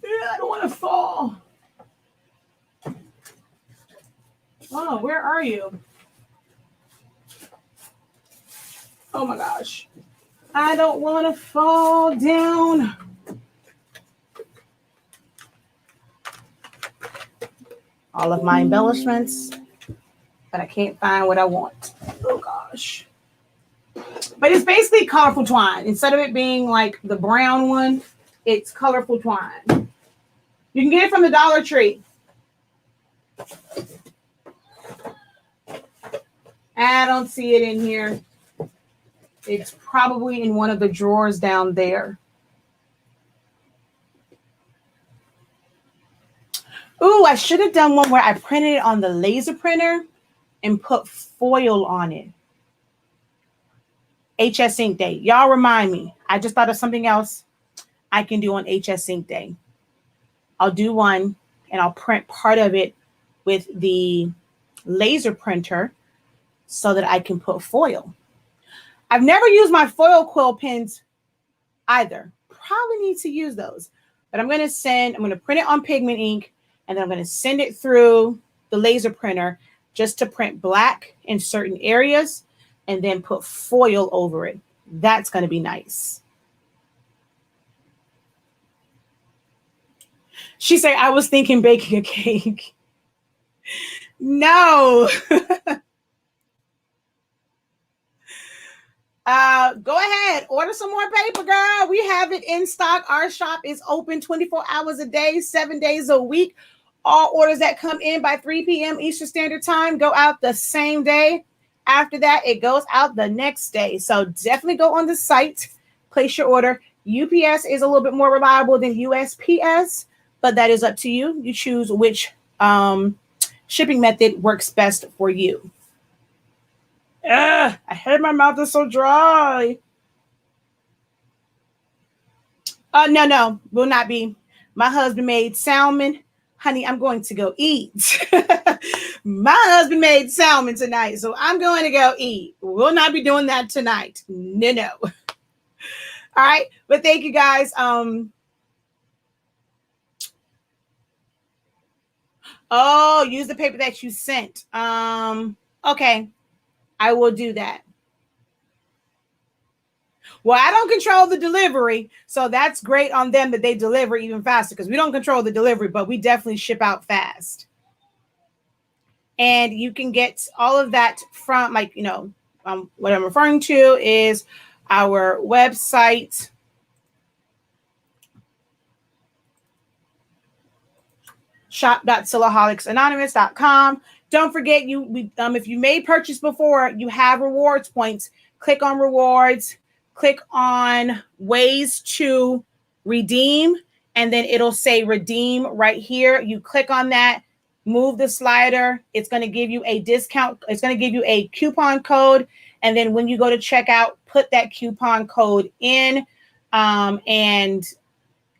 Yeah, I don't want to fall. Oh, where are you? Oh my gosh. I don't want to fall down. All of my embellishments, but I can't find what I want. Oh gosh. But it's basically colorful twine. Instead of it being like the brown one, it's colorful twine. You can get it from the Dollar Tree. I don't see it in here. It's probably in one of the drawers down there. Ooh, I should have done one where I printed it on the laser printer and put foil on it. HS Ink Day. Y'all remind me. I just thought of something else I can do on HS Ink Day. I'll do one and I'll print part of it with the laser printer so that I can put foil. I've never used my foil quill pens either. Probably need to use those. But I'm going to print it on pigment ink, and then I'm going to send it through the laser printer just to print black in certain areas and then put foil over it. That's going to be nice. She said, I was thinking baking a cake. No. Go ahead. Order some more paper, girl. We have it in stock. Our shop is open 24 hours a day, 7 days a week. All orders that come in by 3 p.m. Eastern Standard Time go out the same day. After that, it goes out the next day. So definitely go on the site, place your order. UPS is a little bit more reliable than USPS, but that is up to you. You choose which shipping method works best for you. I heard my mouth is so dry. No, will not be. My husband made salmon. Honey, I'm going to go eat. My husband made salmon tonight, so I'm going to go eat. We'll not be doing that tonight. No. All right, but thank you guys. Oh, use the paper that you sent. Okay, I will do that. Well, I don't control the delivery, so that's great on them that they deliver even faster because we don't control the delivery, but we definitely ship out fast. And you can get all of that from, like, what I'm referring to is our website. shop.silaholics.com. Don't forget, if you made purchase before, you have rewards points. Click on rewards. Click on ways to redeem, and then it'll say redeem right here. You click on that, move the slider. It's going to give you a discount. It's going to give you a coupon code. And then when you go to checkout, put that coupon code in. And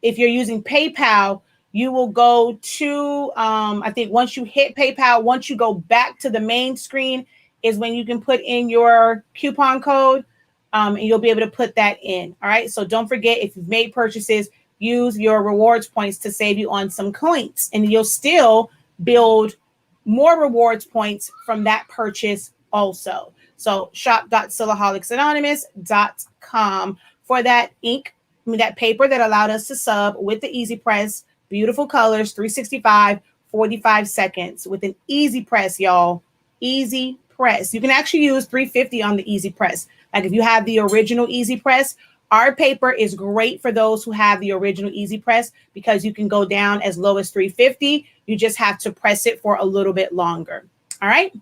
if you're using PayPal, you will go to, I think once you hit PayPal, once you go back to the main screen is when you can put in your coupon code. And you'll be able to put that in. All right. So don't forget, if you've made purchases, use your rewards points to save you on some coins, and you'll still build more rewards points from that purchase also. So shop.silaholics.com for that that paper that allowed us to sub with the Easy Press. Beautiful colors, 365, 45 seconds with an Easy Press, y'all. Easy Press. You can actually use 350 on the Easy Press. Like if you have the original Easy Press, our paper is great for those who have the original Easy Press because you can go down as low as 350. You just have to press it for a little bit longer. All right.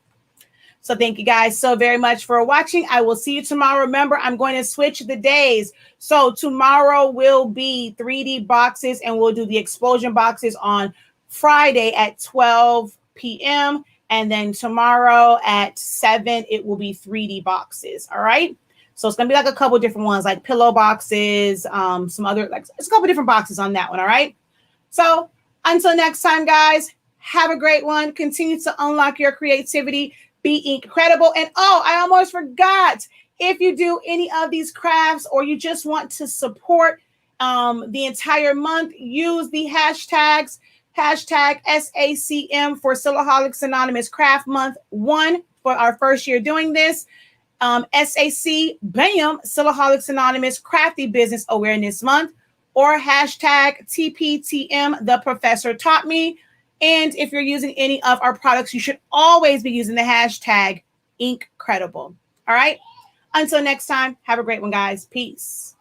So thank you guys so very much for watching. I will see you tomorrow. Remember, I'm going to switch the days. So tomorrow will be 3D boxes, and we'll do the explosion boxes on Friday at 12 p.m. And then tomorrow at 7, it will be 3D boxes. All right. So it's going to be like a couple different ones, like pillow boxes, some other, like it's a couple different boxes on that one. All right. So until next time, guys, have a great one. Continue to unlock your creativity. Be incredible. And oh, I almost forgot. If you do any of these crafts or you just want to support the entire month, use the hashtags. Hashtag SACM for Silaholics Anonymous Craft Month 1 for our first year doing this. SAC, BAM, Silaholics Anonymous Crafty Business Awareness Month, or hashtag TPTM, the professor taught me. And if you're using any of our products, you should always be using the hashtag Incredible. All right. Until next time, have a great one, guys. Peace.